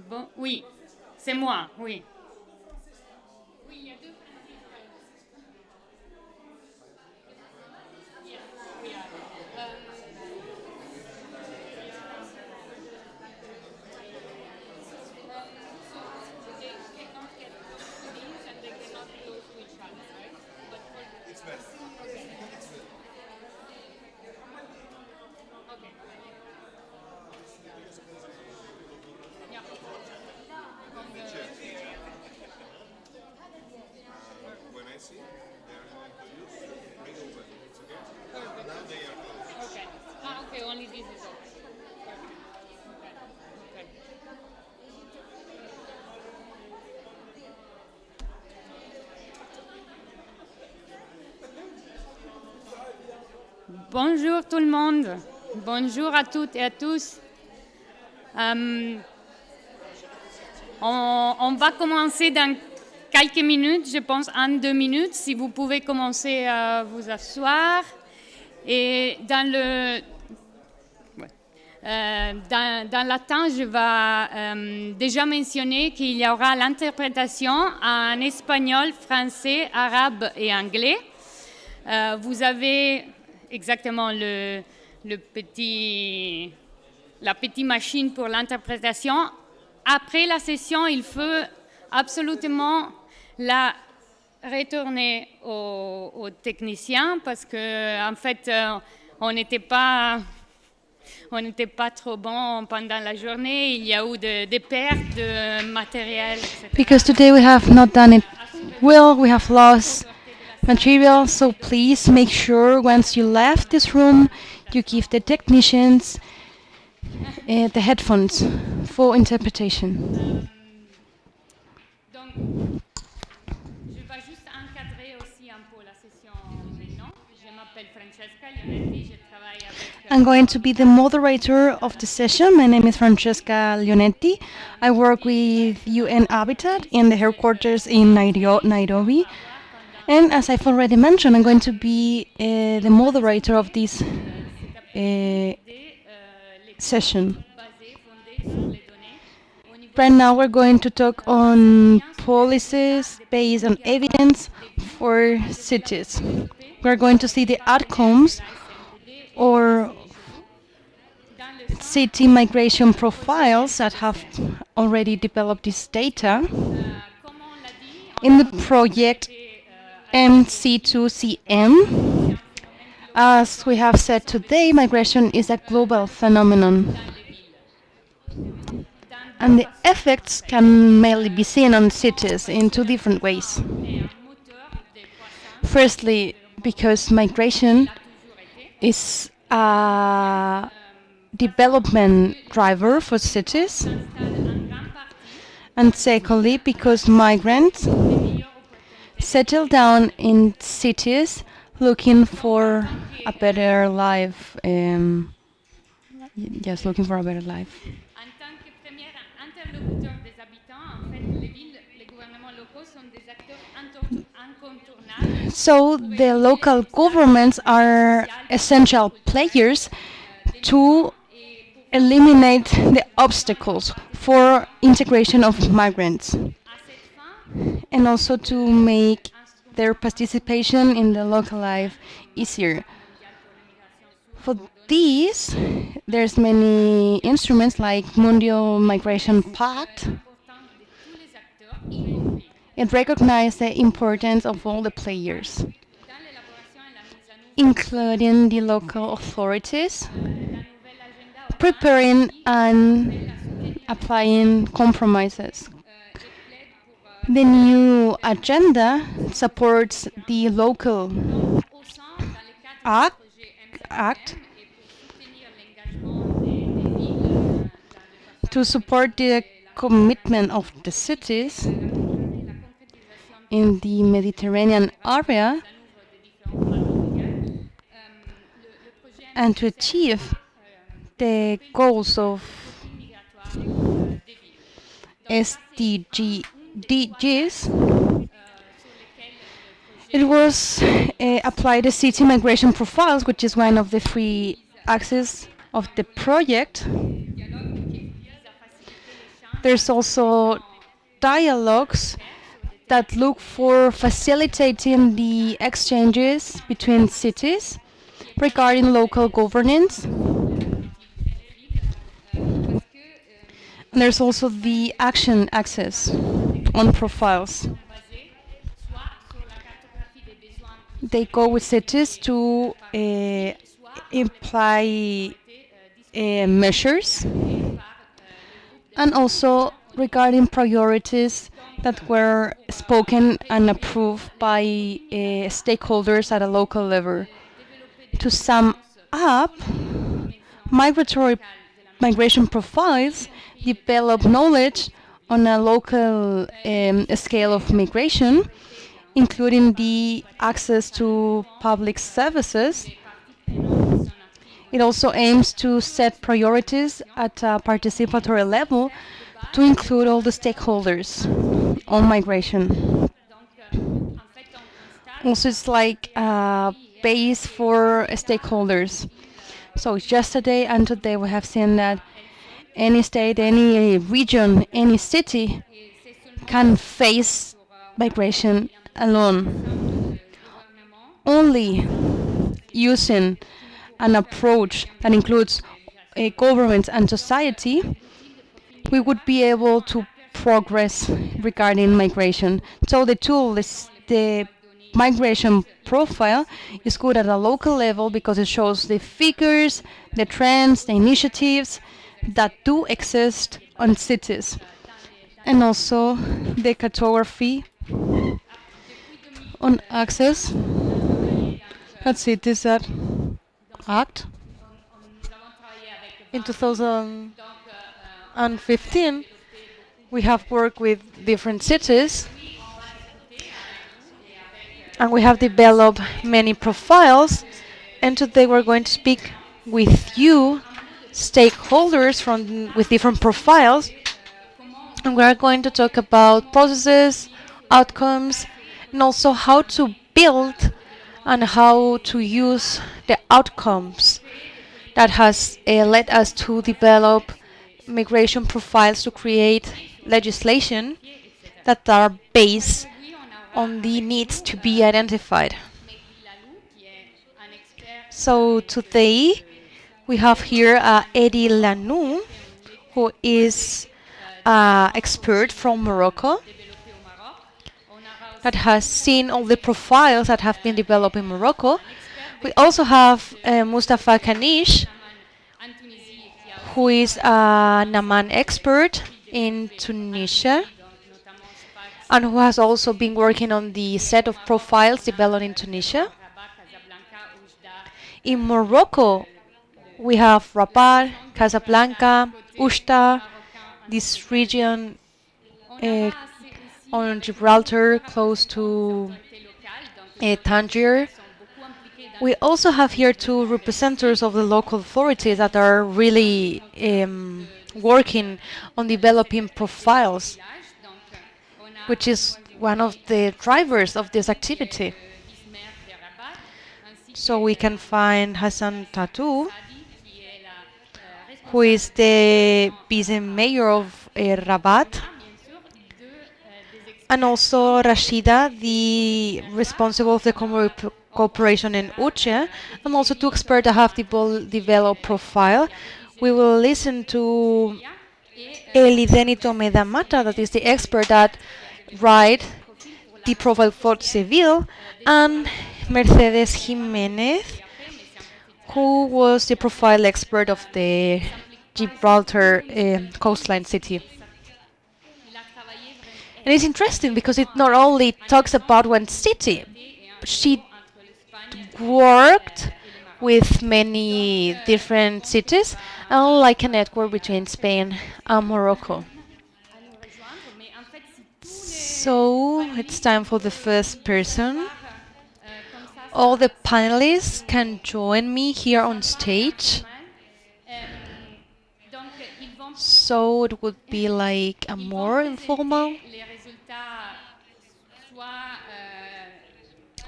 Bon, oui, c'est moi, oui. Okay, only this is all. Bonjour tout le monde. Bonjour à toutes et à tous. On va commencer dans quelques minutes, je pense 1-2 minutes, si vous pouvez commencer à vous asseoir. Et dans l'attente, je vais déjà mentionner qu'il y aura l'interprétation en espagnol, français, arabe et anglais. Vous avez exactement la petite machine pour l'interprétation. Après la session, il faut absolument la retourner aux techniciens parce qu'en fait, on n'était pas trop bon pendant la journée. Il y a eu des pertes de matériel, etc. Because today we have not done it well, we have lost material, so please make sure once you left this room, you give the technicians the headphones for interpretation. Donc, je vais juste encadrer aussi un peu la session maintenant. Je m'appelle Francesca Lionetti, je travaille avec... I'm going to be the moderator of the session. My name is Francesca Lionetti. I work with UN Habitat in the headquarters in Nairobi. And as I've already mentioned, I'm going to be the moderator of this session. Right now we're going to talk on policies based on evidence for cities. We're going to see the outcomes or city migration profiles that have already developed this data in the project MC2CM. As we have said today, migration is a global phenomenon, and the effects can mainly be seen on cities in two different ways. Firstly, because migration is a development driver for cities, and secondly, because migrants settle down in cities looking for a better life. Yes, looking for a better life. So the local governments are essential players to eliminate the obstacles for integration of migrants and also to make their participation in the local life easier. For these, there's many instruments like Mundial Migration Pact. It recognizes the importance of all the players, including the local authorities, preparing and applying compromises. The new agenda supports the local act to support the commitment of the cities in the Mediterranean area and to achieve the goals of SDGs. It was applied the city migration profiles, which is one of the three axes of the project. There's also dialogues that look for facilitating the exchanges between cities regarding local governance. And there's also the action access on profiles. They go with cities to imply measures, and also regarding priorities that were spoken and approved by stakeholders at a local level. To sum up, migratory migration profiles develop knowledge on a local scale of migration, including the access to public services. It also aims to set priorities at a participatory level to include all the stakeholders on migration. Also, it's like a base for stakeholders. So yesterday and today we have seen that any state, any region, any city can face migration alone. Only using an approach that includes a government and society, we would be able to progress regarding migration. So the tool is the migration profile is good at a local level because it shows the figures, the trends, the initiatives that do exist on cities, and also the cartography on access that cities that act. In 2015, we have worked with different cities and we have developed many profiles, and today we're going to speak with you, stakeholders from with different profiles, and we are going to talk about processes, outcomes, and also how to build and how to use the outcomes that has led us to develop migration profiles to create legislation that are based on the needs to be identified. So today we have here Edileny, who is an expert from Morocco that has seen all the profiles that have been developed in Morocco. We also have Mustapha Kaaniche, who is an Amman expert in Tunisia and who has also been working on the set of profiles developed in Tunisia. In Morocco, we have Rabat, Casablanca, Oujda, this region on Gibraltar, close to Tangier. We also have here two representatives of the local authorities that are really working on developing profiles, which is one of the drivers of this activity. So we can find Hassan Tatou, who is the vice-mayor of Rabat, and also Rachida, the responsible of the cooperation in Uche, and also two experts that have developed profile. We will listen to Edileny Tome, that is the expert that write the profile for Seville, and Mercedes Jiménez, who was the profile expert of the Gibraltar coastline city. And it's interesting because it not only talks about one city, she worked with many different cities and like a network between Spain and Morocco. So it's time for the first person. All the panelists can join me here on stage. So it would be like a more informal.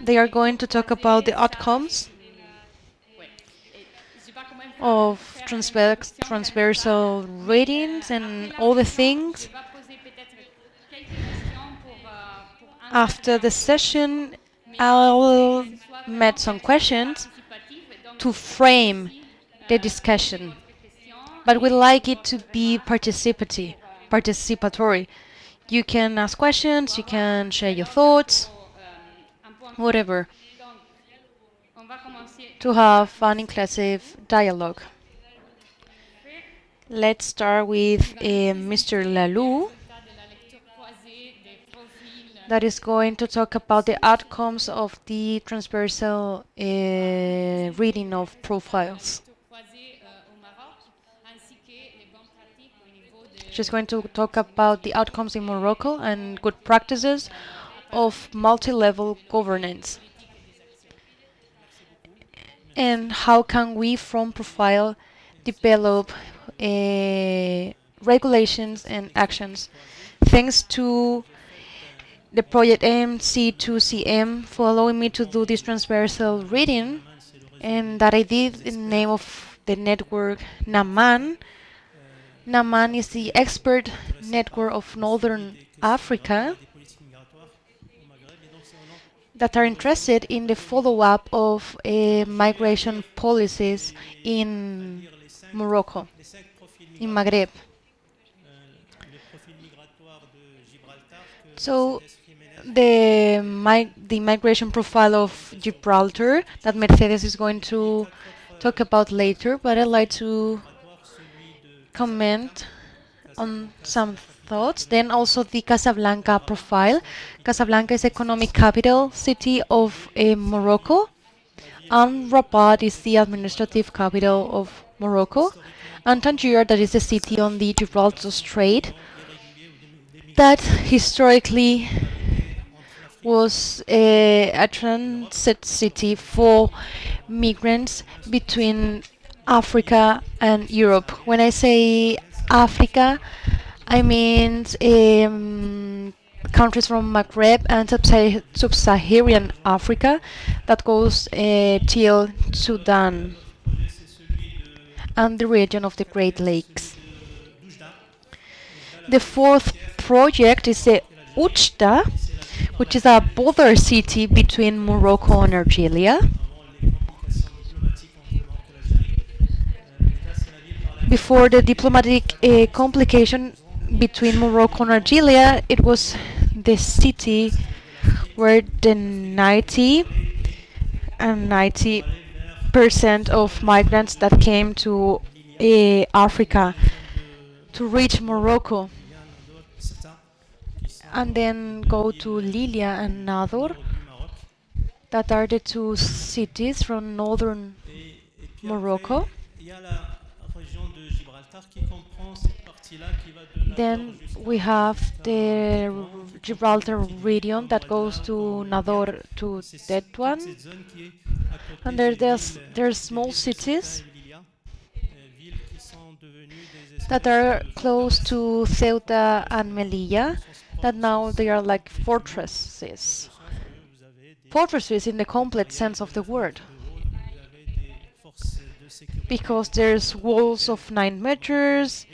They are going to talk about the outcomes of transversal readings and all the things. After the session, I'll make some questions to frame the discussion, but we like it to be participatory. You can ask questions, you can share your thoughts, whatever, to have an inclusive dialogue. Let's start with Mr. Lahlou, that is going to talk about the outcomes of the transversal reading of profiles. She's going to talk about the outcomes in Morocco and good practices of multi-level governance. And how can we, from Profile, develop regulations and actions? Thanks to the project MC2CM for allowing me to do this transversal reading, and that I did in the name of the network NAMAN. NAMAN is the expert network of Northern Africa that are interested in the follow-up of migration policies in Morocco, in Maghreb. So the migration profile of Gibraltar that Mercedes is going to talk about later, but I'd like to comment on some thoughts. Then also the Casablanca profile. Casablanca is economic capital city of Morocco, and Rabat is the administrative capital of Morocco, and Tangier, that is the city on the Gibraltar Strait, that historically was a transit city for migrants between Africa and Europe. When I say Africa, I mean countries from Maghreb and sub-Saharan Africa that goes till Sudan and the region of the Great Lakes. The fourth project is the Oujda, which is a border city between Morocco and Algeria. Before the diplomatic complication between Morocco and Algeria, it was the city where the 90% of migrants that came to Africa to reach Morocco and then go to Lilia and Nador, that are the two cities from northern Morocco. Then we have the Gibraltar region that goes to Nador, to that one. And there's small cities that are close to Ceuta and Melilla, that now they are like fortresses. Fortresses in the complete sense of the word, because there's walls of 9 meters,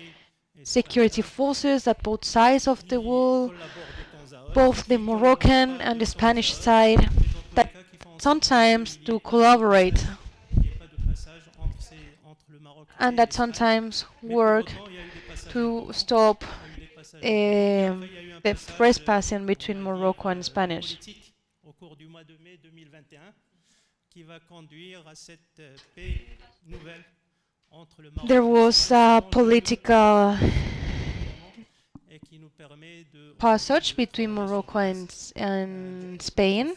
security forces at both sides of the wall, both the Moroccan and the Spanish side, that sometimes do collaborate and that sometimes work to stop the trespassing between Morocco and Spanish. There was a political passage between Morocco and Spain,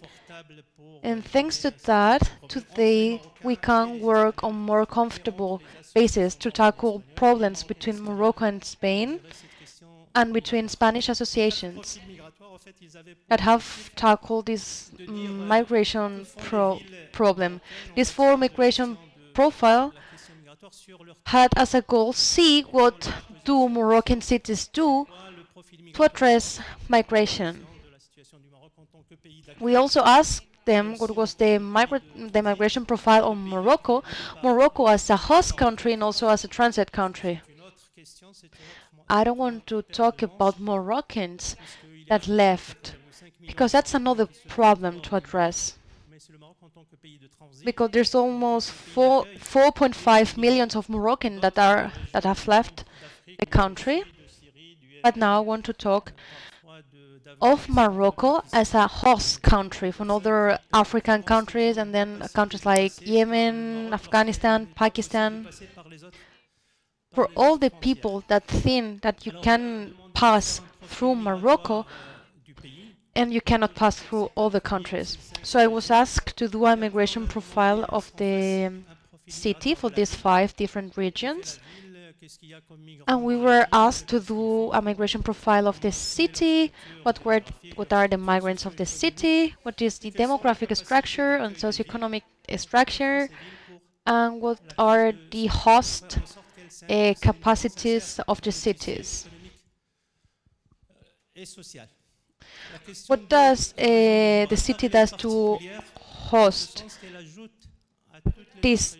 and thanks to that, today we can work on more comfortable basis to tackle problems between Morocco and Spain and between Spanish associations that have tackled this migration problem. This four migration profile had as a goal, see what do Moroccan cities do to address migration. We also asked them what was the migration profile of Morocco, Morocco as a host country and also as a transit country. I don't want to talk about Moroccans that left, because that's another problem to address. Because there's almost 4.5 million of Moroccans that have left the country. But now I want to talk of Morocco as a host country for other African countries, and then countries like Yemen, Afghanistan, Pakistan. For all the people that think that you can pass through Morocco and you cannot pass through other countries. So I was asked to do a migration profile of the city for these 5 different regions. And we were asked to do a migration profile of the city, what are the migrants of the city, what is the demographic structure and socioeconomic structure, and what are the host capacities of the cities. What does the city does to host these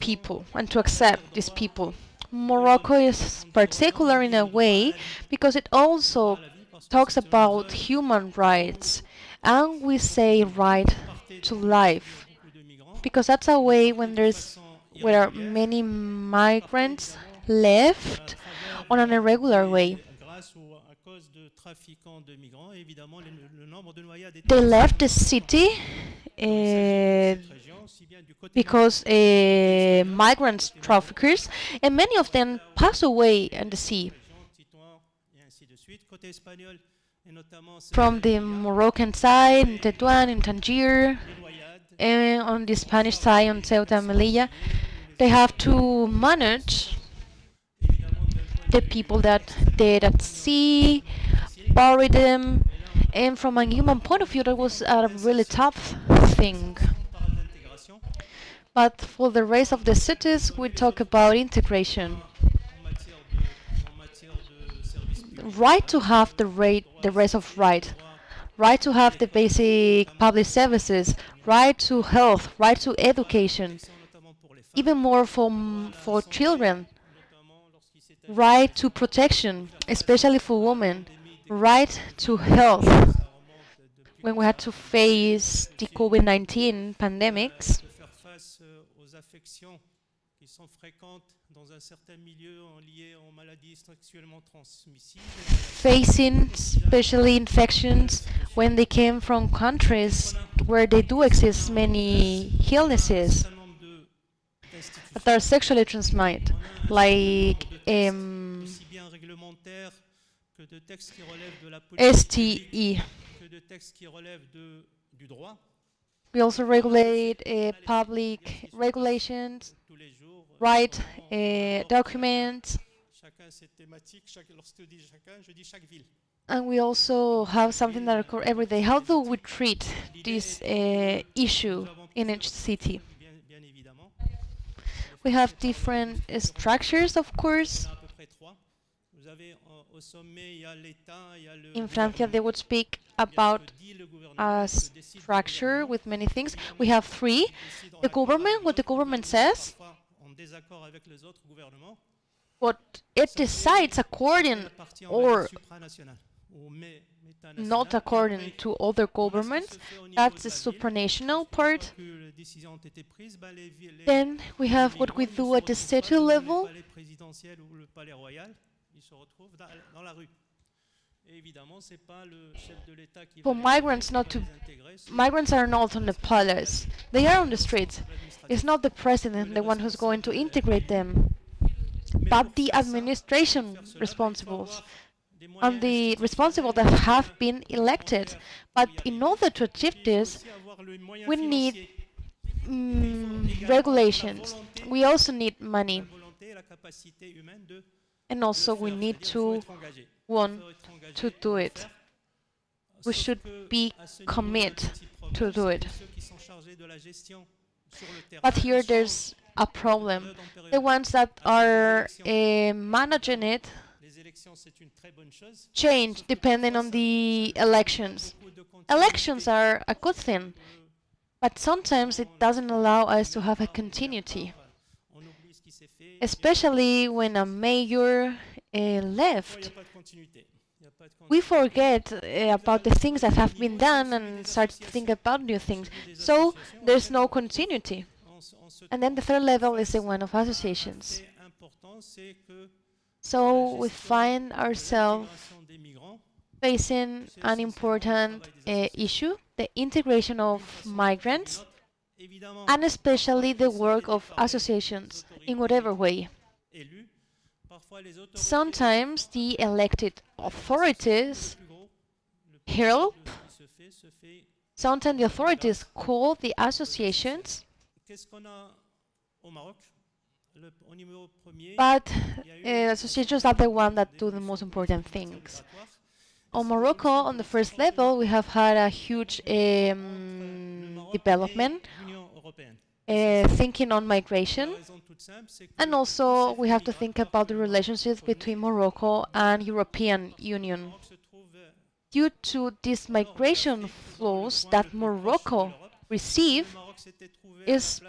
people and to accept these people? Morocco is particular in a way because it also talks about human rights, and we say right to life, because that's a way when where many migrants left on an irregular way. They left the city because migrants, traffickers, and many of them pass away in the sea. From the Moroccan side, in Tetuan, in Tangier, and on the Spanish side, on Ceuta and Melilla, they have to manage the people that dead at sea, bury them, and from a human point of view, that was a really tough thing. But for the rest of the cities, we talk about integration. Right to have the rest of right to have the basic public services, right to health, right to education, even more for children, right to protection, especially for women, right to health. When we had to face the COVID-19 pandemics, facing especially infections when they came from countries where they do exist many illnesses that are sexually transmitted, like STE. We also regulate public regulations, write documents, and we also have something that occurs every day. How do we treat this issue in each city? We have different structures, of course. In Francia, they would speak about a structure with many things. We have 3. The government, what the government says, what it decides according or not according to other governments. That's the supranational part. Then we have what we do at the city level. For migrants migrants are not on the palace. They are on the streets. It's not the president, the one who's going to integrate them, but the administration responsible and the responsible that have been elected. But in order to achieve this, we need regulations. We also need money. And also we need to want to do it. We should be committed to do it. But here there's a problem. The ones that are managing it, change depending on the elections. Elections are a good thing, but sometimes it doesn't allow us to have a continuity, especially when a mayor left. We forget about the things that have been done and start to think about new things. So there's no continuity. And then the third level is the one of associations. So we find ourselves facing an important issue, the integration of migrants, and especially the work of associations in whatever way. Sometimes the elected authorities help, sometimes the authorities call the associations, but associations are the ones that do the most important things. On Morocco, on the first level, we have had a huge development, thinking on migration, and also we have to think about the relationships between Morocco and European Union. Due to these migration flows that Morocco receive is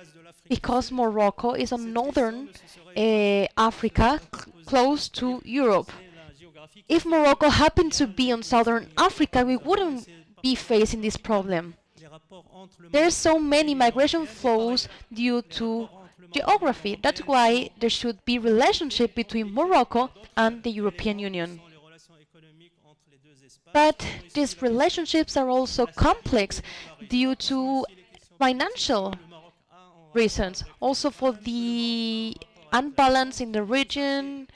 because Morocco is on northern Africa, close to Europe. If Morocco happened to be on southern Africa, we wouldn't be facing this problem. There are so many migration flows due to geography. That's why there should be relationship between Morocco and the European Union. But these relationships are also complex due to financial reasons, also for the unbalance in the region.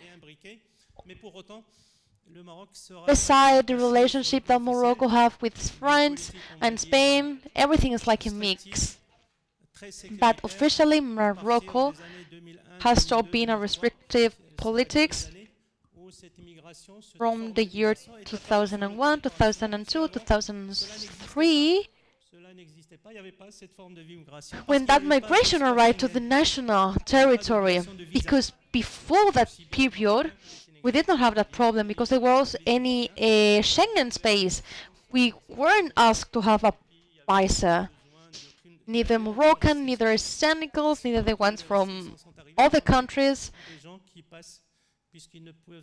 Beside the relationship that Morocco have with France and Spain, everything is like a mix. But officially, Morocco has stopped being a restrictive politics from the year 2001, 2002, 2003, when that migration arrived to the national territory. Because before that period, we did not have that problem because there was any Schengen space. We weren't asked to have a visa. Neither Moroccan, neither Senegals, neither the ones from other countries.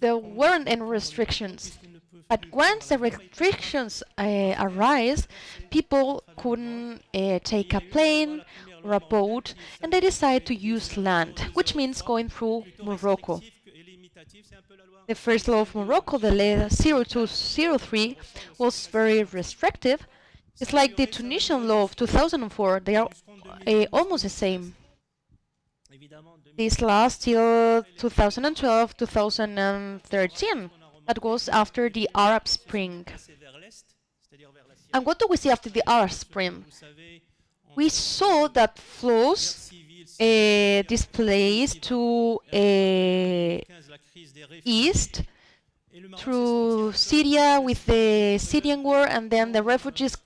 There weren't any restrictions. But once the restrictions arise, people couldn't take a plane or a boat, and they decided to use land, which means going through Morocco. The first law of Morocco, the law 0203, was very restrictive. It's like the Tunisian law of 2004. They are almost the same. This lasts till 2012, 2013. That was after the Arab Spring. And what do we see after the Arab Spring? We saw that flows displaced to east through Syria with the Syrian war, and then the refugees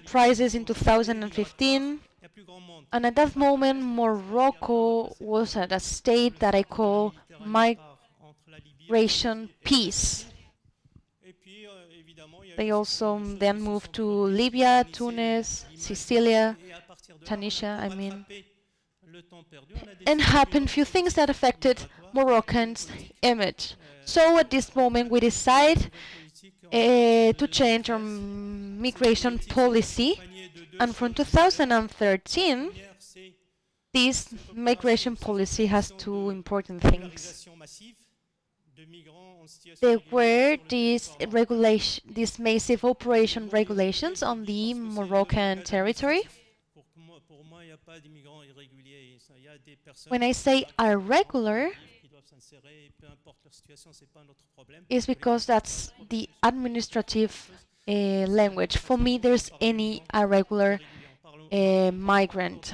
crisis in 2015. And at that moment, Morocco was at a state that I call migration peace. They also then moved to Libya, Tunis, Sicilia, Tunisia, I mean, and happened few things that affected Moroccans' image. So at this moment, we decide to change our migration policy, and from 2013, this migration policy has two important things. There were these massive operation regulations on the Moroccan territory. When I say irregular, it's because that's the administrative language. For me, there's any irregular migrant.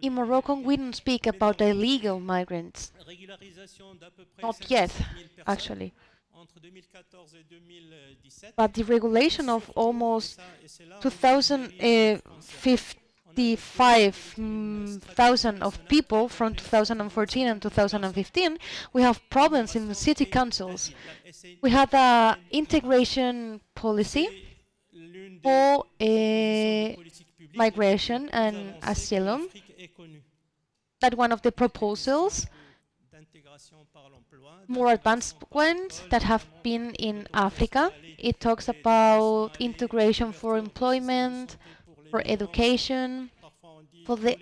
In Morocco, we don't speak about illegal migrants. Not yet, actually. But the regulation of almost 2015 65,000 of people from 2014 and 2015, we have problems in the city councils. We had an integration policy for migration and asylum. That one of the proposals, more advanced ones that have been in Africa. It talks about integration for employment, for education, for the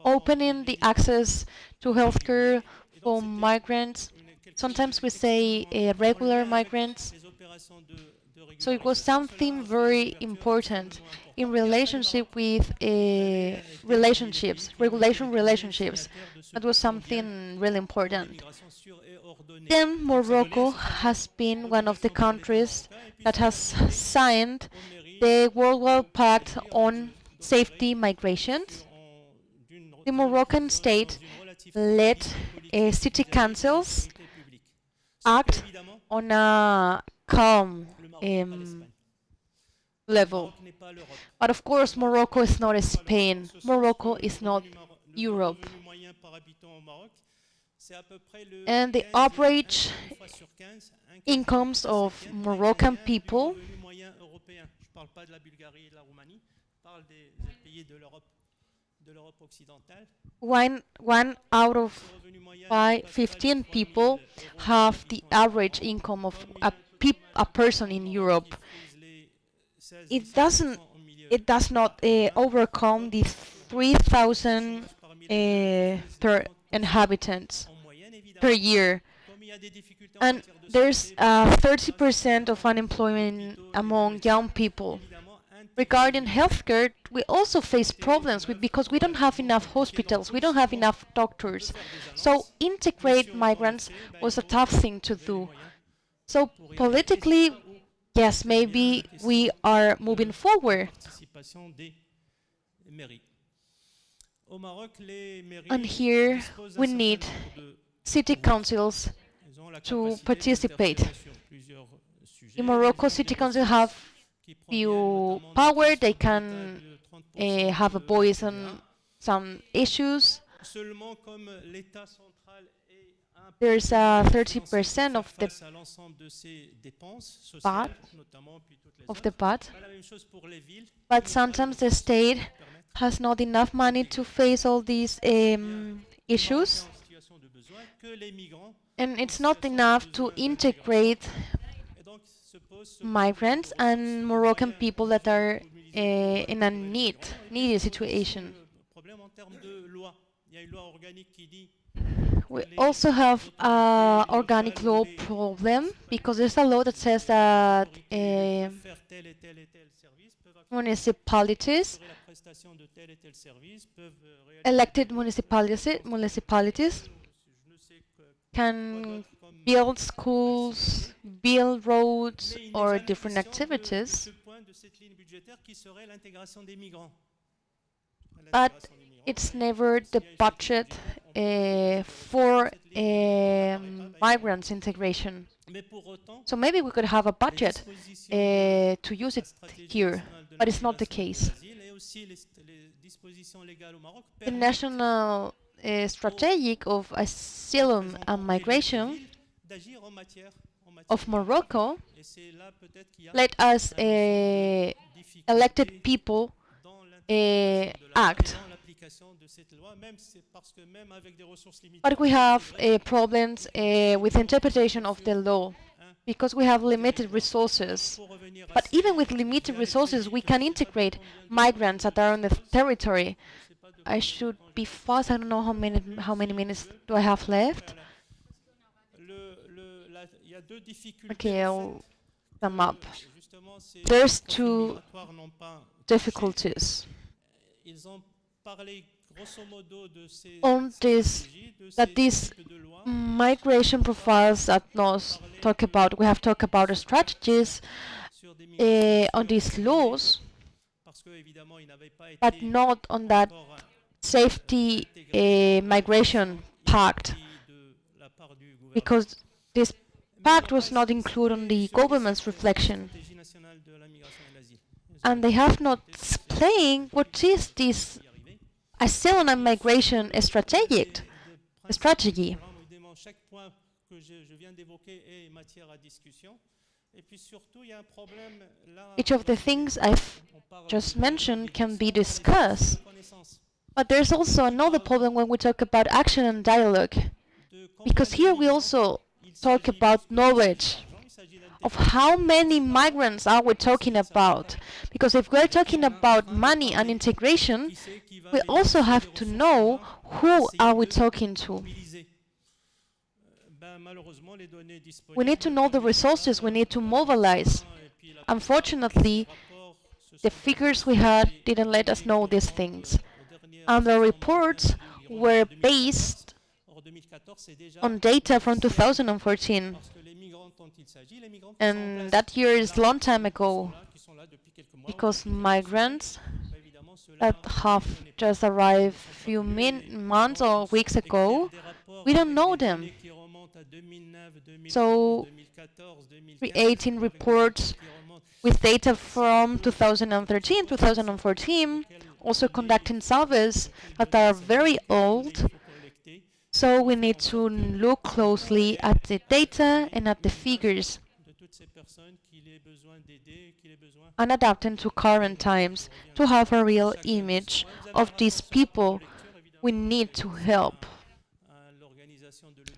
opening the access to healthcare for migrants. Sometimes we say regular migrants. So it was something very important in relationship with regulation relationships. That was something really important. Then Morocco has been one of the countries that has signed the Worldwide Pact on Safety Migrations. The Moroccan state let city councils act on a calm level. But of course, Morocco is not Spain. Morocco is not Europe. And the average incomes of Moroccan people, one out of 15 people have the average income of a person in Europe. It does not overcome the 3,000 per inhabitants per year. And there's 30% of unemployment among young people. Regarding healthcare, we also face problems because we don't have enough hospitals, we don't have enough doctors. So integrate migrants was a tough thing to do. So politically, yes, maybe we are moving forward. And here we need city councils to participate. In Morocco, city councils have few power, they can have a voice on some issues. There's 30% of the budget, but sometimes the state has not enough money to face all these issues, and it's not enough to integrate migrants and Moroccan people that are in a needy situation. We also have an organic law problem because there's a law that says that municipalities, elected municipalities can build schools, build roads, or different activities. But it's never the budget for migrants integration. So maybe we could have a budget to use it here, but it's not the case. The national strategic of asylum and migration of Morocco let us elected people act. But we have problems with interpretation of the law because we have limited resources. But even with limited resources, we can integrate migrants that are on the territory. I should be fast. I don't know how many minutes do I have left. Okay, I'll sum up. There's two difficulties on this, that these migration profiles that nos talk about. We have talked about the strategies on these laws, but not on that safety migration pact, because this pact was not included on the government's reflection. And they have not explained what is this asylum and migration strategy. Each of the things I've just mentioned can be discussed, but there's also another problem when we talk about action and dialogue, because here we also talk about knowledge of how many migrants are we talking about. Because if we're talking about money and integration, we also have to know who are we talking to. We need to know the resources we need to mobilize. Unfortunately, the figures we had didn't let us know these things. And the reports were based on data from 2014. And that year is a long time ago, because migrants that have just arrived a few months or weeks ago, we don't know them. So, creating reports with data from 2013, 2014, also conducting surveys that are very old. So we need to look closely at the data and at the figures and adapt them to current times to have a real image of these people we need to help.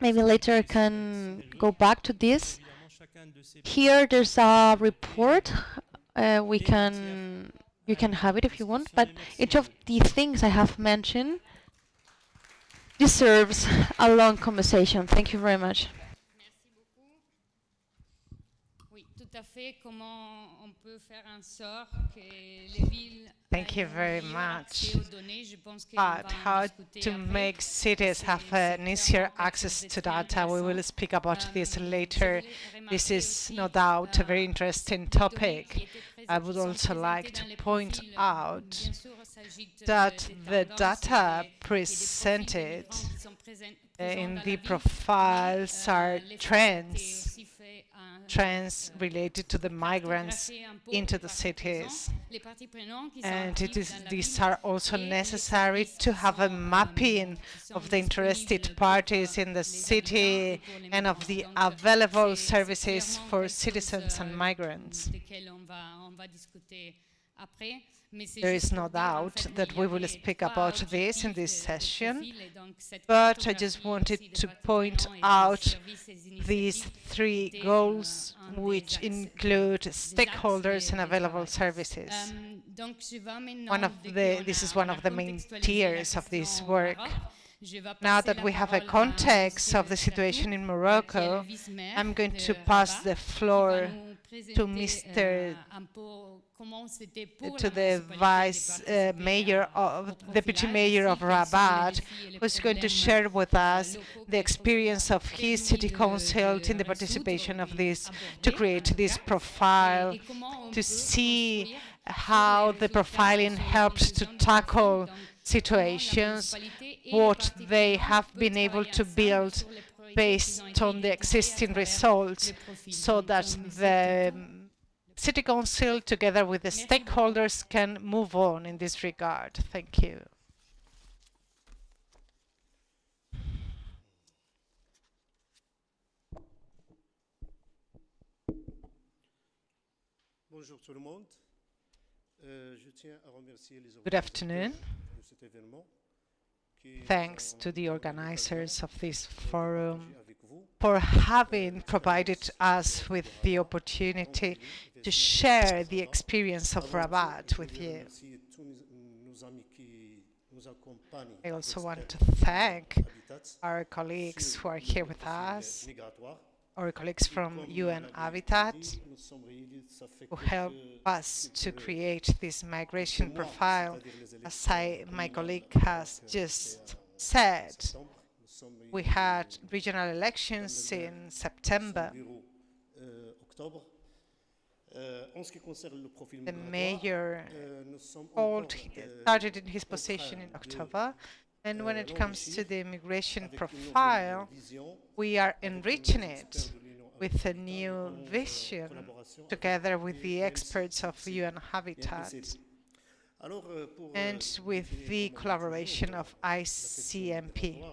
Maybe later I can go back to this. Here there's a report. You can have it if you want, but each of the things I have mentioned deserves a long conversation. Thank you very much. Thank you very much. But how to make cities have an easier access to data, we will speak about this later. This is no doubt a very interesting topic. I would also like to point out that the data presented in the profiles are trends related to the migrants into the cities. And these are also necessary to have a mapping of the interested parties in the city and of the available services for citizens and migrants. There is no doubt that we will speak about this in this session, but I just wanted to point out these three goals, which include stakeholders and available services. This is one of the main tiers of this work. Now that we have a context of the situation in Morocco, I'm going to pass the floor to the deputy mayor of Rabat, who's going to share with us the experience of his city council in the participation of this, to create this profile, to see how the profiling helps to tackle situations, what they have been able to build based on the existing results, so that the City Council, together with the stakeholders, can move on in this regard. Thank you. Good afternoon. Thanks to the organizers of this forum for having provided us with the opportunity to share the experience of Rabat with you. I also want to thank our colleagues who are here with us, our colleagues from UN Habitat, who helped us to create this migration profile. As my colleague has just said, we had regional elections in September. The mayor started in his position in October. And when it comes to the immigration profile, we are enriching it with a new vision together with the experts of UN Habitat. and with the collaboration of ICMP.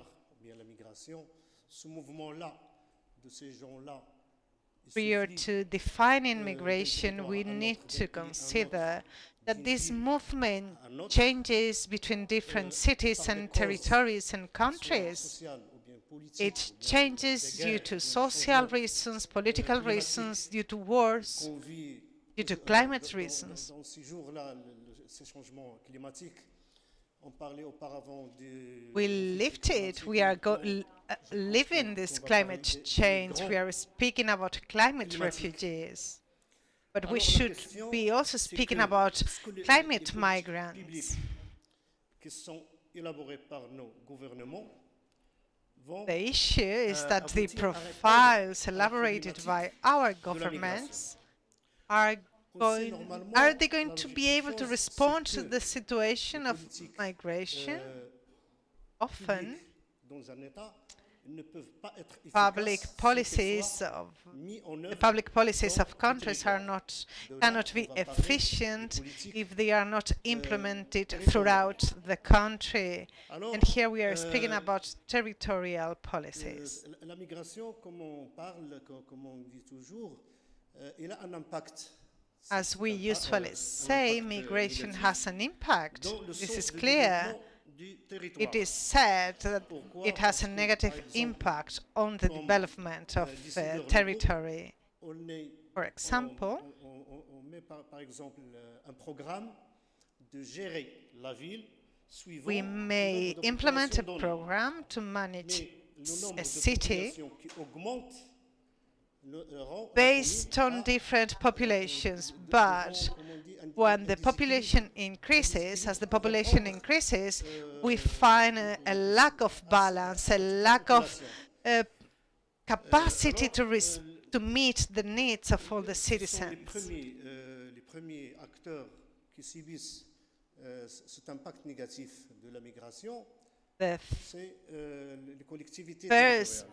Prior to defining migration, we need to consider that this movement changes between different cities and territories and countries. It changes due to social reasons, political reasons, due to wars, due to climate reasons. We lived it. We are living this climate change. We are speaking about climate refugees. But we should be also speaking about climate migrants. The issue is that the profiles elaborated by our governments are they going to be able to respond to the situation of migration? Often, the public policies of countries cannot be efficient if they are not implemented throughout the country. And here we are speaking about territorial policies. As we usually say, migration has an impact. This is clear. It is said that it has a negative impact on the development of territory. For example, we may implement a program to manage a city based on different populations, but when the population increases, as the population increases, we find a lack of balance, a lack of capacity to meet the needs of all the citizens. The first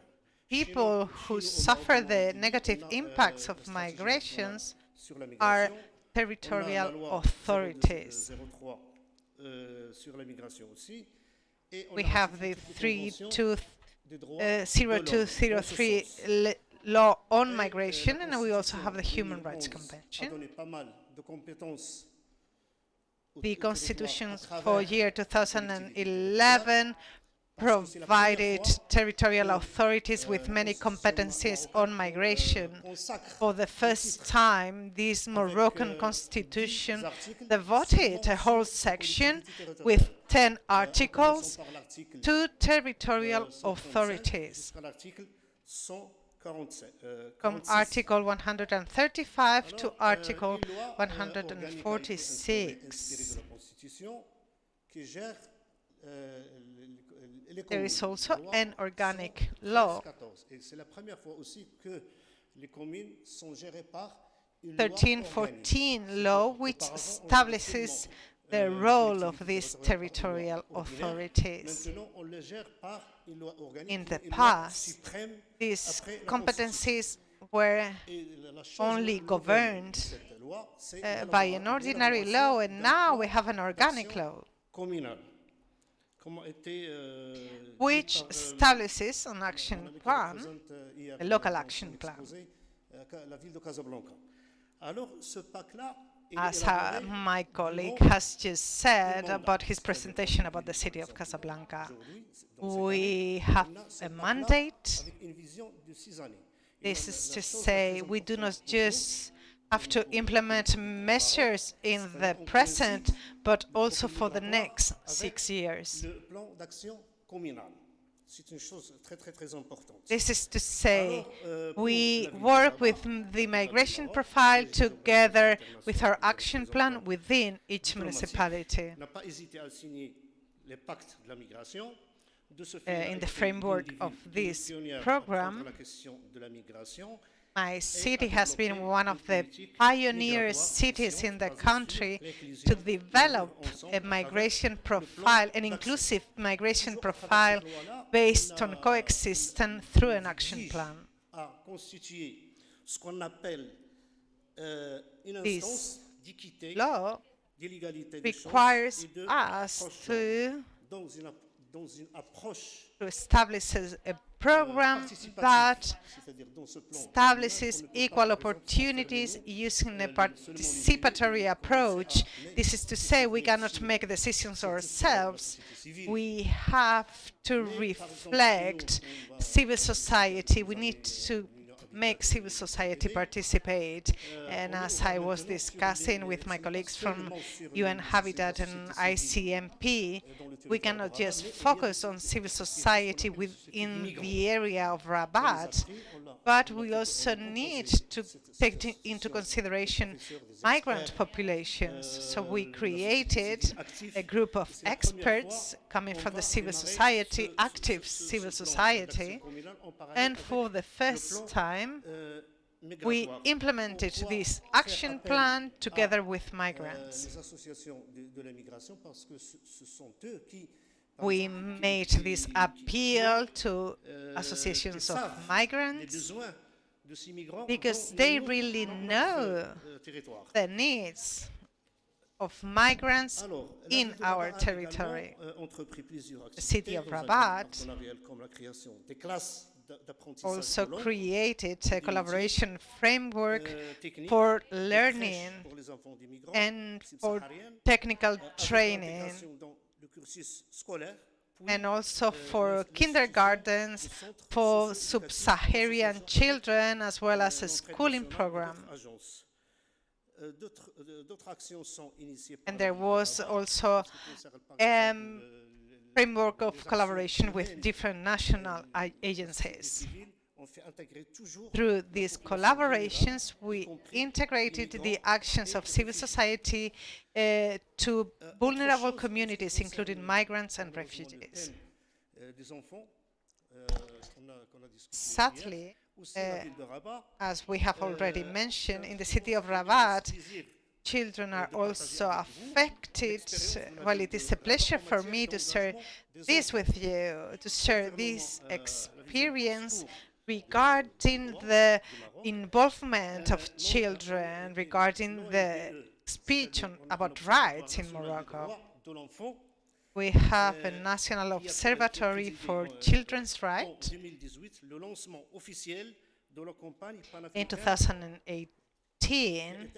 people who suffer the negative impacts of migrations are territorial authorities. We have the 0203 law on migration, and we also have the Human Rights Convention. The Constitution for year 2011 provided territorial authorities with many competencies on migration. For the first time, this Moroccan constitution devoted a whole section with 10 articles to territorial authorities, from Article 135 to Article 146. There is also an organic law, 1314 law, which establishes the role of these territorial authorities. In the past, these competencies were only governed by an ordinary law, and now we have an organic law, which establishes an action plan, a local action plan. As my colleague has just said about his presentation about the city of Casablanca, we have a mandate. This is to say, we do not just have to implement measures in the present, but also for the next 6 years. This is to say, we work with the migration profile together with our action plan within each municipality. In the framework of this program, my city has been one of the pioneer cities in the country to develop a migration profile, an inclusive migration profile based on coexistence through an action plan. This law requires us to establish a program that establishes equal opportunities using a participatory approach. This is to say, we cannot make decisions ourselves. We have to reflect civil society. We need to make civil society participate. And as I was discussing with my colleagues from UN Habitat and ICMP, we cannot just focus on civil society within the area of Rabat, but we also need to take into consideration migrant populations. So we created a group of experts coming from the civil society, active civil society, and for the first time, we implemented this action plan together with migrants. We made this appeal to associations of migrants because they really know the needs of migrants in our territory. The city of Rabat also created a collaboration framework for learning and for technical training, and also for kindergartens for sub-Saharan children, as well as a schooling program. And there was also a framework of collaboration with different national agencies. Through these collaborations, we integrated the actions of civil society to vulnerable communities, including migrants and refugees. Sadly, as we have already mentioned, in the city of Rabat, children are also affected. Well, it is a pleasure for me to share this with you, to share this experience regarding the involvement of children, regarding the speech about rights in Morocco. We have a National Observatory for Children's Rights. In 2018,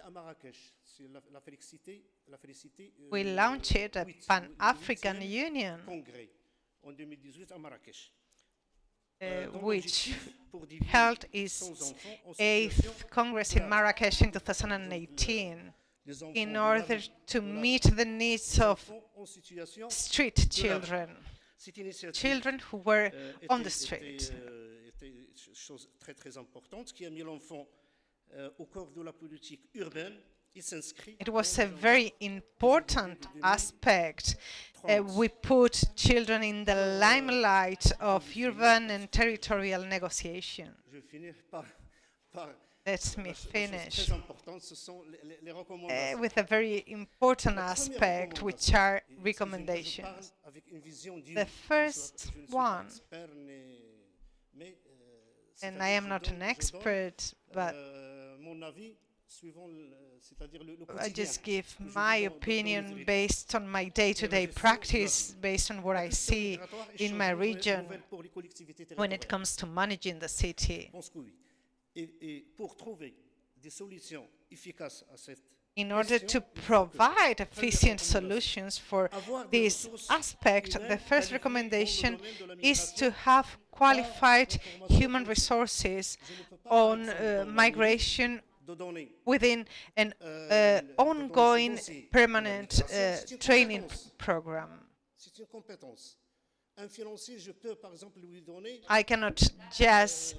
we launched a Pan-African Union, which held its 8th Congress in Marrakesh in 2018 in order to meet the needs of street children, children who were on the street. It was a very important aspect. We put children in the limelight of urban and territorial negotiation. Let me finish with a very important aspect, which are recommendations. The first one, and I am not an expert, but I just give my opinion based on my day-to-day practice, based on what I see in my region when it comes to managing the city. In order to provide efficient solutions for this aspect, the first recommendation is to have qualified human resources on migration within an ongoing permanent training program. I cannot just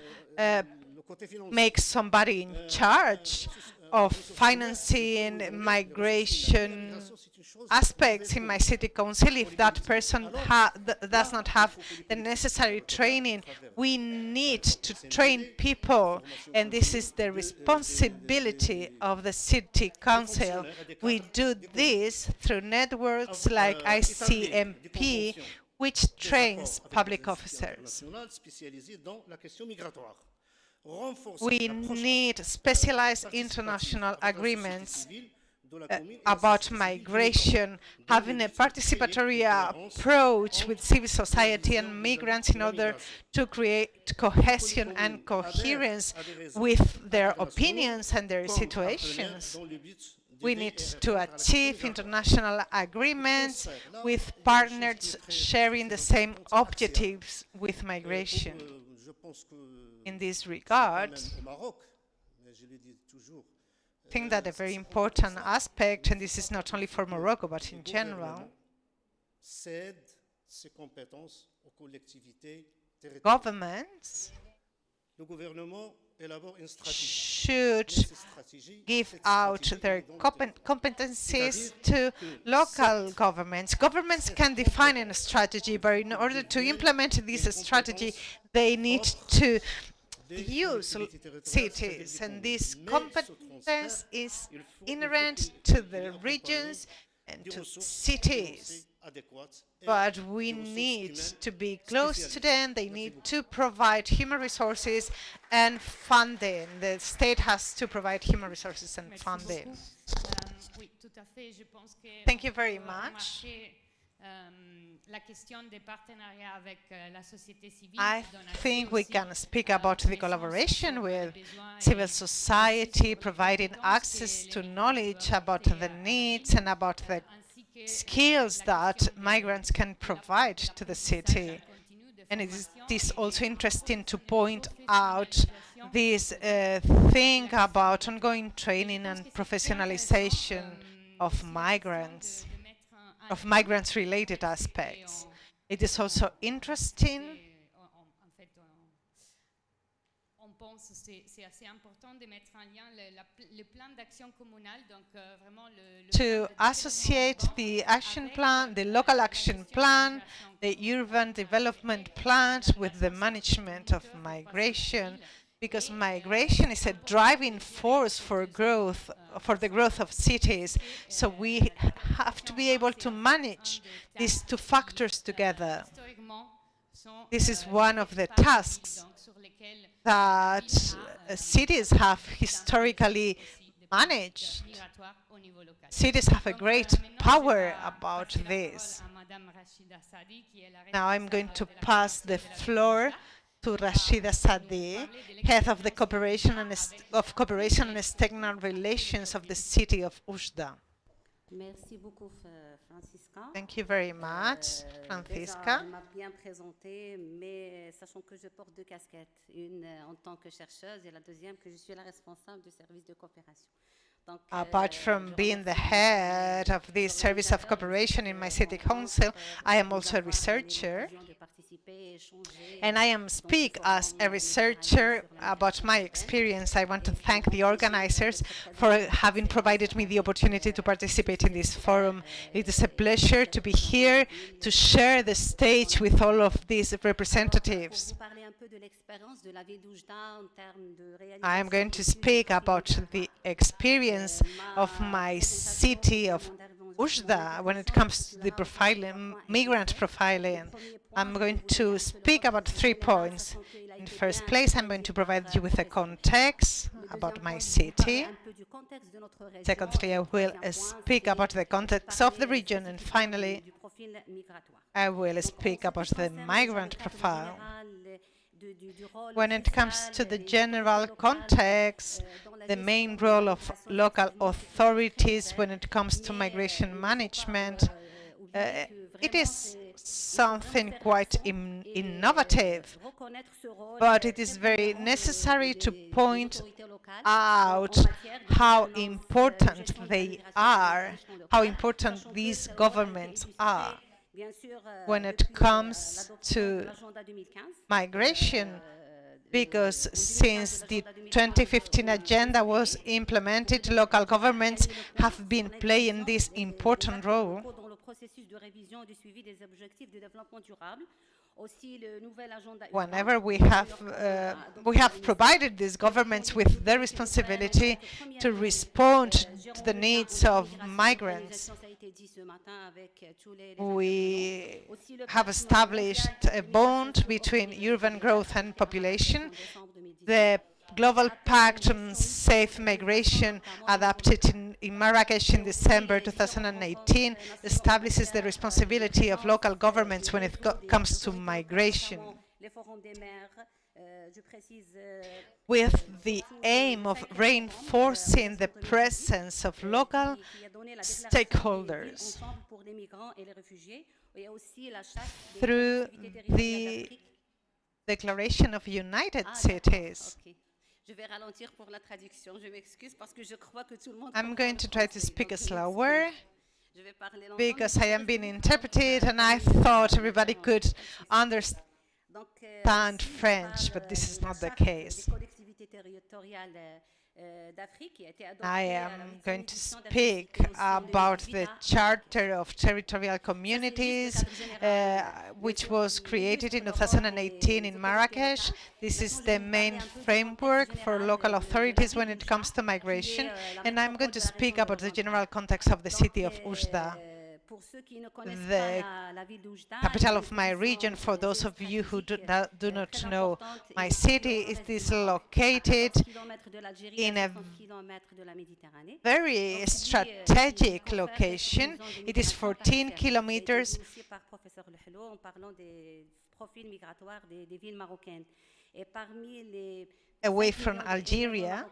make somebody in charge of financing migration aspects in my city council if that person does not have the necessary training. We need to train people, and this is the responsibility of the city council. We do this through networks like ICMP, which trains public officers. We need specialized international agreements about migration, having a participatory approach with civil society and migrants in order to create cohesion and coherence with their opinions and their situations. We need to achieve international agreements with partners sharing the same objectives with migration. In this regard, I think that a very important aspect, and this is not only for Morocco but in general, governments should give out their competencies to local governments. Governments can define a strategy, but in order to implement this strategy, they need to use cities, and this competence is inherent to the regions and to cities. But we need to be close to them. They need to provide human resources and funding. The state has to provide human resources and funding. Thank you very much. I think we can speak about the collaboration with civil society, providing access to knowledge about the needs and about the skills that migrants can provide to the city. And it is also interesting to point out this thing about ongoing training and professionalization of migrants-related aspects. It is also interesting to associate the action plan, the local action plan, the urban development plans with the management of migration, because migration is a driving force for growth, for the growth of cities. So we have to be able to manage these two factors together. This is one of the tasks that cities have historically managed. Cities have a great power about this. Now I'm going to pass the floor to Rachida Saadi, head of the Cooperation and External Relations of the city of Oujda. Merci beaucoup, Francisca. Thank you very much, Francisca. Elle m'a bien présenté, mais sachant que je porte deux casquettes, une en tant que chercheuse et la deuxième que je suis la responsable du service de coopération. Apart from being the head of this service of cooperation in my city council, I am also a researcher. And I speak as a researcher about my experience. I want to thank the organizers for having provided me the opportunity to participate in this forum. It is a pleasure to be here to share the stage with all of these representatives. I am going to speak about the experience of my city of Oujda when it comes to the profiling, migrant profiling. I'm going to speak about 3 points. In the first place, I'm going to provide you with a context about my city. Secondly, I will speak about the context of the region. And finally, I will speak about the migrant profile. When it comes to the general context, the main role of local authorities when it comes to migration management, it is something quite innovative, but it is very necessary to point out how important they are, how important these governments are. When it comes to migration, because since the 2015 agenda was implemented, local governments have been playing this important role. Whenever we have provided these governments with the responsibility to respond to the needs of migrants. We have established a bond between urban growth and population. The Global Pact on Safe Migration, adopted in Marrakesh in December 2018, establishes the responsibility of local governments when it comes to migration, with the aim of reinforcing the presence of local stakeholders through the Declaration of United Cities. I'm going to try to speak slower because I am being interpreted and I thought everybody could understand French, but this is not the case. I am going to speak about the Charter of Territorial Communities, which was created in 2018 in Marrakesh. This is the main framework for local authorities when it comes to migration. And I'm going to speak about the general context of the city of Oujda, the capital of my region. For those of you who do not know my city, it is located in a very strategic location. It is 14 kilometers away from Algeria,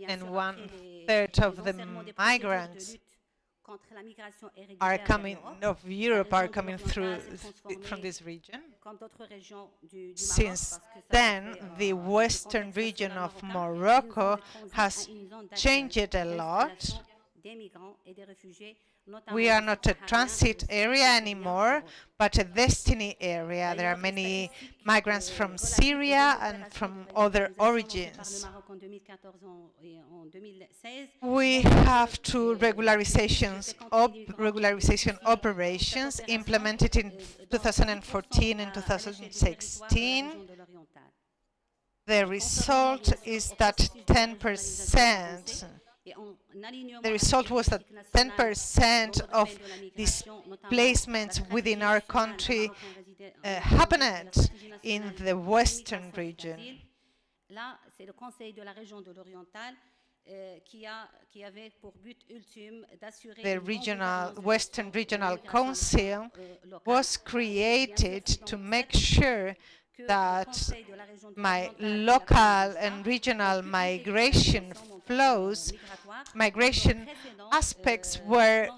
and 1/3 of the migrants are coming of Europe are coming through from this region. Since then, the western region of Morocco has changed a lot. We are not a transit area anymore, but a destiny area. There are many migrants from Syria and from other origins. We have two regularization operations implemented in 2014 and 2016. The result is that 10%. The result was that 10% of displacements within our country happened in the western region. The Western Regional Council was created to make sure that my local and regional migration flows, migration aspects were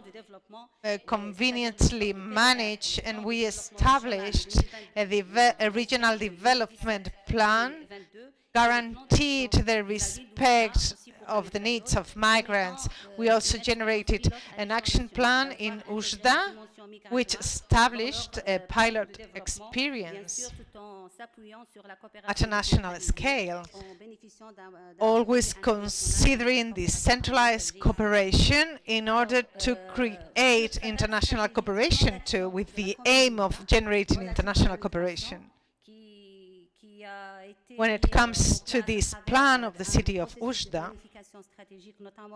conveniently managed, and we established a regional development plan, guaranteed the respect of the needs of migrants. We also generated an action plan in Oujda, which established a pilot experience at a national scale, always considering decentralized cooperation in order to create international cooperation too, with the aim of generating international cooperation. When it comes to this plan of the city of Oujda,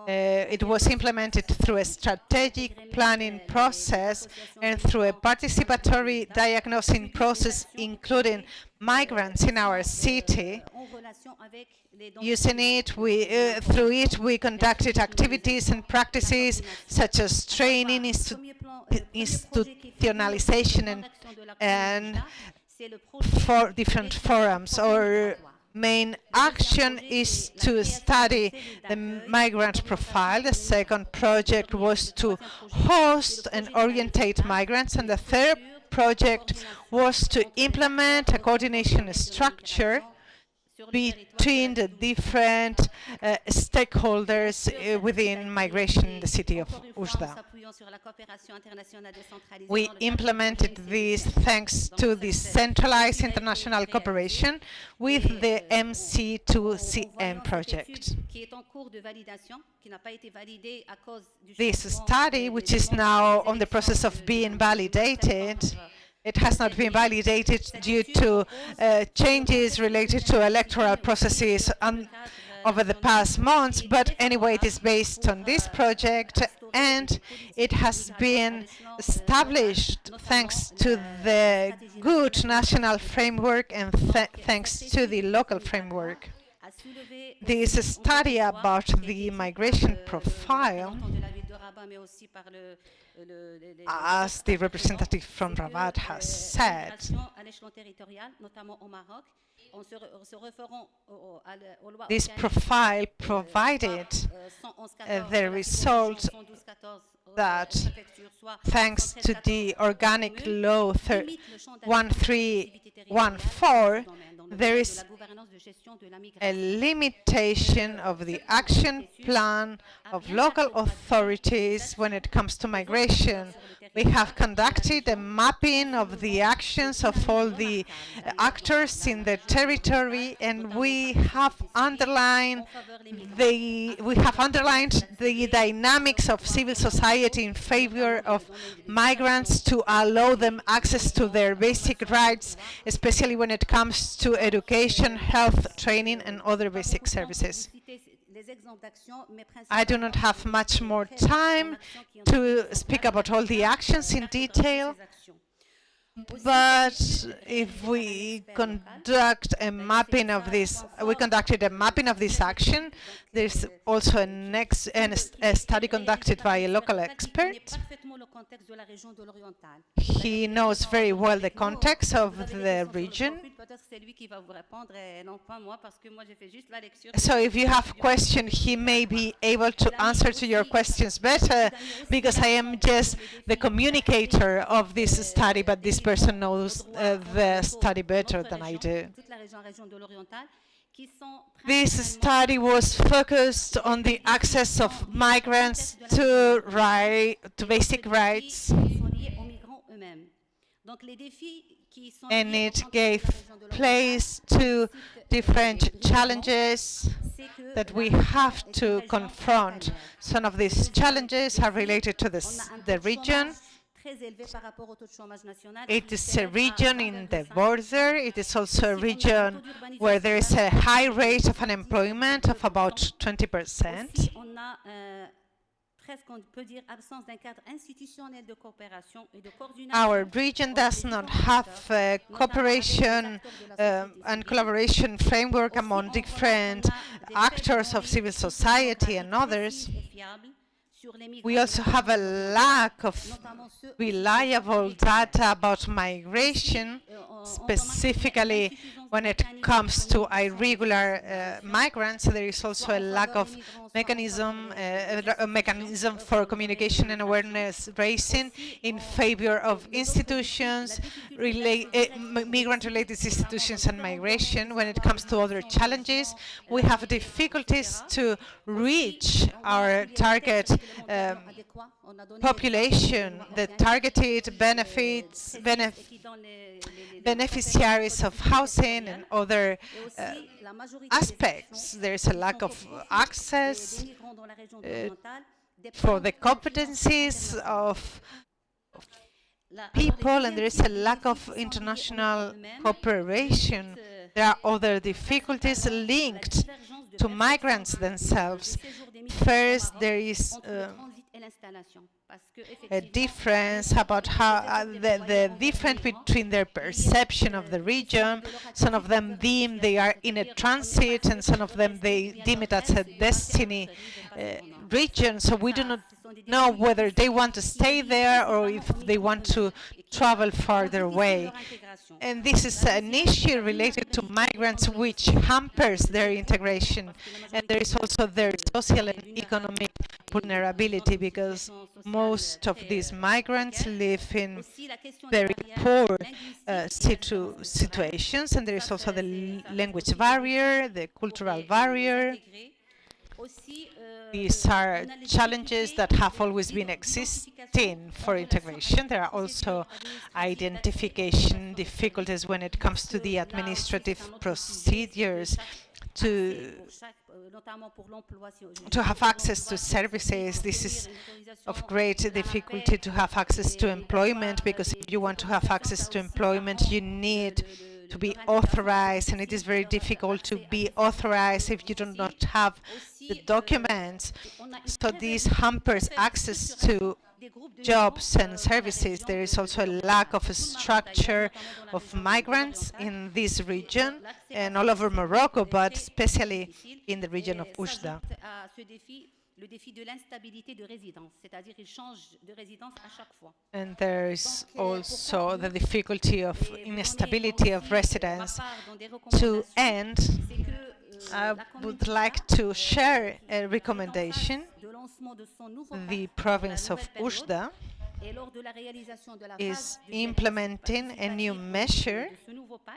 it was implemented through a strategic planning process and through a participatory diagnosing process, including migrants in our city. Using it, through it, we conducted activities and practices such as training, institutionalization, and for different forums. Our main action is to study the migrant profile. The second project was to host and orientate migrants, and the third project was to implement a coordination structure between the different stakeholders within migration in the city of Oujda. We implemented this thanks to the centralized international cooperation with the MC2CM project. This study, which is now on the process of being validated, it has not been validated due to changes related to electoral processes over the past months, but anyway, it is based on this project, and it has been established thanks to the good national framework and thanks to the local framework. This study about the migration profile, as the representative from Rabat has said, this profile provided the result that, thanks to the organic law 1314, there is a limitation of the action plan of local authorities when it comes to migration. We have conducted a mapping of the actions of all the actors in the territory, and we have underlined the dynamics of civil society in favor of migrants to allow them access to their basic rights, especially when it comes to education, health, training, and other basic services. I do not have much more time to speak about all the actions in detail, but if we conduct a mapping of this, we conducted a mapping of this action. There's also a study conducted by a local expert. He knows very well the context of the region. So if you have questions, he may be able to answer to your questions better, because I am just the communicator of this study, but this person knows the study better than I do. This study was focused on the access of migrants to basic rights, and it gave place to different challenges that we have to confront. Some of these challenges are related to the region. It is a region in the border. It is also a region where there is a high rate of unemployment of about 20%. Our region does not have a cooperation and collaboration framework among different actors of civil society and others. We also have a lack of reliable data about migration, specifically when it comes to irregular migrants. There is also a lack of mechanism for communication and awareness raising in favor of institutions, migrant-related institutions and migration. When it comes to other challenges, we have difficulties to reach our target population, the targeted beneficiaries of housing and other aspects. There is a lack of access for the competencies of people, and there is a lack of international cooperation. There are other difficulties linked to migrants themselves. First, there is a difference about how the difference between their perception of the region. Some of them deem they are in a transit, and some of them they deem it as a destiny region. So we do not know whether they want to stay there or if they want to travel farther away. And this is an issue related to migrants which hampers their integration. And there is also their social and economic vulnerability, because most of these migrants live in very poor situations, and there is also the language barrier, the cultural barrier. These are challenges that have always been existing for integration. There are also identification difficulties when it comes to the administrative procedures to have access to services. This is of great difficulty to have access to employment, because if you want to have access to employment, you need to be authorized, and it is very difficult to be authorized if you do not have the documents. So this hampers access to jobs and services. There is also a lack of a structure of migrants in this region and all over Morocco, but especially in the region of Oujda. And there is also the difficulty of instability of residence. To end, I would like to share a recommendation. The province of Oujda is implementing a new measure.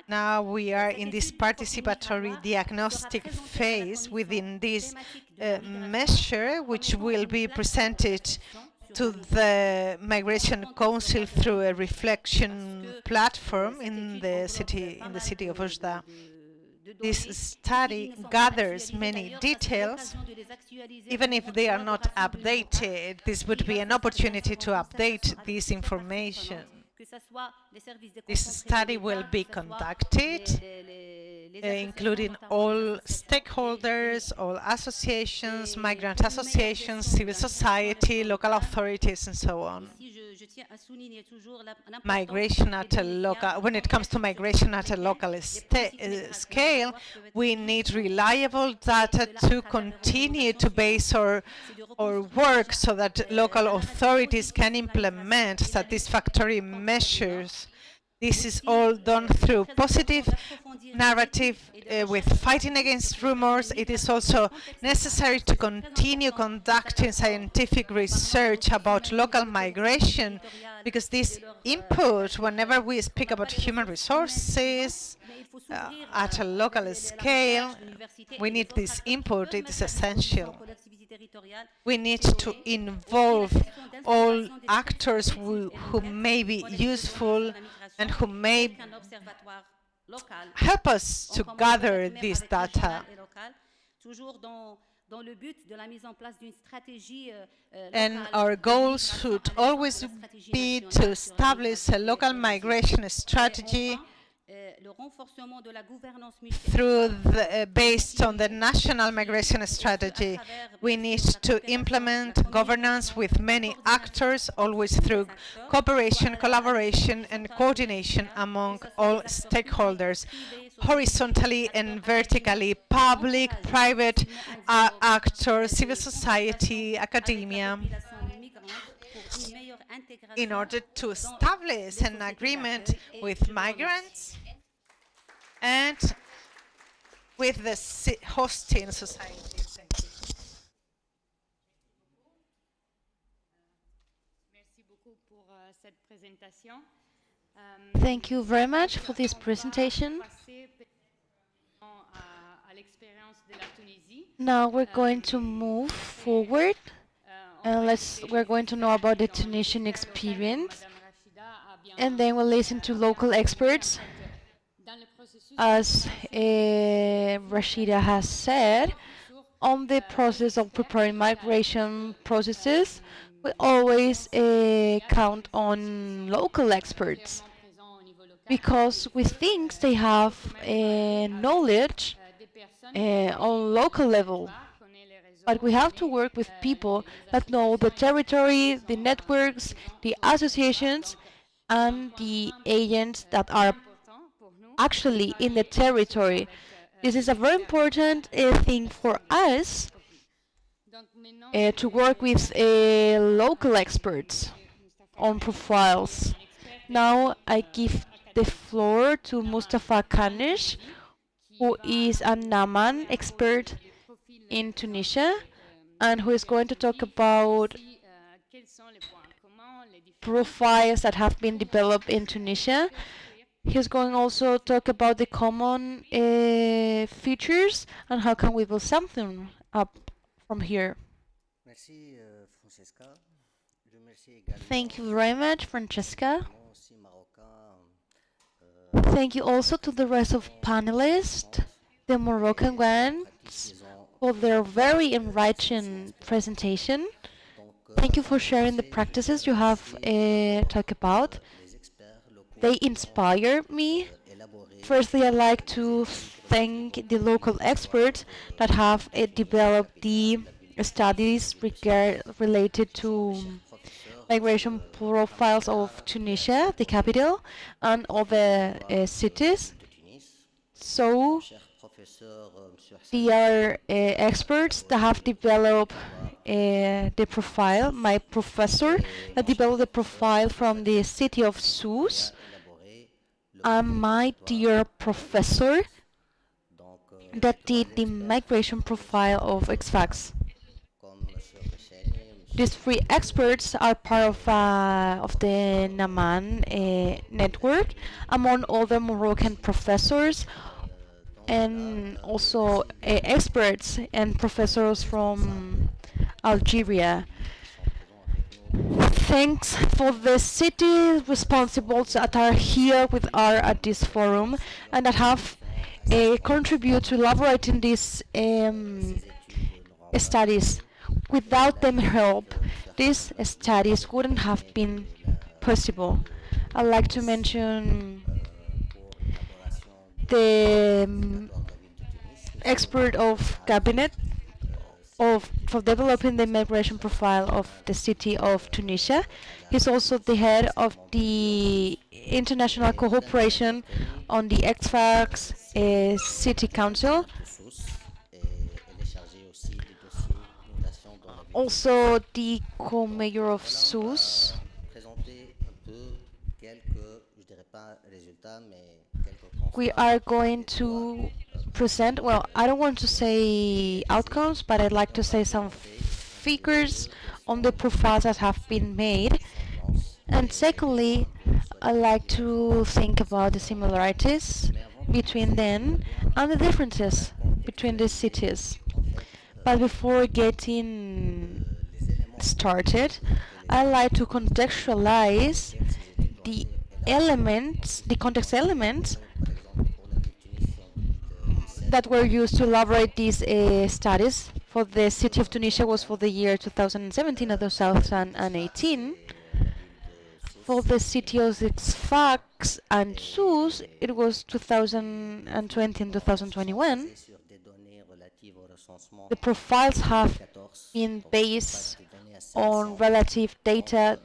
Now we are in this participatory diagnostic phase within this measure, which will be presented to the Migration Council through a reflection platform in the city of Oujda. This study gathers many details. Even if they are not updated, this would be an opportunity to update this information. This study will be conducted, including all stakeholders, all associations, migrant associations, civil society, local authorities, and so on. Migration at a local, when it comes to migration at a local scale, we need reliable data to continue to base our work so that local authorities can implement satisfactory measures. This is all done through positive narrative with fighting against rumors. It is also necessary to continue conducting scientific research about local migration, because this input, whenever we speak about human resources at a local scale, we need this input. It is essential. We need to involve all actors who may be useful and who may help us to gather this data. And our goal should always be to establish a local migration strategy based on the national migration strategy. We need to implement governance with many actors, always through cooperation, collaboration, and coordination among all stakeholders, horizontally and vertically, public, private actors, civil society, academia, in order to establish an agreement with migrants and with the hosting society. Thank you very much for this presentation. Now we're going to move forward, and we're going to know about the Tunisian experience, and then we'll listen to local experts. As Rachida has said, on the process of preparing migration processes, we always count on local experts, because we think they have knowledge on local level. But we have to work with people that know the territory, the networks, the associations, and the agents that are actually in the territory. This is a very important thing for us to work with local experts on profiles. Now I give the floor to Mustapha Kaaniche, who is a Naman expert in Tunisia, and who is going to talk about profiles that have been developed in Tunisia. He's going also to talk about the common features and how can we build something up from here. Thank you very much, Francesca. Thank you also to the rest of panelists, the Moroccan ones, for their very enriching presentation. Thank you for sharing the practices you have talked about. They inspire me Firstly, I'd like to thank the local experts that have developed the studies related to migration profiles of Tunisia, the capital, and other cities. So they are experts that have developed the profile. My professor that developed the profile from the city of Sousse, and my dear professor that did the migration profile of XFAX. These three experts are part of the Naman network, among other Moroccan professors and also experts and professors from Algeria. Thanks for the city responsibles that are here with us at this forum and that have contributed to elaborating these studies. Without them help, these studies wouldn't have been possible. I'd like to mention the expert of cabinet for developing the migration profile of the city of Tunisia. He's also the head of the international cooperation on the XFAX City Council. Also the co-mayor of Sousse. We are going to present, well, I don't want to say outcomes, but I'd like to say some figures on the profiles that have been made. And secondly, I'd like to think about the similarities between them and the differences between these cities. But before getting started, I'd like to contextualize the elements, the context elements that were used to elaborate these studies. For the city of Tunisia was for the year 2017 and 2018. For the city of Sfax and Sousse, it was 2020 and 2021. The profiles have been based on relative data.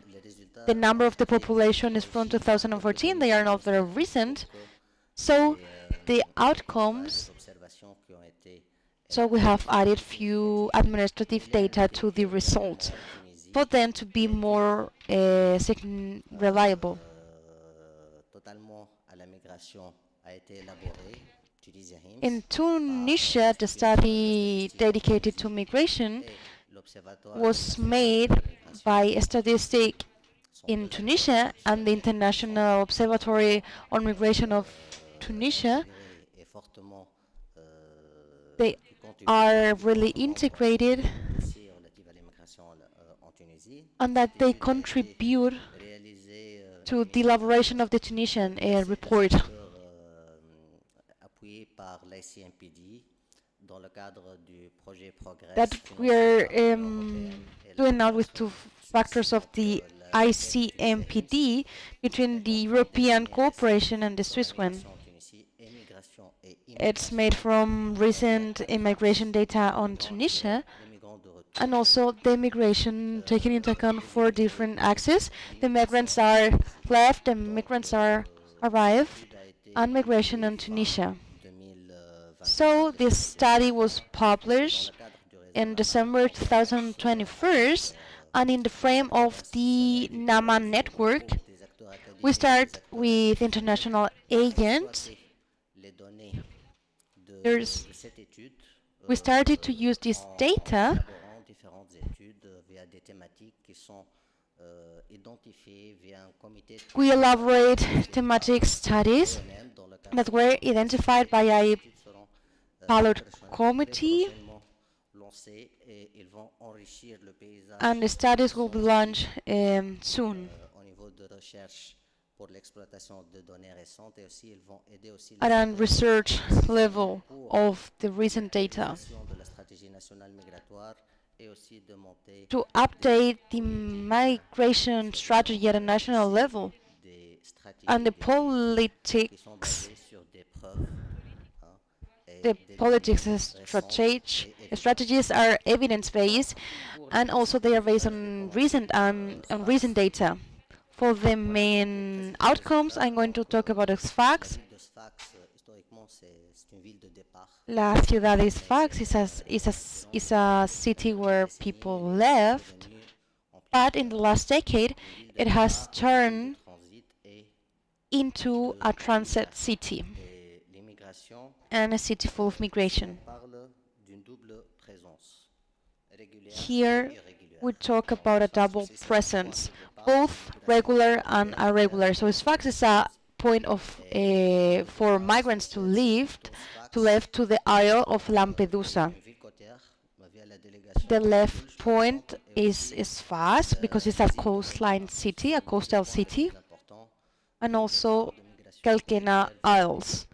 The number of the population is from 2014. They are not very recent. So the outcomes, so we have added few administrative data to the results for them to be more reliable. In Tunisia, the study dedicated to migration was made by Statistics in Tunisia and the International Observatory on Migration of Tunisia. They are really integrated and that they contribute to the elaboration of the Tunisian report. That we are doing now with two factors of the ICMPD between the European cooperation and the Swiss one. It's made from recent immigration data on Tunisia and also the immigration taking into account 4 different axes. The migrants are left, the migrants are arrived, and migration in Tunisia. So this study was published in December 2021, and in the frame of the NAMAN network, we start with international agents. We started to use this data. We elaborate thematic studies that were identified by a pilot committee, and the studies will be launched soon. At a research level of the recent data, to update the migration strategy at a national level and the politics The politics strategies are evidence-based, and also they are based on recent data. For the main outcomes, I'm going to talk about Sfax. La Ciudad de Sfax is a city where people left, but in the last decade, it has turned into a transit city and a city full of migration. Here we talk about a double presence, both regular and irregular. So Sfax is a point of for migrants to live to the Isle of Lampedusa. The left point is Sfax because it's a coastline city, a coastal city, and also Calcena Isles.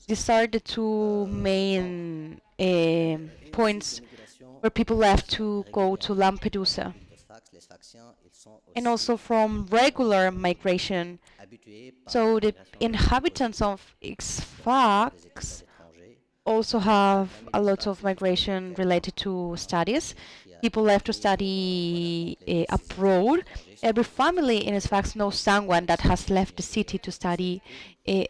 These are the two main points where people left to go to Lampedusa. And also from regular migration. So the inhabitants of Sfax also have a lot of migration related to studies. People left to study abroad. Every family in Sfax knows someone that has left the city to study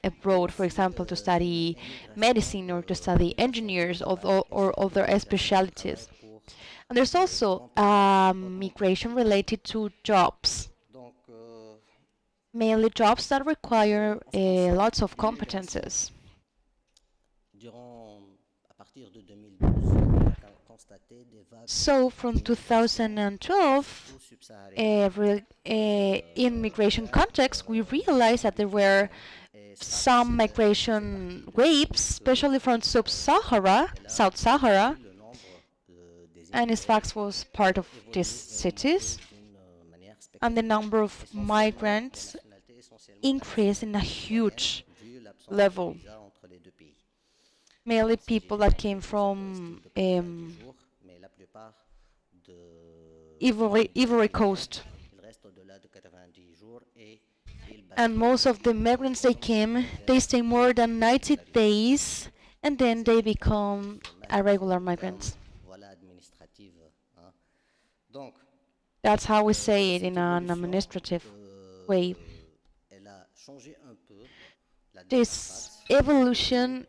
abroad, for example, to study medicine or to study engineers or other specialties. And there's also migration related to jobs, mainly jobs that require lots of competences. So from 2012, in migration context, we realized that there were some migration waves, especially from Sub-Sahara, South Sahara, and Sfax was part of these cities, and the number of migrants increased in a huge level. Mainly people that came from Ivory Coast. And most of the migrants they stay more than 90 days, and then they become irregular migrants. That's how we say it in an administrative way. This evolution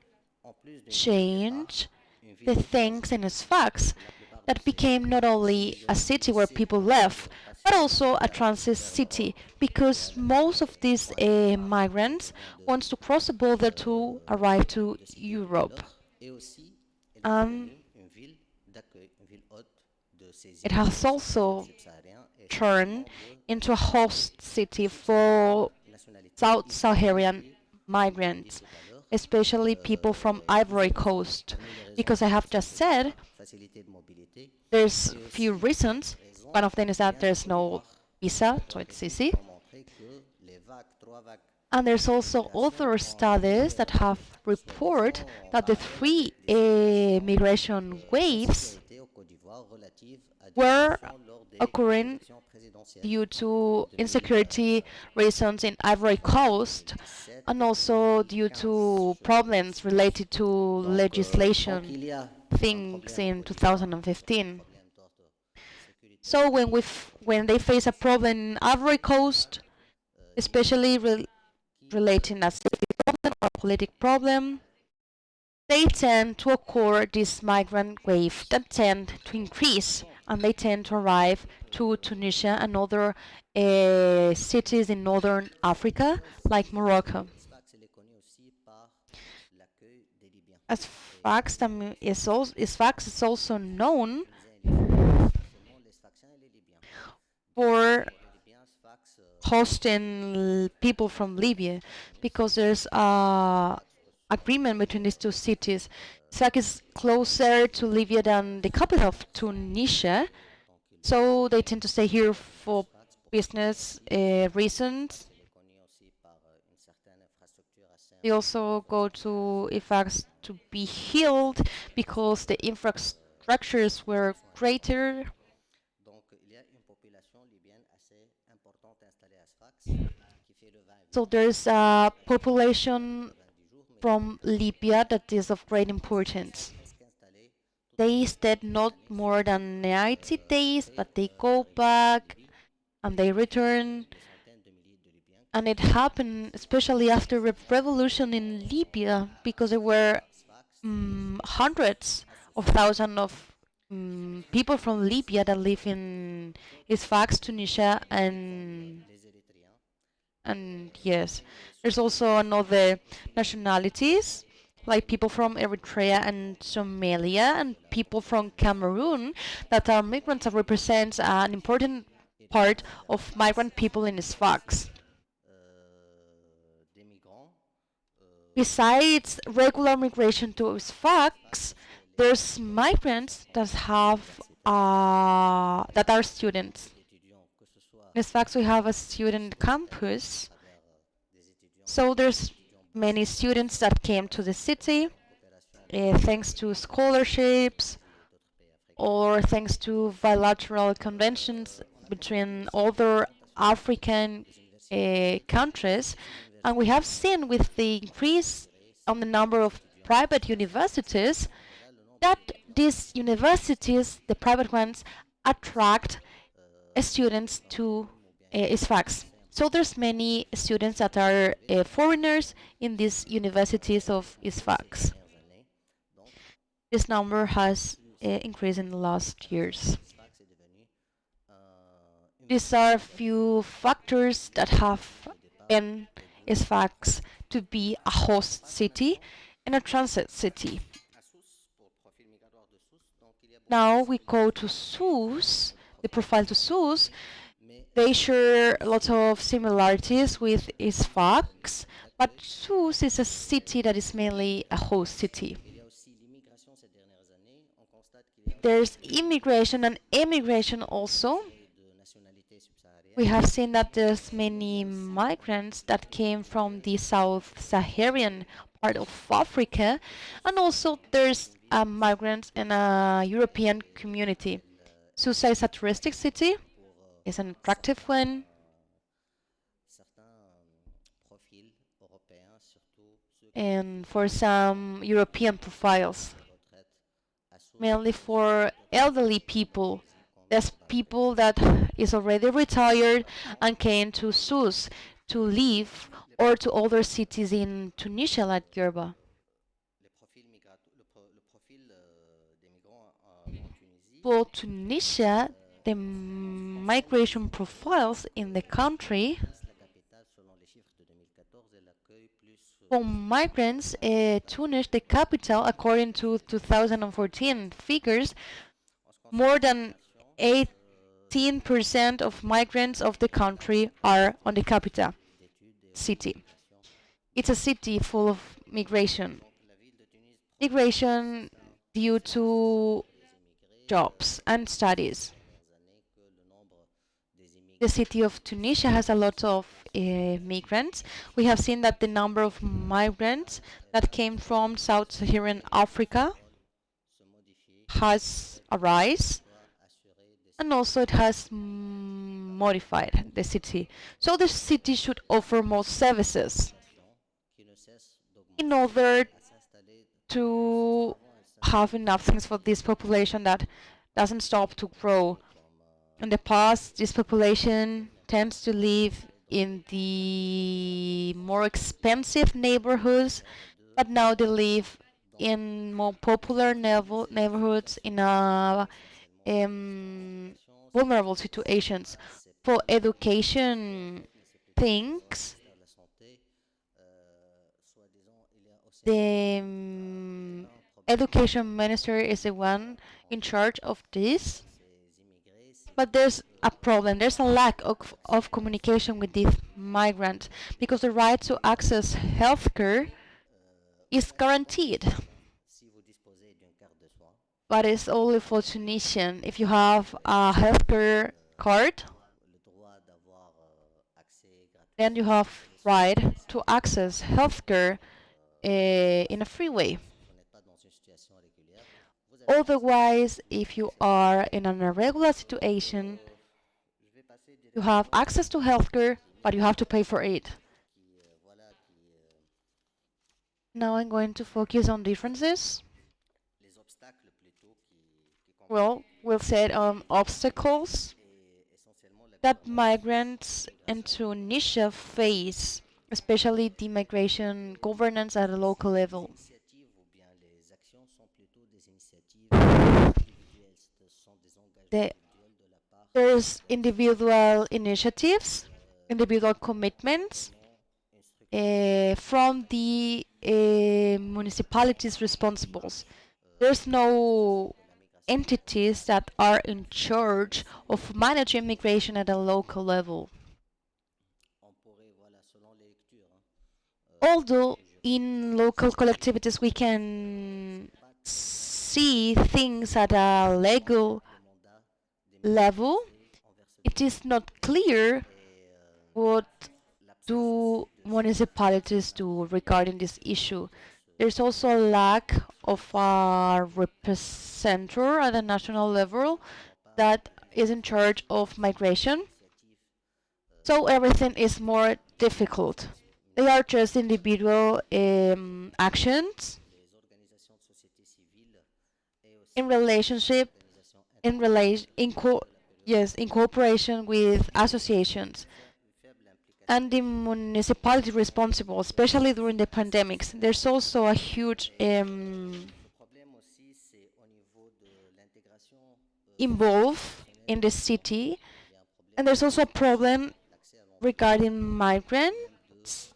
changed the things in Sfax that became not only a city where people left, but also a transit city, because most of these migrants want to cross the border to arrive to Europe. It has also turned into a host city for South Saharan migrants, especially people from Ivory Coast, because I have just said there's few reasons. One of them is that there's no visa, so it's easy. And there's also other studies that have reported that the three migration waves were occurring due to insecurity reasons in Ivory Coast, and also due to problems related to legislation things in 2015. So when they face a problem in Ivory Coast, especially relating a safety problem or political problem, they tend to occur this migrant wave that tend to increase, and they tend to arrive to Tunisia and other cities in northern Africa, like Morocco. Sfax is also known for hosting people from Libya, because there's an agreement between these two cities. Sfax is closer to Libya than the capital of Tunisia, so they tend to stay here for business reasons. They also go to Sfax to be healed because the infrastructures were greater. So there's a population from Libya that is of great importance. They stayed not more than 90 days, but they go back and they return. And it happened especially after the revolution in Libya, because there were hundreds of thousands of people from Libya that live in Sfax, Tunisia, and yes, there's also another nationalities like people from Eritrea and Somalia and people from Cameroon that are migrants that represents an important part of migrant people in Sfax. Besides regular migration to Sfax, there's migrants that have that are students. In Sfax, we have a student campus, so there's many students that came to the city thanks to scholarships or thanks to bilateral conventions between other African countries. And we have seen with the increase on the number of private universities that these universities, the private ones, attract students to Sfax. So there's many students that are foreigners in these universities of Sfax. This number has increased in the last years. These are a few factors that have been Sfax to be a host city and a transit city. Now we go to Sousse, the profile to Sousse. They share lots of similarities with Sfax, but Sousse is a city that is mainly a host city. There's immigration and emigration also. We have seen that there's many migrants that came from the South Saharan part of Africa, and also there's migrants in a European community. Sousse is a touristic city, is an attractive one. And for some European profiles, mainly for elderly people. There's people that is already retired and came to Sousse to live or to other cities in Tunisia like Gerba. For Tunisia, the migration profiles in the country for migrants, Tunis, the capital, according to 2014 figures, more than 18% of migrants of the country are on the capital city. It's a city full of migration. Migration due to jobs and studies. The city of Tunisia has a lot of migrants. We have seen that the number of migrants that came from Sub-Saharan Africa has a rise, and also it has modified the city. So the city should offer more services in order to have enough things for this population that doesn't stop to grow. In the past, this population tends to live in the more expensive neighborhoods, but now they live in more popular neighborhoods in a vulnerable situations. For education things, the education minister is the one in charge of this. But there's a problem. There's a lack of communication with these migrants because the right to access healthcare is guaranteed. But it's only for Tunisian. If you have a healthcare card, then you have right to access healthcare in a free way. Otherwise, if you are in an irregular situation, you have access to healthcare, but you have to pay for it. Now I'm going to focus on differences. Well, we'll say obstacles that migrants in Tunisia face, especially the migration governance at a local level. The, there's individual initiatives, individual commitments from the municipalities responsible. There's no entities that are in charge of managing migration at a local level. Although in local collectivities we can see things at a legal level, it is not clear what do municipalities do regarding this issue. There's also a lack of a representative at the national level that is in charge of migration. So everything is more difficult. They are just individual actions in relationship, in cooperation with associations and the municipality responsible, especially during the pandemics. There's also a huge involved in the city, and there's also a problem regarding migrants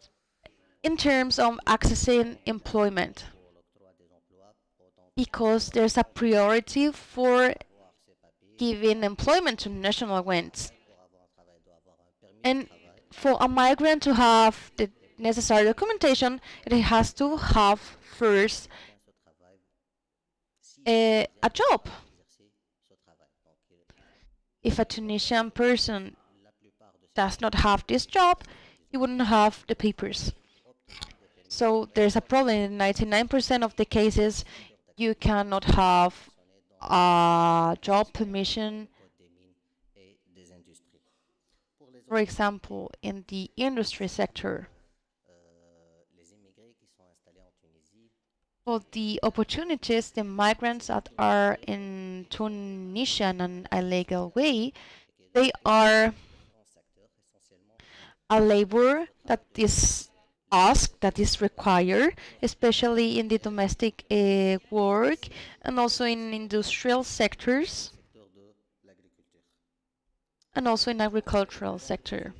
in terms of accessing employment, because there's a priority for giving employment to national events. And for a migrant to have the necessary documentation, it has to have first a job. If a Tunisian person does not have this job, he wouldn't have the papers. So there's a problem. In 99% of the cases, you cannot have a job permission. For example, in the industry sector, for the opportunities, the migrants that are in Tunisia in an illegal way, they are a labor that is asked, that is required, especially in the domestic work and also in industrial sectors and also in agricultural sector.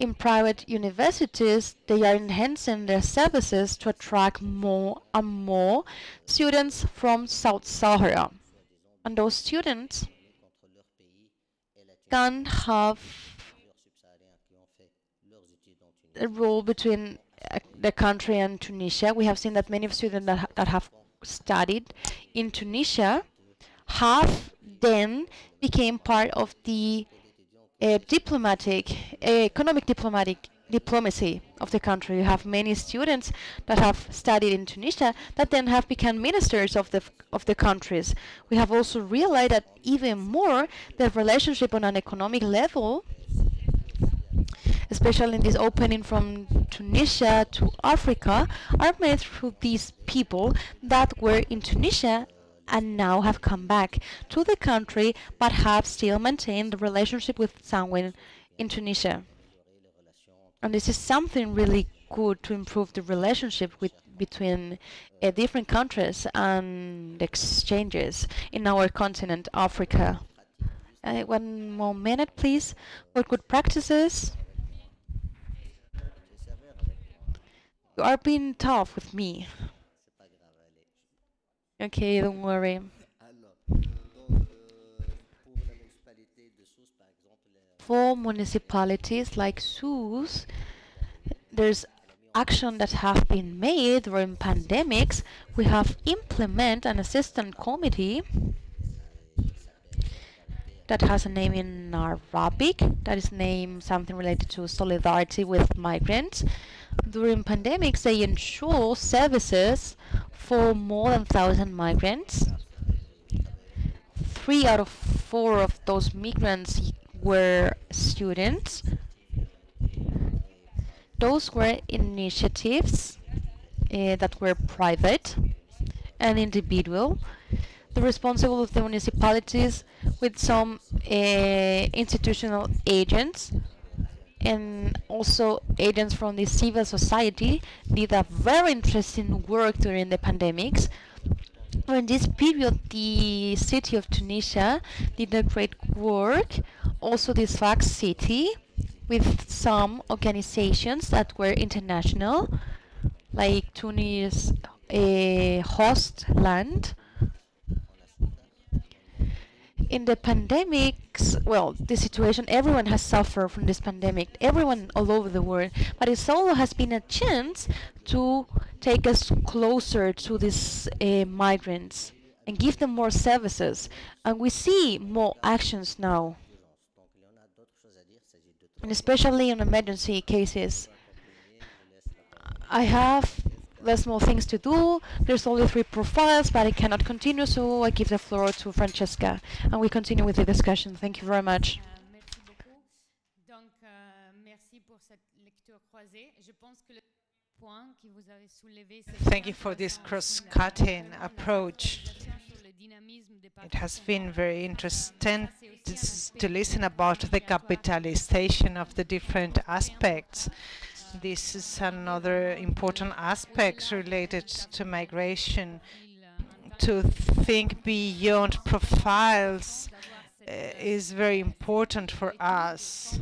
In private universities, they are enhancing their services to attract more and more students from South Sahara. And those students can have a role between the country and Tunisia. We have seen that many students that have studied in Tunisia have then became part of the economic diplomacy of the country. You have many students that have studied in Tunisia that then have become ministers of the countries. We have also realized that even more the relationship on an economic level, especially in this opening from Tunisia to Africa, are made through these people that were in Tunisia and now have come back to the country but have still maintained the relationship with someone in Tunisia. And this is something really good to improve the relationship between different countries and exchanges in our continent, Africa. One more minute, please. What good practices? You are being tough with me. Okay, don't worry. For municipalities like Sousse, there's action that have been made during pandemics. We have implemented an assistant committee that has a name in Arabic, that is named something related to solidarity with migrants. During pandemics, they ensure services for more than 1,000 migrants. 3 out of 4 of those migrants were students. Those were initiatives that were private and individual. The responsible of the municipalities with some institutional agents and also agents from the civil society did a very interesting work during the pandemics. In this period, the city of Tunisia did a great work. Also, this fact city with some organizations that were international, like Tunis host land. In the pandemics, well, the situation, everyone has suffered from this pandemic, everyone all over the world, but it also has been a chance to take us closer to these migrants and give them more services. And we see more actions now, and especially in emergency cases. I have there's more things to do. There's only 3 profiles, but I cannot continue, so I give the floor to Francesca, and we continue with the discussion. Thank you very much. Merci beaucoup. Donc, merci pour cette lecture croisée. Je pense que le point que vous avez soulevé, c'est Thank you for this cross-cutting approach. It has been very interesting to listen about the capitalization of the different aspects. This is another important aspect related to migration. To think beyond profiles is very important for us.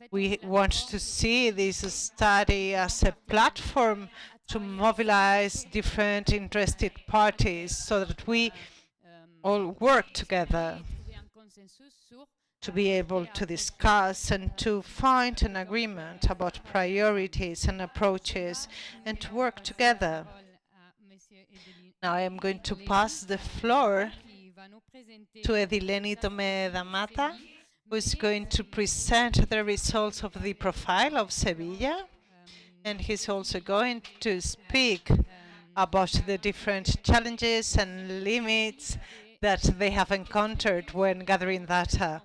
We want to see this study as a platform to mobilize different interested parties so that we all work together to be able to discuss and to find an agreement about priorities and approaches and to work together. Now I am going to pass the floor to Edileny Tome, who is going to present the results of the profile of Seville, and he's also going to speak about the different challenges and limits that they have encountered when gathering data.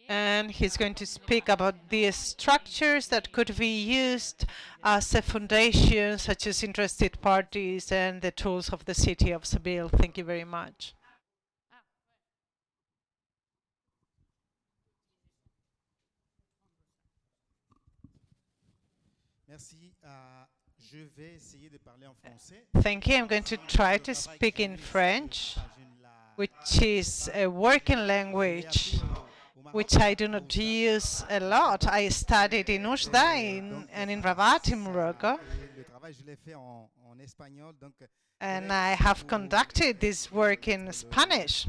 And he's going to speak about the structures that could be used as a foundation, such as interested parties and the tools of the city of Seville. Thank you very much. Thank you. I'm going to try to speak in French, which is a working language which I do not use a lot. I studied in Oujda and in Rabat in Morocco, and I have conducted this work in Spanish.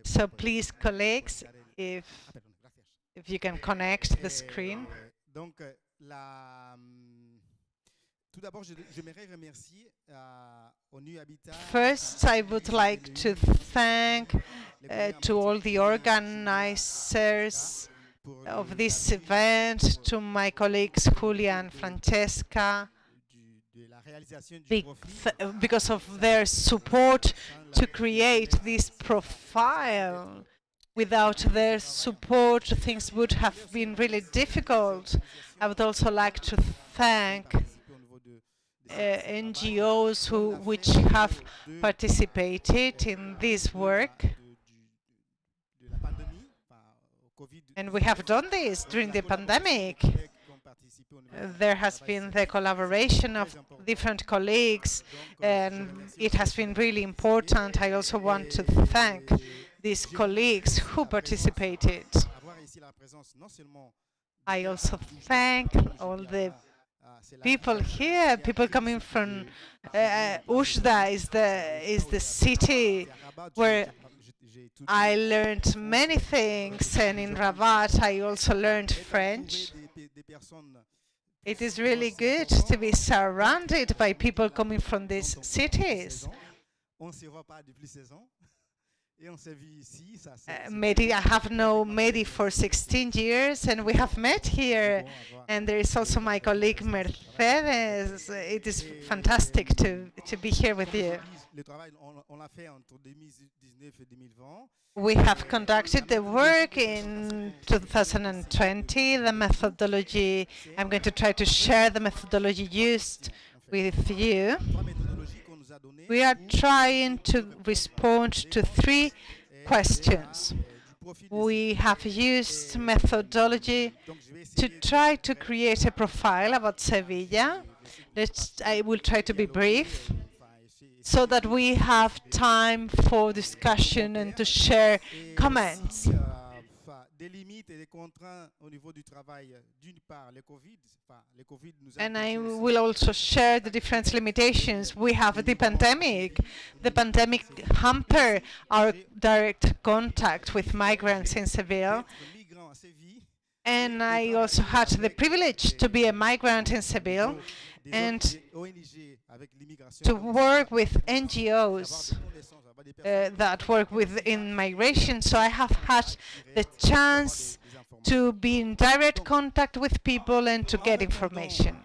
So please, colleagues, if you can connect the screen. First, I would like to thank to all the organizers of this event, to my colleagues Julia and Francesca, because of their support to create this profile. Without their support, things would have been really difficult. I would also like to thank NGOs which have participated in this work. And we have done this during the pandemic. There has been the collaboration of different colleagues, and it has been really important. I also want to thank these colleagues who participated. I also thank all the people here, people coming from Oujda is the city where I learned many things, and in Rabat I also learned French. It is really good to be surrounded by people coming from these cities. Mehdi, I have known Mehdi for 16 years, and we have met here. And there is also my colleague Mercedes. It is fantastic to be here with you. We have conducted the work in 2020, the methodology. I'm going to try to share the methodology used with you. We are trying to respond to 3 questions. We have used methodology to try to create a profile about Seville. I will try to be brief so that we have time for discussion and to share comments. And I will also share the different limitations. We have the pandemic. The pandemic hampered our direct contact with migrants in Seville. And I also had the privilege to be a migrant in Seville and to work with NGOs that work within migration. So I have had the chance to be in direct contact with people and to get information.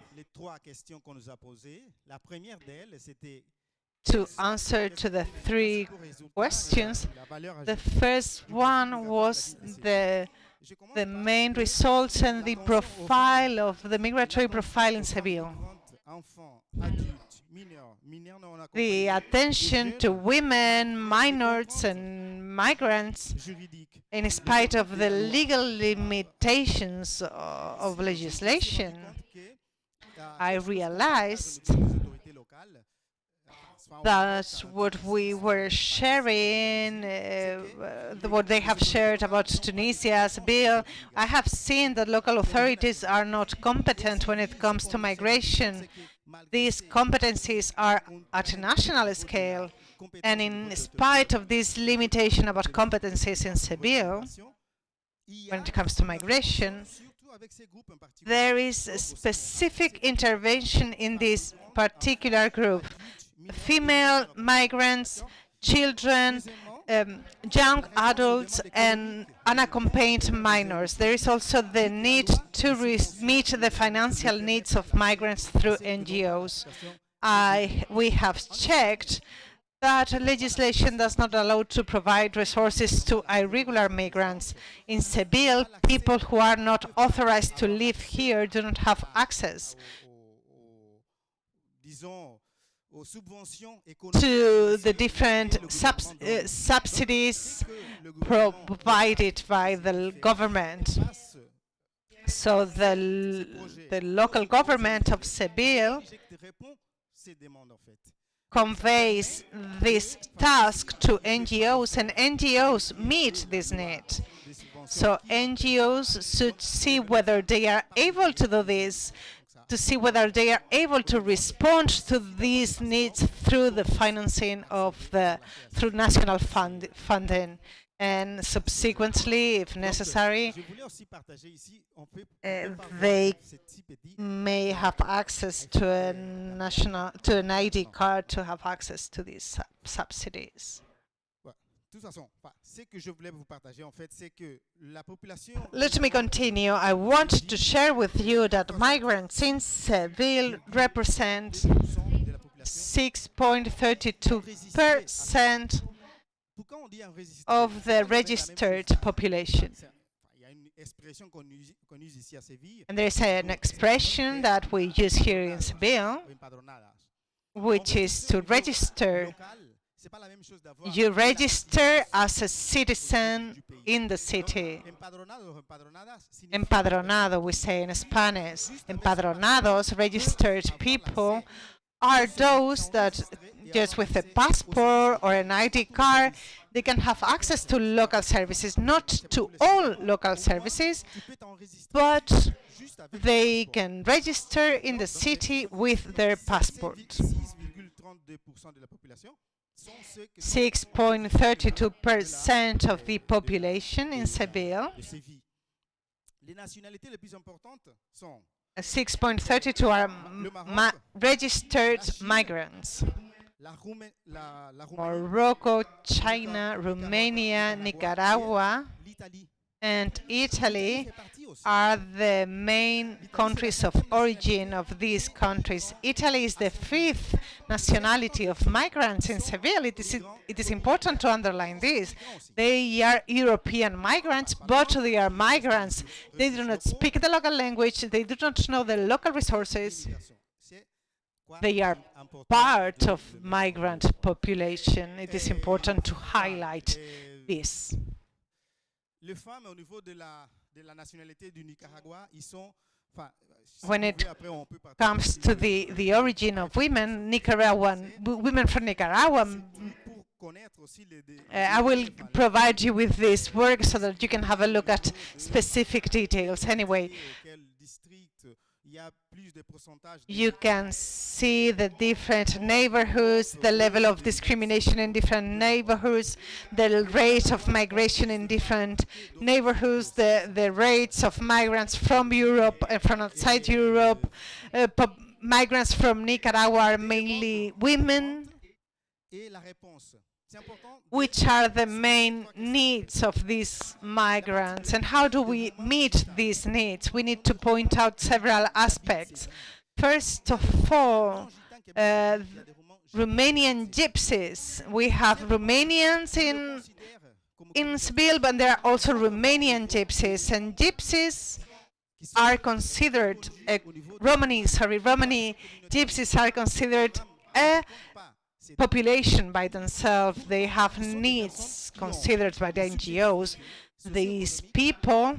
To answer to the 3 questions, the first one was the main results and the profile of the migratory profile in Seville. The attention to women, minors and migrants, in spite of the legal limitations of legislation, I realized that what we were sharing, what they have shared about Tunisia, Seville, I have seen that local authorities are not competent when it comes to migration. These competencies are at a national scale, and in spite of this limitation about competencies in Seville, when it comes to migration, there is a specific intervention in this particular group. Female migrants, children, young adults and unaccompanied minors. There is also the need to meet the financial needs of migrants through NGOs. We have checked that legislation does not allow to provide resources to irregular migrants. In Seville, people who are not authorized to live here do not have access to the different subsidies provided by the government. So the local government of Seville conveys this task to NGOs, and NGOs meet this need. So NGOs should see whether they are able to do this, to see whether they are able to respond to these needs through the financing of through national funding, and subsequently, if necessary, they may have access to an ID card to have access to these subsidies. Let me continue. I want to share with you that migrants in Seville represent 6.32% of the registered population. And there is an expression that we use here in Seville, which is to register. You register as a citizen in the city. Empadronado, we say in Spanish. Empadronados, registered people, are those that just with a passport or an ID card, they can have access to local services, not to all local services, but they can register in the city with their passport. 6.32% of the population in Seville. 6.32 are registered migrants. Morocco, China, Romania, Nicaragua, and Italy are the main countries of origin of these countries. Italy is the 5th nationality of migrants in Seville. It is important to underline this. They are European migrants, but they are migrants. They do not speak the local language. They do not know the local resources. They are part of migrant population. It is important to highlight this. When it comes to the origin of women, women from Nicaragua, I will provide you with this work so that you can have a look at specific details. Anyway, you can see the different neighborhoods, the level of discrimination in different neighborhoods, the rate of migration in different neighborhoods, the rates of migrants from Europe and from outside Europe. Migrants from Nicaragua are mainly women. Which are the main needs of these migrants, and how do we meet these needs? We need to point out several aspects. First of all, Romanian gypsies. We have Romanians in Seville, but there are also Romanian gypsies, and gypsies are considered Romani gypsies are considered a population by themselves. They have needs considered by the NGOs. These people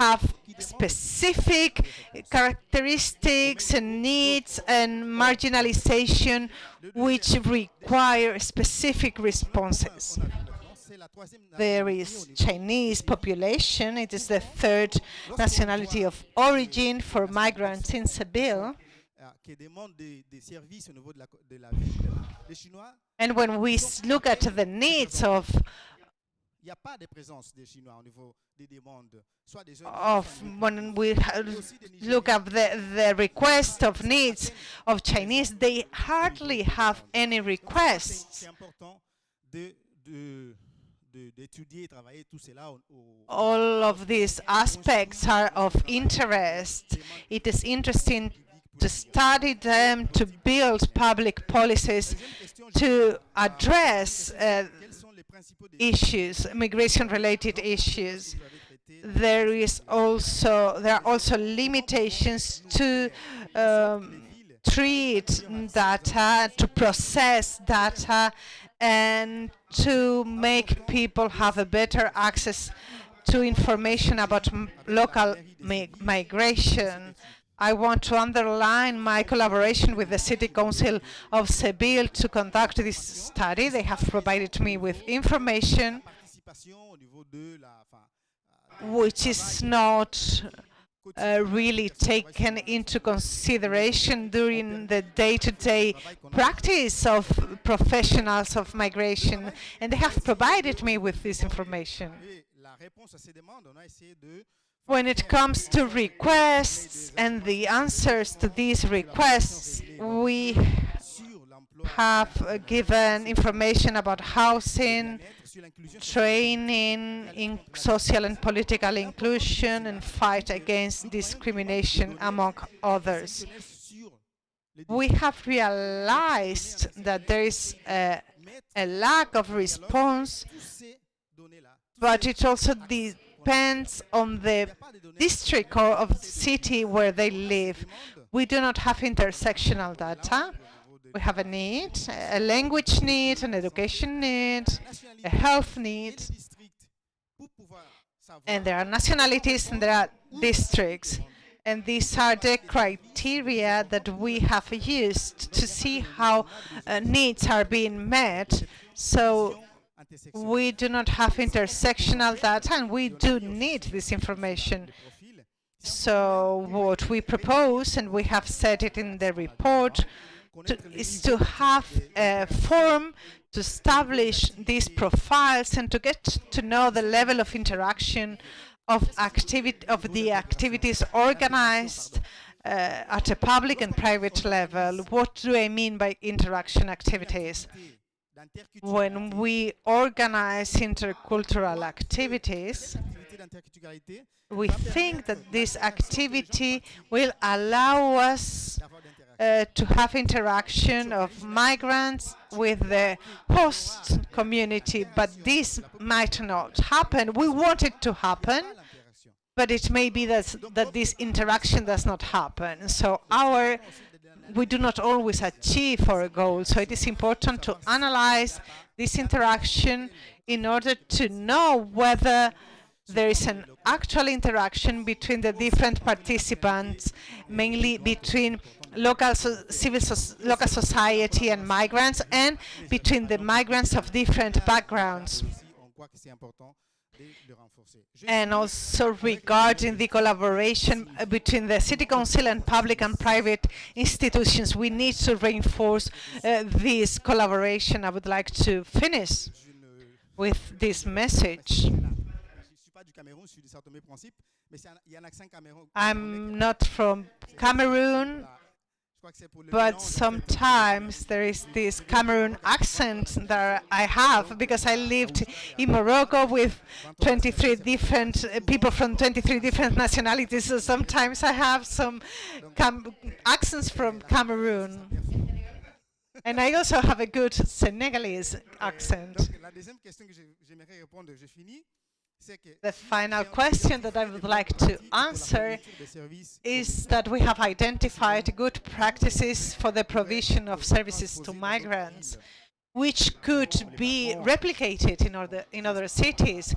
have specific characteristics and needs and marginalization which require specific responses. There is Chinese population. It is the 3rd nationality of origin for migrants in Seville. And when we look at the needs of when we look at the request of needs of Chinese, they hardly have any requests. All of these aspects are of interest. It is interesting to study them, to build public policies, to address issues, immigration-related issues. There are also limitations to treat data, to process data, and to make people have a better access to information about local migration. I want to underline my collaboration with the City Council of Seville to conduct this study. They have provided me with information which is not really taken into consideration during the day-to-day practice of professionals of migration, and they have provided me with this information. When it comes to requests and the answers to these requests, we have given information about housing, training in social and political inclusion, and fight against discrimination, among others. We have realized that there is a lack of response, but it also depends on the district or of the city where they live. We do not have intersectional data. We have a need, a language need, an education need, a health need, and there are nationalities and there are districts. And these are the criteria that we have used to see how needs are being met. So we do not have intersectional data, and we do need this information. So what we propose, and we have said it in the report, is to have a form to establish these profiles and to get to know the level of interaction of the activities organized at a public and private level. What do I mean by interaction activities? When we organize intercultural activities, we think that this activity will allow us to have interaction of migrants with the host community, but this might not happen. We want it to happen, but it may be that this interaction does not happen. So we do not always achieve our goals. So it is important to analyze this interaction in order to know whether there is an actual interaction between the different participants, mainly between local society and migrants, and between the migrants of different backgrounds. And also regarding the collaboration between the City Council and public and private institutions, we need to reinforce this collaboration. I would like to finish with this message. I'm not from Cameroon, but sometimes there is this Cameroon accent that I have because I lived in Morocco with 23 different people from 23 different nationalities. So sometimes I have some accents from Cameroon. And I also have a good Senegalese accent. The final question that I would like to answer is that we have identified good practices for the provision of services to migrants, which could be replicated in other cities.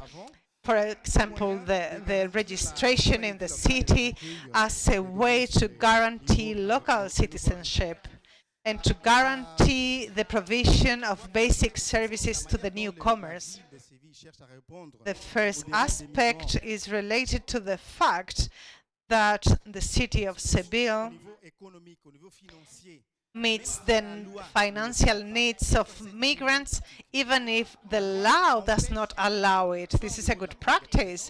For example, the registration in the city as a way to guarantee local citizenship and to guarantee the provision of basic services to the newcomers. The first aspect is related to the fact that the city of Seville meets the financial needs of migrants, even if the law does not allow it. This is a good practice.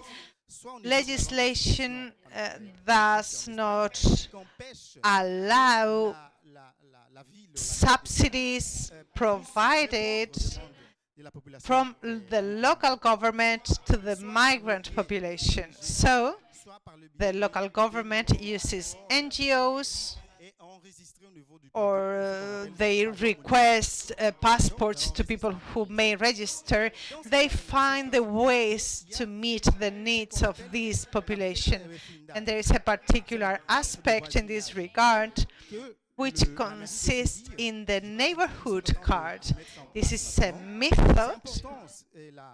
Legislation does not allow subsidies provided from the local government to the migrant population. So the local government uses NGOs, or they request passports to people who may register. They find the ways to meet the needs of this population. And there is a particular aspect in this regard which consists in the neighborhood card. This is a method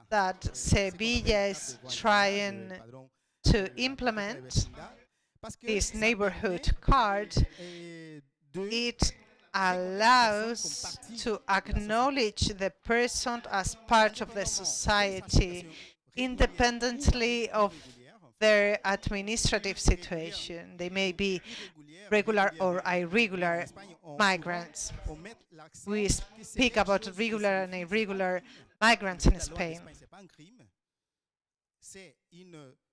that Seville is trying to implement. This neighborhood card, it allows to acknowledge the person as part of the society, independently of their administrative situation. They may be regular or irregular migrants. We speak about regular and irregular migrants in Spain.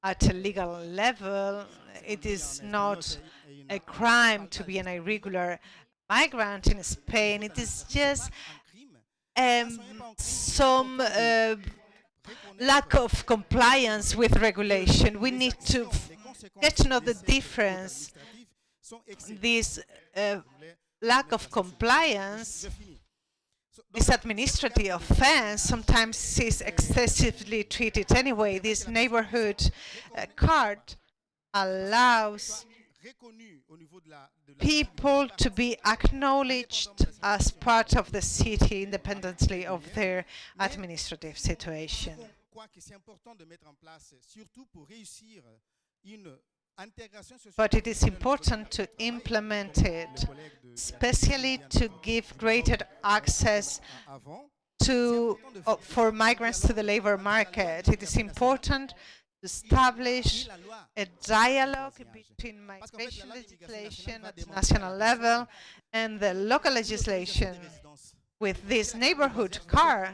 At a legal level, it is not a crime to be an irregular migrant in Spain. It is just some lack of compliance with regulation. We need to get to know the difference. This lack of compliance, this administrative offense, sometimes is excessively treated anyway. This neighborhood card allows people to be acknowledged as part of the city independently of their administrative situation. But it is important to implement it, especially to give greater access for migrants to the labor market. It is important to establish a dialogue between migration legislation at the national level and the local legislation with this neighborhood card,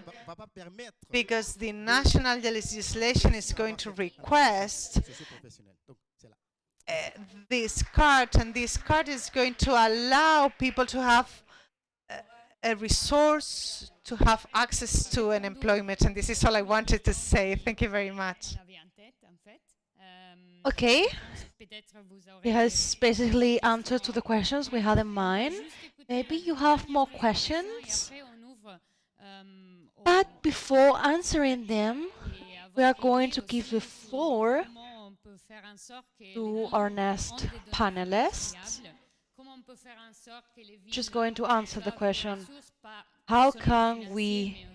because the national legislation is going to request this card, and this card is going to allow people to have a resource to have access to an employment. And this is all I wanted to say. Thank you very much. Okay, it has basically answered to the questions we had in mind. Maybe you have more questions? But before answering them, we are going to give the floor to our next panelists. Just going to answer the question, how can we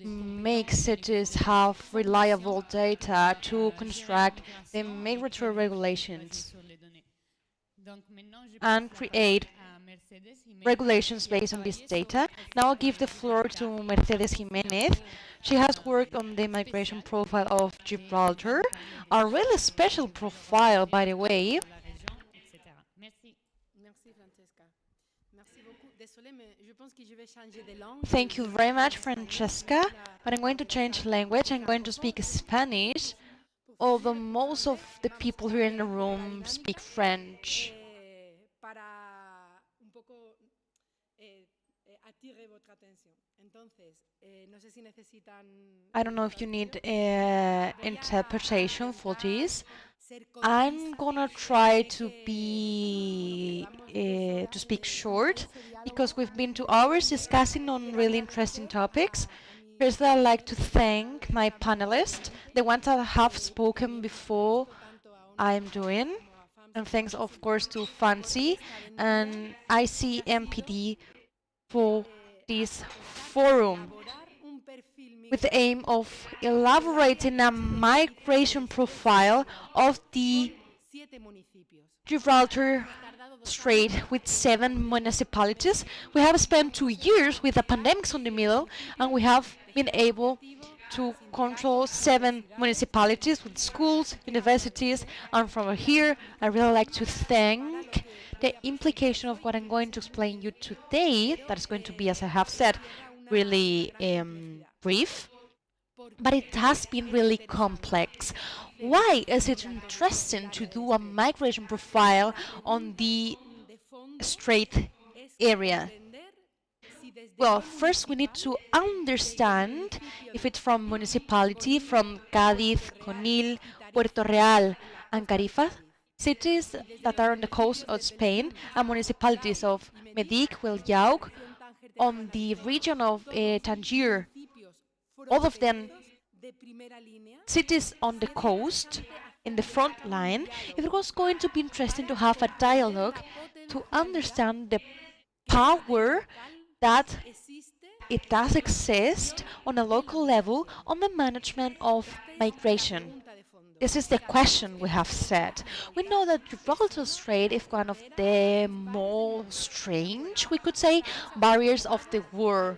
make cities have reliable data to construct the migratory regulations and create regulations based on this data? Now I'll give the floor to Mercedes Jiménez. She has worked on the migration profile of Gibraltar, a really special profile, by the way. Thank you very much, Francesca, but I'm going to change language. I'm going to speak Spanish, although most of the people here in the room speak French. I don't know if you need interpretation for this. I'm gonna try to speak short because we've been 2 hours discussing on really interesting topics. First, I'd like to thank my panelists, the ones that have spoken before I'm doing, and thanks of course to FAMSI and ICMPD for this forum, with the aim of elaborating a migration profile of the Gibraltar Strait with 7 municipalities. We have spent 2 years with the pandemics on the middle, and we have been able to control 7 municipalities with schools, universities, and from here I really like to thank the implication of what I'm going to explain you today. That is going to be, as I have said, really brief, but it has been really complex. Why is it interesting to do a migration profile on the strait area? Well, first we need to understand if it's from municipality, from Cádiz, Conil, Puerto Real, and Tarifa, cities that are on the coast of Spain, and municipalities of Mehdi, Huelyauk, on the region of Tangier. All of them cities on the coast, in the front line. It was going to be interesting to have a dialogue to understand the power that it does exist on a local level on the management of migration. This is the question we have set. We know that Gibraltar Strait is one of the more strange, we could say, barriers of the war.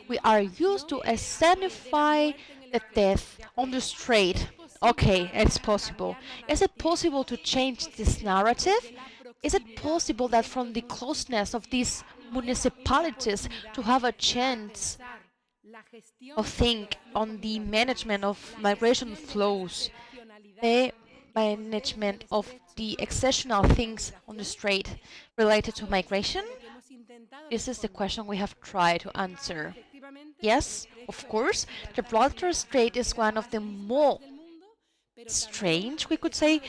We are used to identify the death on the strait. Okay, it's possible. Is it possible to change this narrative? Is it possible that from the closeness of these municipalities to have a chance of think on the management of migration flows, the management of the exceptional things on the strait related to migration? This is the question we have tried to answer. Yes, of course, the Gibraltar Strait is one of the more strange, we could say,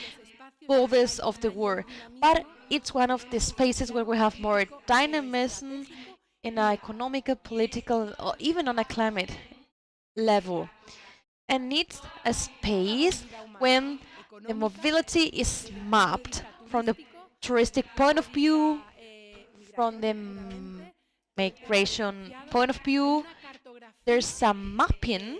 borders of the world, but it's one of the spaces where we have more dynamism in an economical, political, or even on a climate level, and needs a space when the mobility is mapped from the touristic point of view, from the migration point of view. There's a mapping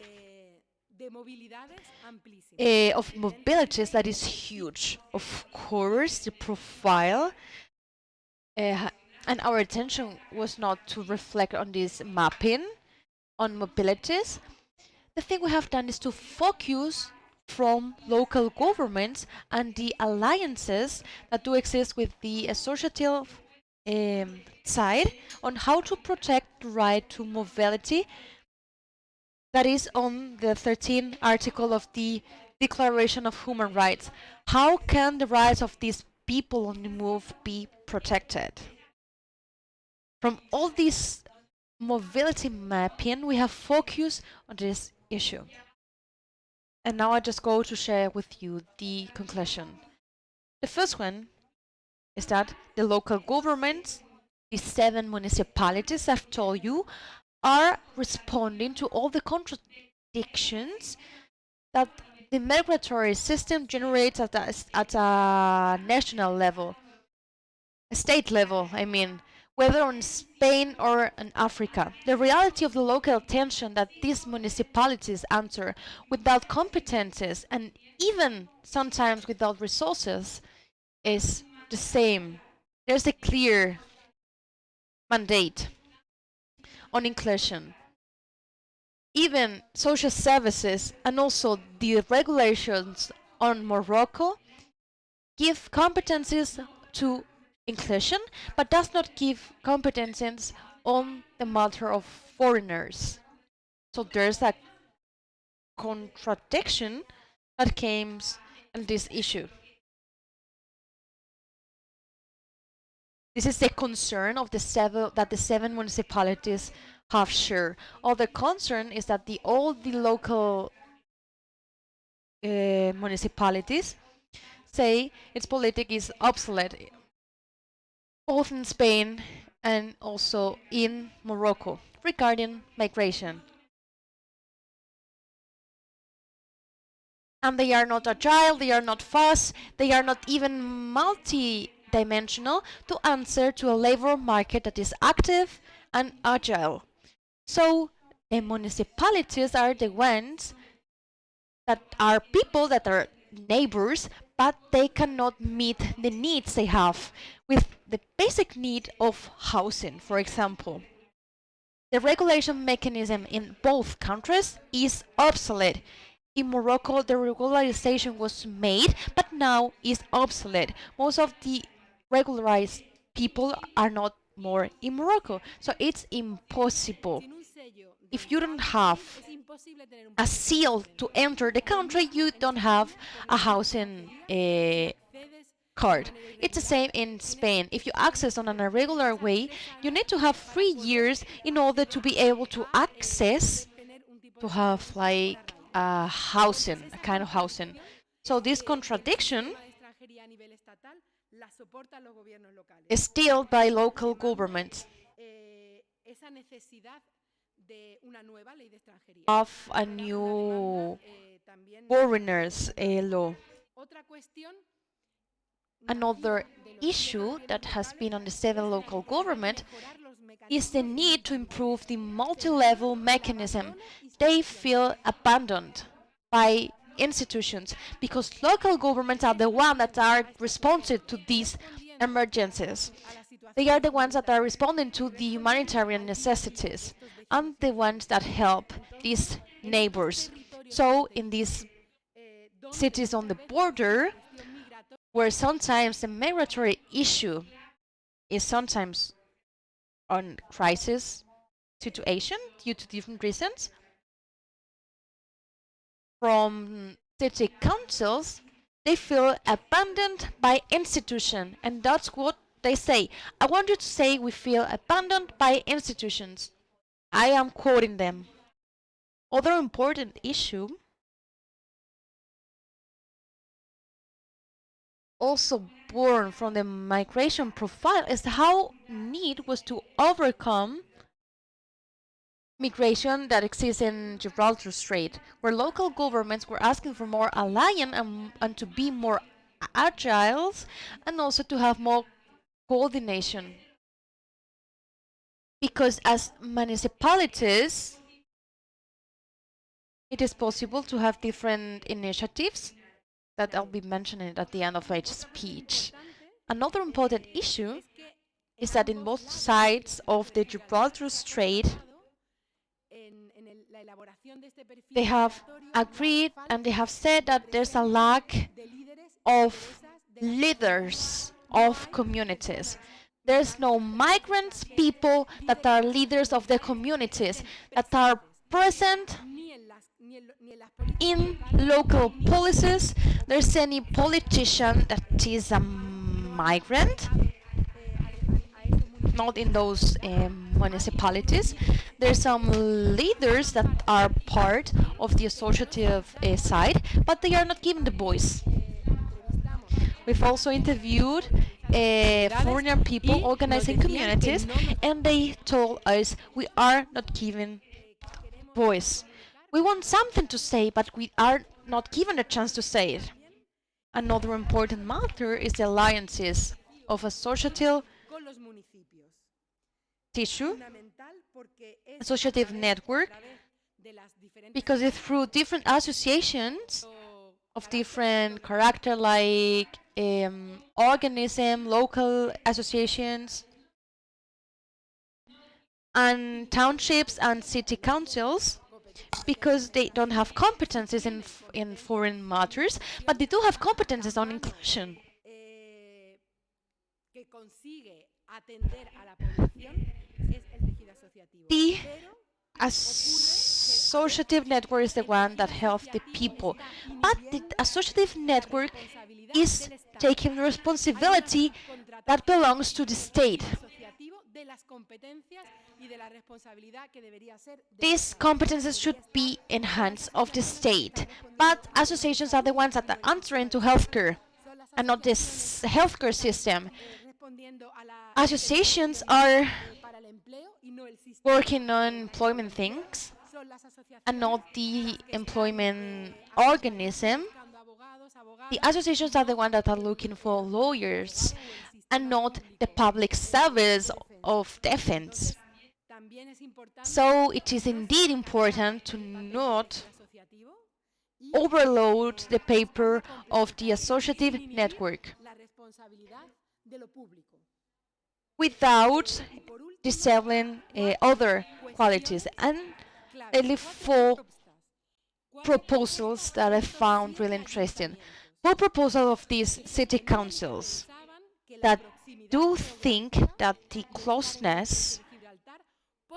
of mobilities that is huge. Of course, the profile and our attention was not to reflect on this mapping on mobilities. The thing we have done is to focus from local governments and the alliances that do exist with the associative side on how to protect the right to mobility that is on the 13th article of the Declaration of Human Rights. How can the rights of these people on the move be protected? From all this mobility mapping, we have focused on this issue. And now I just go to share with you the conclusion. The first one is that the local governments, the 7 municipalities I've told you, are responding to all the contradictions that the migratory system generates at a national level, a state level, I mean, whether in Spain or in Africa. The reality of the local tension that these municipalities answer without competences and even sometimes without resources is the same. There's a clear mandate on inclusion. Even social services and also the regulations on Morocco give competencies to inclusion, but does not give competencies on the matter of foreigners. So there's a contradiction that comes in this issue. This is a concern of the 7 municipalities have shared. Other concern is that all the local municipalities say its politic is obsolete, both in Spain and also in Morocco regarding migration. And they are not agile, they are not fast, they are not even multi-dimensional to answer to a labor market that is active and agile. So the municipalities are the ones that are people that are neighbors, but they cannot meet the needs they have with the basic need of housing, for example. The regulation mechanism in both countries is obsolete. In Morocco, the regularization was made, but now is obsolete. Most of the regularized people are not more in Morocco, so it's impossible. If you don't have a seal to enter the country, you don't have a housing card. It's the same in Spain. If you access on an irregular way, you need to have 3 years in order to be able to access, to have like a housing, a kind of housing. So this contradiction is still by local governments of a new foreigners law. Another issue that has been on the 7 local government is the need to improve the multi-level mechanism. They feel abandoned by institutions because local governments are the ones that are responsive to these emergencies. They are the ones that are responding to the humanitarian necessities and the ones that help these neighbors. So in these cities on the border, where sometimes the migratory issue is sometimes on crisis situation due to different reasons, from city councils, they feel abandoned by institutions, and that's what they say. I want you to say we feel abandoned by institutions. I am quoting them. Other important issue also born from the migration profile is how need was to overcome migration that exists in Gibraltar Strait, where local governments were asking for more alliance and to be more agile and also to have more coordination. Because as municipalities, it is possible to have different initiatives that I'll be mentioning at the end of each speech. Another important issue is that in both sides of the Gibraltar Strait, they have agreed and they have said that there's a lack of leaders of communities. There's no migrants, people that are leaders of the communities, that are present in local policies. There's any politician that is a migrant, not in those municipalities. There's some leaders that are part of the associative side, but they are not given the voice. We've also interviewed foreign people organizing communities, and they told us we are not given voice. We want something to say, but we are not given a chance to say it. Another important matter is the alliances of associative tissue, associative network, because it's through different associations of different character, like organism, local associations, and townships and city councils, because they don't have competencies in foreign matters, but they do have competencies on inclusion. The associative network is the one that helps the people, but the associative network is taking responsibility that belongs to the state. These competences should be in hands of the state, but associations are the ones that are answering to healthcare and not this healthcare system. Associations are working on employment things and not the employment organism. The associations are the ones that are looking for lawyers and not the public service of defense. So it is indeed important to not overload the paper of the associative network without disabling other qualities. And I leave 4 proposals that I found really interesting. 4 proposals of these city councils that do think that the closeness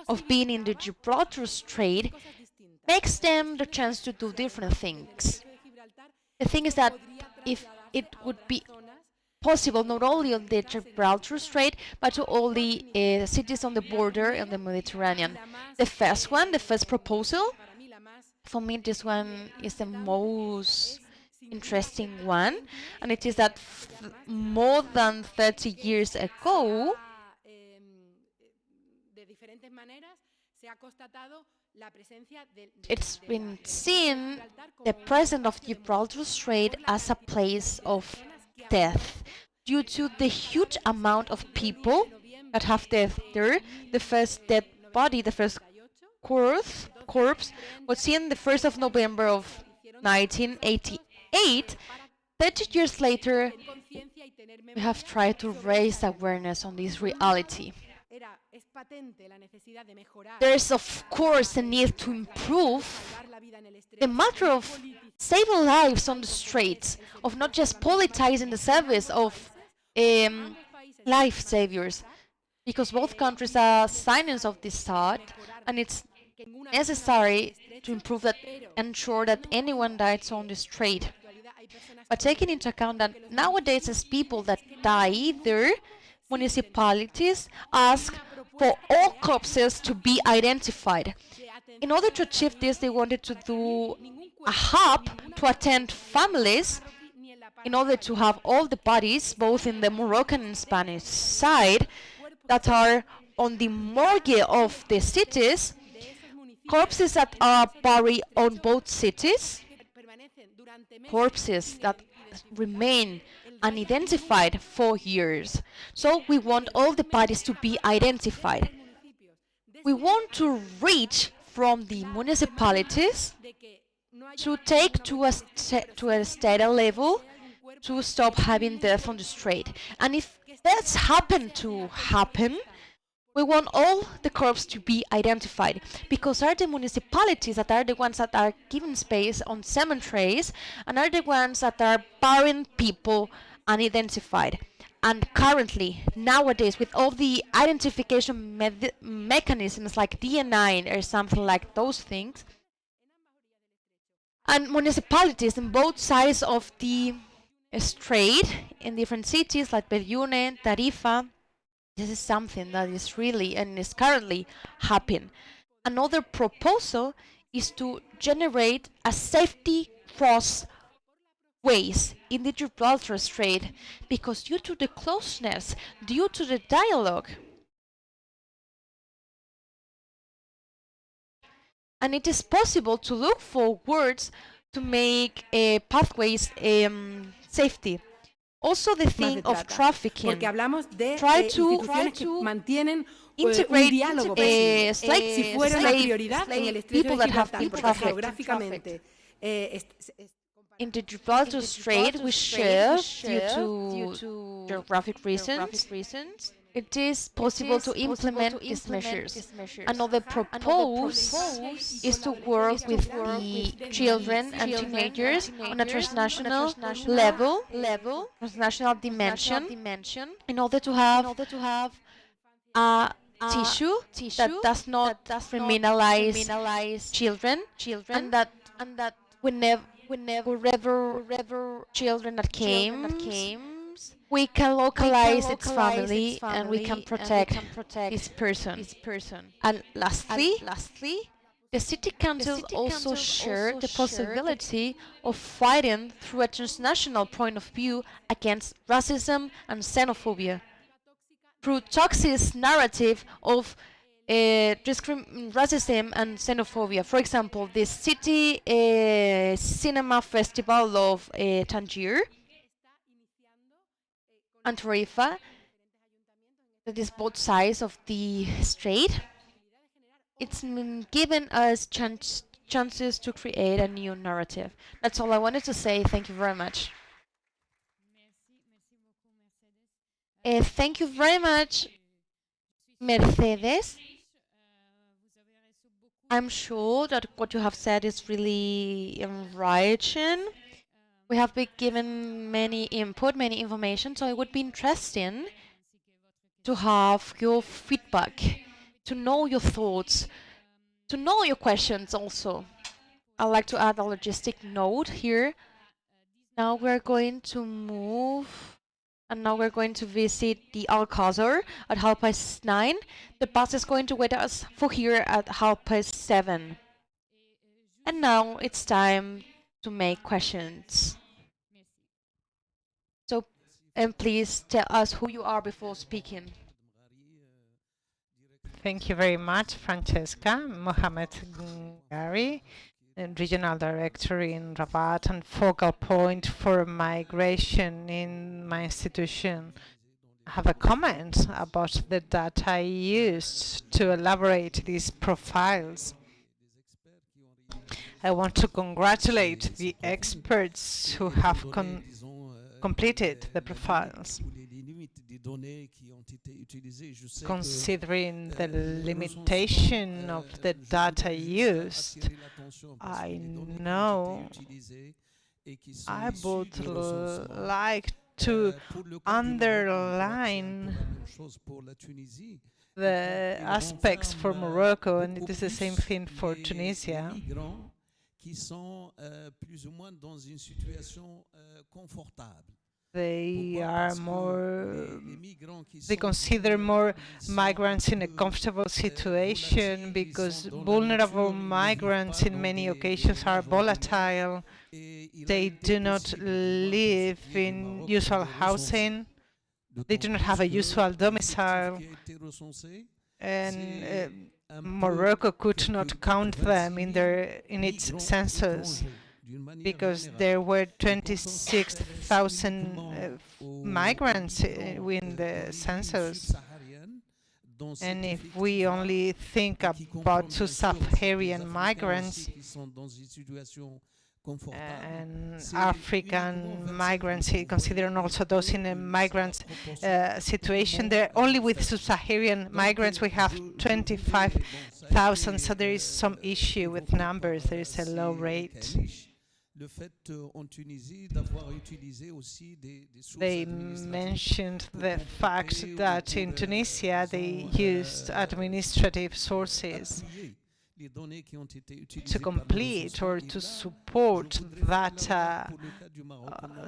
of being in the Gibraltar Strait makes them the chance to do different things. The thing is that if it would be possible not only on the Gibraltar Strait, but to all the cities on the border in the Mediterranean. The first proposal, for me this one is the most interesting one, and it is that more than 30 years ago, it's been seen the presence of Gibraltar Strait as a place of death due to the huge amount of people that have death there. The first dead body, the first corpse was seen the 1st of November of 1988. 30 years later, we have tried to raise awareness on this reality. There's of course a need to improve the matter of saving lives on the streets, of not just politicizing the service of life saviors, because both countries are signers of this sort, and it's necessary to improve that, ensure that anyone dies on the street. But taking into account that nowadays as people that die there, municipalities ask for all corpses to be identified. In order to achieve this, they wanted to do a hub to attend families in order to have all the bodies, both in the Moroccan and Spanish side, that are on the morgue of the cities, corpses that are buried on both cities, corpses that remain unidentified for years. So we want all the bodies to be identified. We want to reach from the municipalities to take to a state level to stop having death on the street. And if that's happen, we want all the corpses to be identified, because are the municipalities that are the ones that are giving space on cemeteries and are the ones that are burying people unidentified. And currently, nowadays, with all the identification mechanisms like DNA or something like those things, and municipalities on both sides of the strait in different cities like Bellune, Tarifa, this is something that is really and is currently happening. Another proposal is to generate a safety cross ways in the Gibraltar Strait, because due to the closeness, due to the dialogue, and it is possible to look for words to make pathways safety. Also the thing of trafficking. Try to integrate people that have been trafficked. In the Gibraltar Strait, we share due to geographic reasons. It is possible to implement these measures. Another proposal is to work with the children and teenagers on a transnational level, transnational dimension, in order to have a tissue that does not criminalize children, and that wherever children that came, we can localize its family and we can protect this person. And lastly, the city councils also share the possibility of fighting through a transnational point of view against racism and xenophobia, through toxic narrative of racism and xenophobia. For example, the city cinema festival of Tangier and Tarifa, that is both sides of the strait. It's given us chances to create a new narrative. That's all I wanted to say. Thank you very much. Thank you very much, Mercedes. I'm sure that what you have said is really enriching. We have been given many input, many information, so it would be interesting to have your feedback, to know your thoughts, to know your questions also. I'd like to add a logistic note here. Now we're going to move, and now we're going to visit the Alcazar at 9:30. The bus is going to wait us for here at 7:30. And now it's time to make questions. So, and please tell us who you are before speaking. Thank you very much, Francesca. Mohamed Gari, Regional Director in Rabat and focal point for migration in my institution. I have a comment about the data I used to elaborate these profiles. I want to congratulate the experts who have completed the profiles. Considering the limitation of the data used, I know I would like to underline the aspects for Morocco, and it is the same thing for Tunisia. They are they consider more migrants in a comfortable situation, because vulnerable migrants in many occasions are volatile. They do not live in usual housing. They do not have a usual domicile. And Morocco could not count them in its census, because there were 26,000 migrants in the census. And if we only think about sub-Saharan migrants and African migrants, considering also those in a migrant situation, there only with sub-Saharan migrants we have 25,000, so there is some issue with numbers. There is a low rate. They mentioned the fact that in Tunisia they used administrative sources to complete or to support data,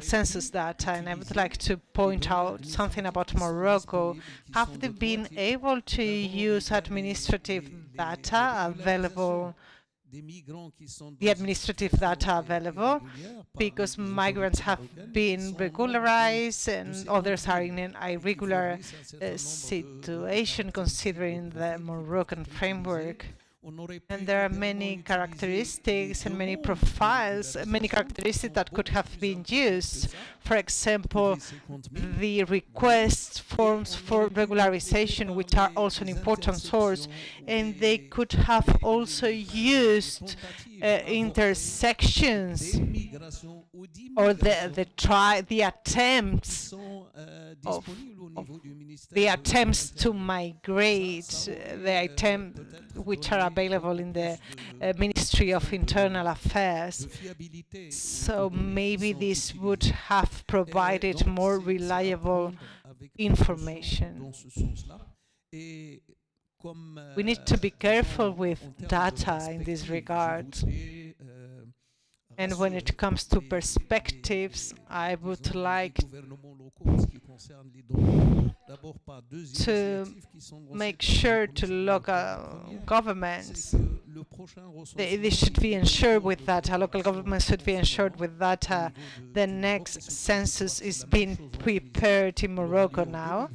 census data. And I would like to point out something about Morocco. Have they been able to use administrative data available, the administrative data available, because migrants have been regularized and others are in an irregular situation considering the Moroccan framework? And there are many characteristics and many profiles, many characteristics that could have been used. For example, the request forms for regularization, which are also an important source, and they could have also used intersections or the attempts to migrate, which are available in the Ministry of Internal Affairs. So maybe this would have provided more reliable information. We need to be careful with data in this regard. And when it comes to perspectives, I would like to make sure to local governments, they should be ensured with data, local governments should be ensured with data. The next census is being prepared in Morocco now.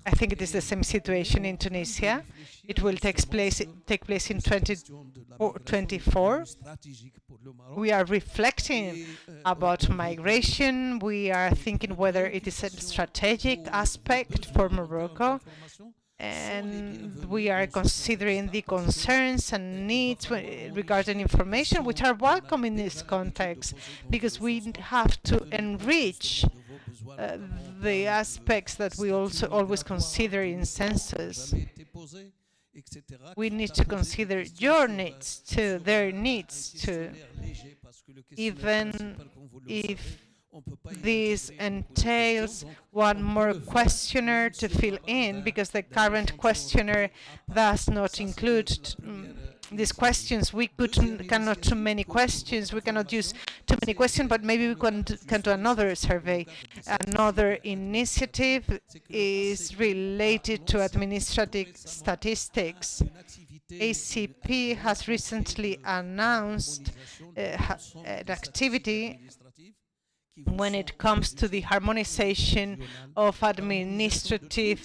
I think it is the same situation in Tunisia. It will take place in 2024. We are reflecting about migration. We are thinking whether it is a strategic aspect for Morocco. And we are considering the concerns and needs regarding information, which are welcome in this context, because we have to enrich the aspects that we also always consider in census. We need to consider your needs too, their needs too, even if this entails one more questionnaire to fill in, because the current questionnaire does not include these questions. We cannot too many questions. We cannot use too many questions, but maybe we can do another survey. Another initiative is related to administrative statistics. ACP has recently announced an activity when it comes to the harmonization of administrative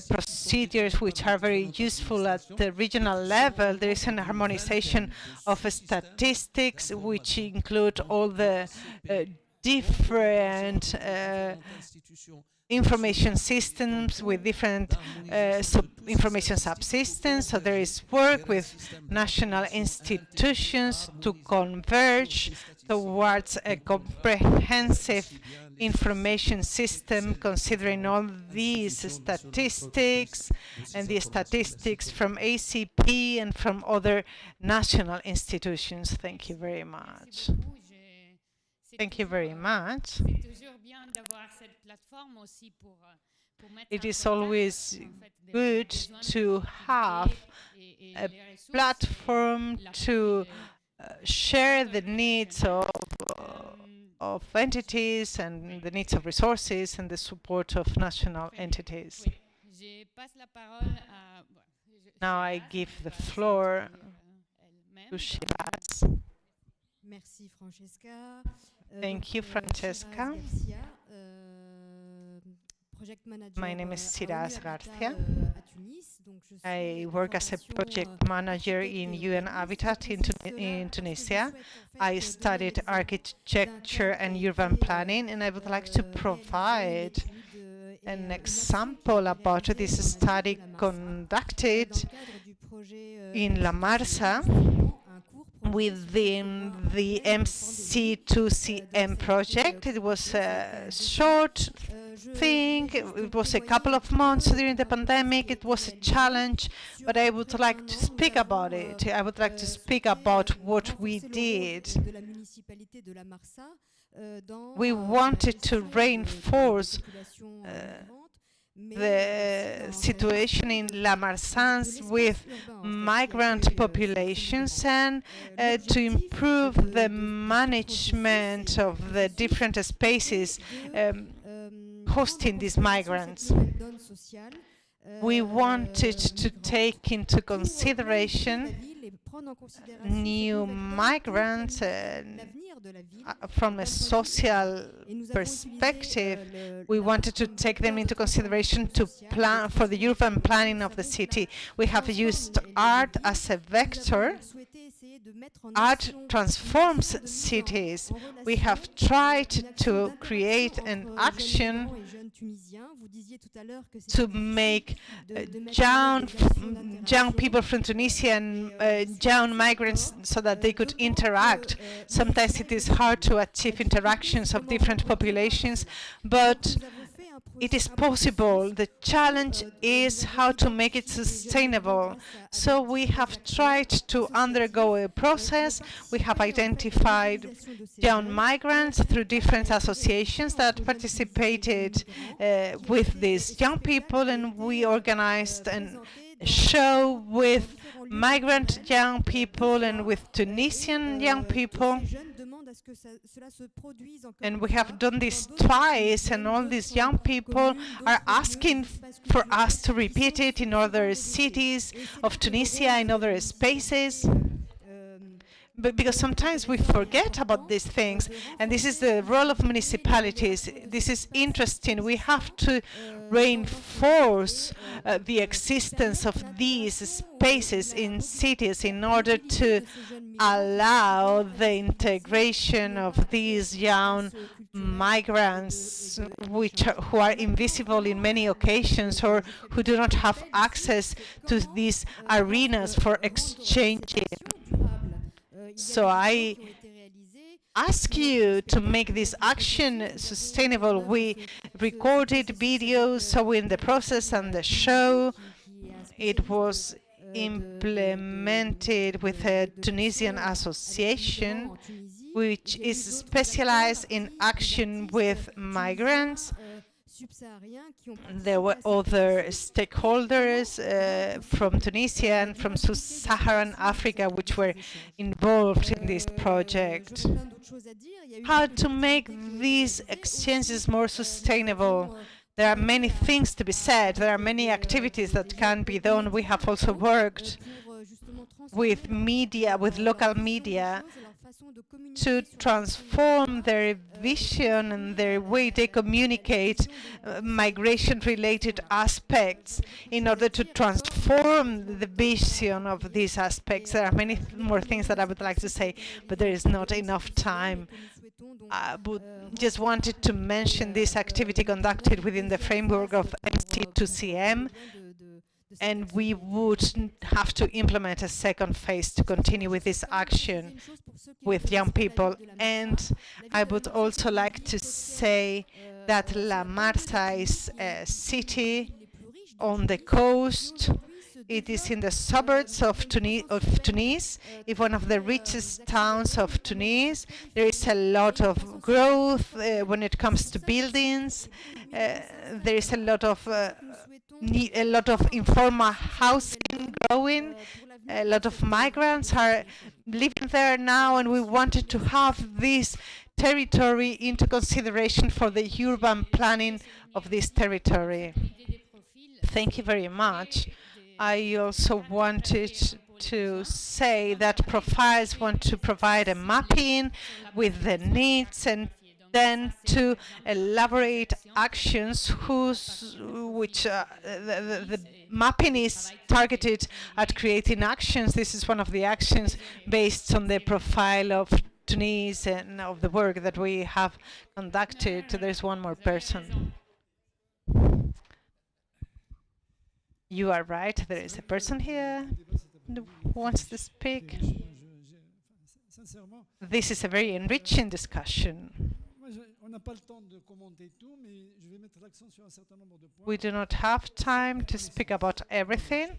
procedures, which are very useful at the regional level. There is an harmonization of statistics, which include all the different information systems with different information subsystems. So there is work with national institutions to converge towards a comprehensive information system, considering all these statistics and the statistics from ACP and from other national institutions. Thank you very much. Thank you very much. It is always good to have a platform to share the needs of entities and the needs of resources and the support of national entities. Now I give the floor to Shiraz. Merci, Francesca. Thank you, Francesca. My name is Shiraz Garcia. I work as a project manager in UN Habitat in Tunisia. I studied architecture and urban planning, and I would like to provide an example about this study conducted in La Marsa within the MC2CM project. It was a short thing. It was a couple of months during the pandemic. It was a challenge, but I would like to speak about it. I would like to speak about what we did. We wanted to reinforce the situation in La Marsans with migrant populations and to improve the management of the different spaces hosting these migrants. We wanted to take into consideration new migrants from a social perspective. We wanted to take them into consideration to plan for the urban planning of the city. We have used art as a vector. Art transforms cities. We have tried to create an action to make young people from Tunisia and young migrants so that they could interact. Sometimes it is hard to achieve interactions of different populations, but it is possible. The challenge is how to make it sustainable. So we have tried to undergo a process. We have identified young migrants through different associations that participated with these young people, and we organized a show with migrant young people and with Tunisian young people. And we have done this twice, and all these young people are asking for us to repeat it in other cities of Tunisia, in other spaces. But because sometimes we forget about these things, and this is the role of municipalities. This is interesting. We have to reinforce the existence of these spaces in cities in order to allow the integration of these young migrants who are invisible in many occasions or who do not have access to these arenas for exchanging. So I ask you to make this action sustainable. We recorded videos showing the process and the show. It was implemented with a Tunisian association which is specialized in action with migrants. There were other stakeholders from Tunisia and from Sub-Saharan Africa which were involved in this project. How to make these exchanges more sustainable? There are many things to be said. There are many activities that can be done. We have also worked with media, with local media, to transform their vision and their way they communicate migration-related aspects in order to transform the vision of these aspects. There are many more things that I would like to say, but there is not enough time. I just wanted to mention this activity conducted within the framework of MC2CM, and we would have to implement a second phase to continue with this action with young people. And I would also like to say that La Marsa is a city on the coast. It is in the suburbs of Tunis. It's one of the richest towns of Tunis. There is a lot of growth when it comes to buildings. There is a lot of informal housing growing. A lot of migrants are living there now, and we wanted to have this territory into consideration for the urban planning of this territory. Thank you very much. I also wanted to say that profiles want to provide a mapping with the needs and then to elaborate actions the mapping is targeted at creating actions. This is one of the actions based on the profile of Tunis and of the work that we have conducted. There's one more person. You are right, there is a person here who wants to speak. This is a very enriching discussion. We do not have time to speak about everything,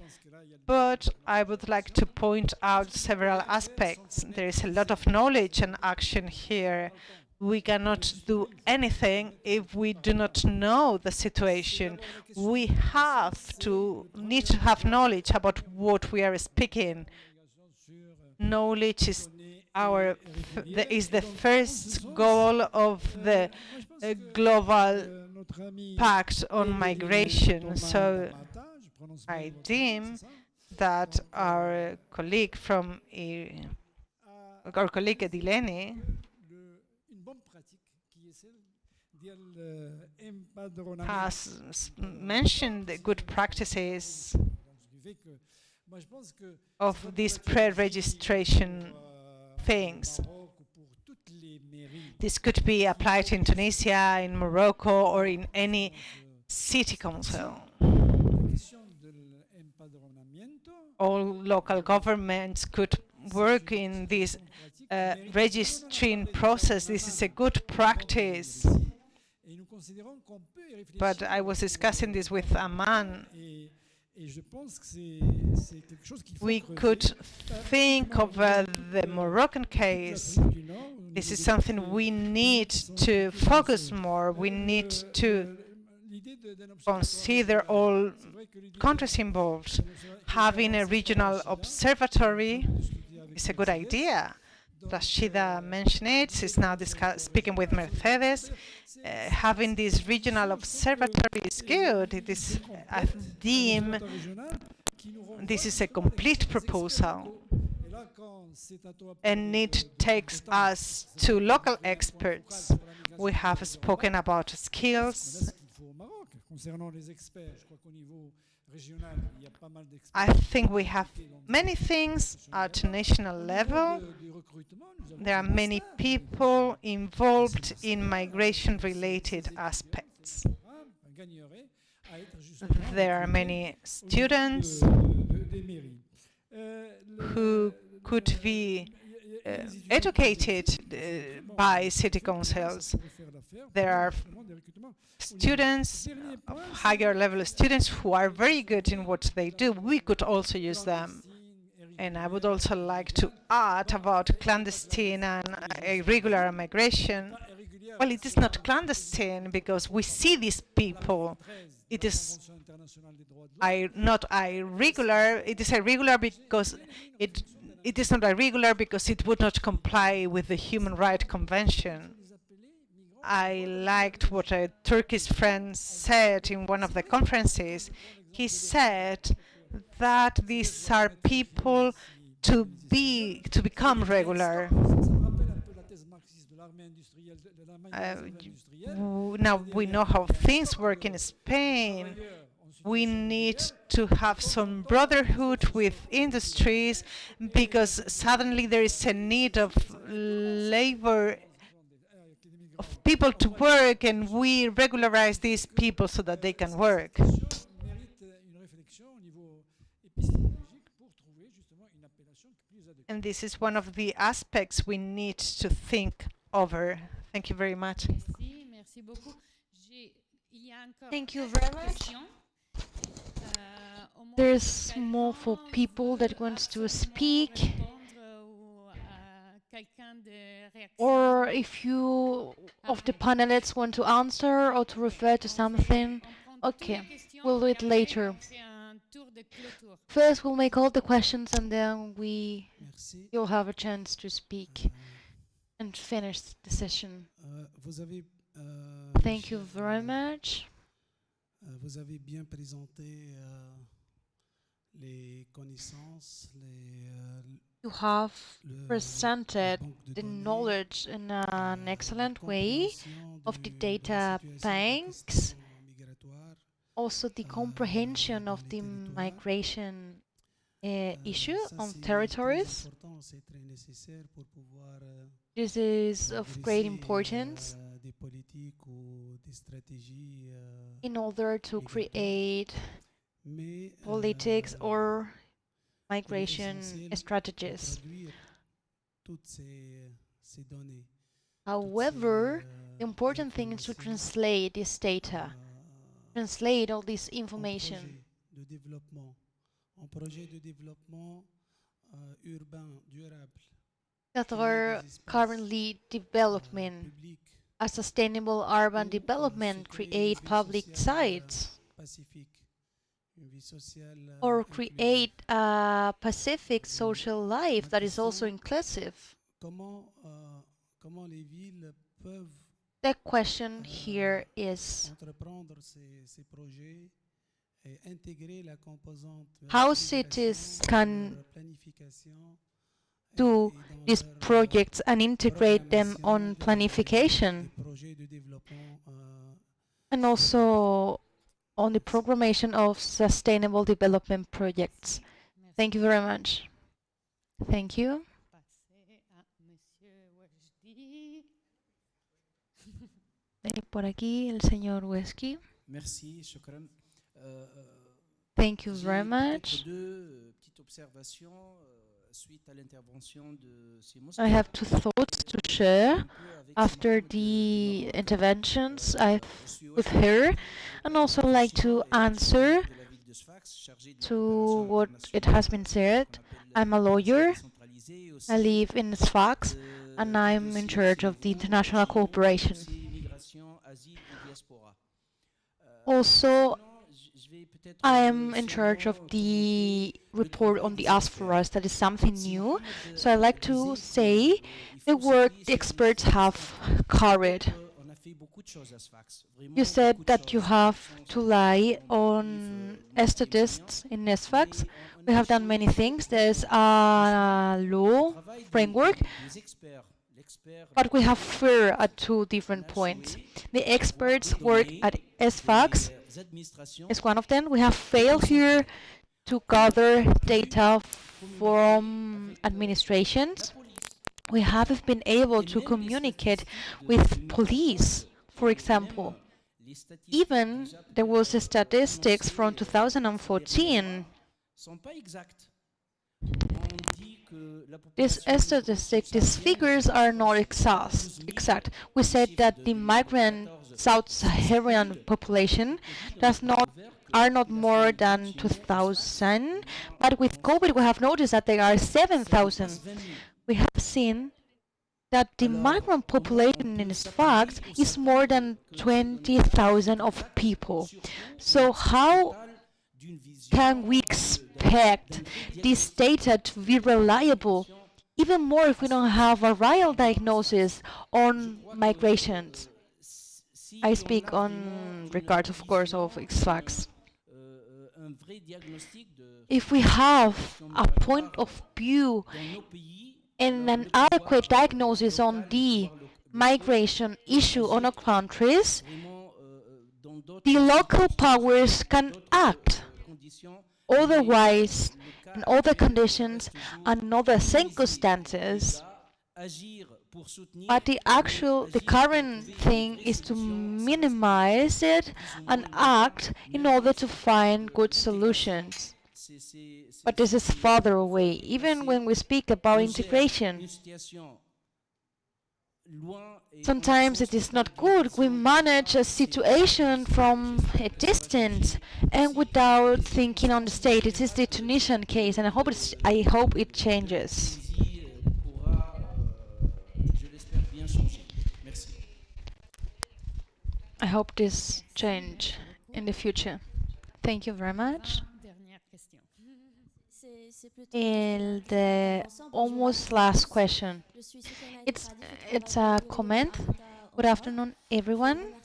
but I would like to point out several aspects. There is a lot of knowledge and action here. We cannot do anything if we do not know the situation. We need to have knowledge about what we are speaking. Knowledge is the first goal of the global pact on migration. So I deem that our colleague Edileny has mentioned the good practices of these pre-registration things. This could be applied in Tunisia, in Morocco, or in any city council. All local governments could work in this registering process. This is a good practice. But I was discussing this with a man. We could think of the Moroccan case. This is something we need to focus more. We need to consider all countries involved. Having a regional observatory is a good idea. Rachida mentioned it. She's now speaking with Mercedes. Having this regional observatory is good. It is a theme. This is a complete proposal. And it takes us to local experts. We have spoken about skills. I think we have many things at national level. There are many people involved in migration-related aspects. There are many students who could be educated by city councils. There are students, higher level students, who are very good in what they do. We could also use them. And I would also like to add about clandestine and irregular migration. Well, it is not clandestine because we see these people. It is not irregular. It is irregular because it is not irregular because it would not comply with the Human Rights Convention. I liked what a Turkish friend said in one of the conferences. He said that these are people to become regular. Now we know how things work in Spain. We need to have some brotherhood with industries because suddenly there is a need of labor, of people to work, and we regularize these people so that they can work. And this is one of the aspects we need to think over. Thank you very much. Thank you very much. There's more for people that wants to speak. Or if you of the panelists want to answer or to refer to something, okay, we'll do it later. First, we'll make all the questions and then you'll have a chance to speak and finish the session. Thank you very much. Vous avez bien présenté les connaissances, You have presented the knowledge in an excellent way of the data banks, also the comprehension of the migration issue on territories. This is of great importance in order to create politics or migration strategies. However, the important thing is to translate this data, translate all this information. That are currently developing a sustainable urban development, create public sites, or create a Pacific social life that is also inclusive. The question here is how cities can do these projects and integrate them on planification and also on the programmation of sustainable development projects. Thank you very much. Thank you. Por aquí el señor Wesky. Merci, shukran. Thank you very much. I have two thoughts to share after the interventions with her, and also like to answer to what it has been said. I'm a lawyer. I live in Sfax, and I'm in charge of the international cooperation. Also, I am in charge of the report on the diasporas. That is something new. So I like to say the work the experts have carried. You said that you have to rely on statistics in SFAX. We have done many things. There's a law framework, but we have fair at two different points. The experts work at SFAX is one of them. We have failed here to gather data from administrations. We haven't been able to communicate with police, for example. Even there was a statistics from 2014. These figures are not exact. We said that the migrant Sub-Saharan population are not more than 2,000, but with COVID we have noticed that there are 7,000. We have seen that the migrant population in fact is more than 20,000 of people. So how can we expect this data to be reliable, even more if we don't have a real diagnosis on migrations? I speak on regard, of course, of SFAX. If we have a point of view and an adequate diagnosis on the migration issue on our countries, the local powers can act. Otherwise, in other conditions and other circumstances, but the current thing is to minimize it and act in order to find good solutions. But this is farther away. Even when we speak about integration, sometimes it is not good. We manage a situation from a distance and without thinking on the state. It is the Tunisian case, and I hope it changes. I hope this change in the future. Thank you very much. And the almost last question. It's a comment. Good afternoon, everyone.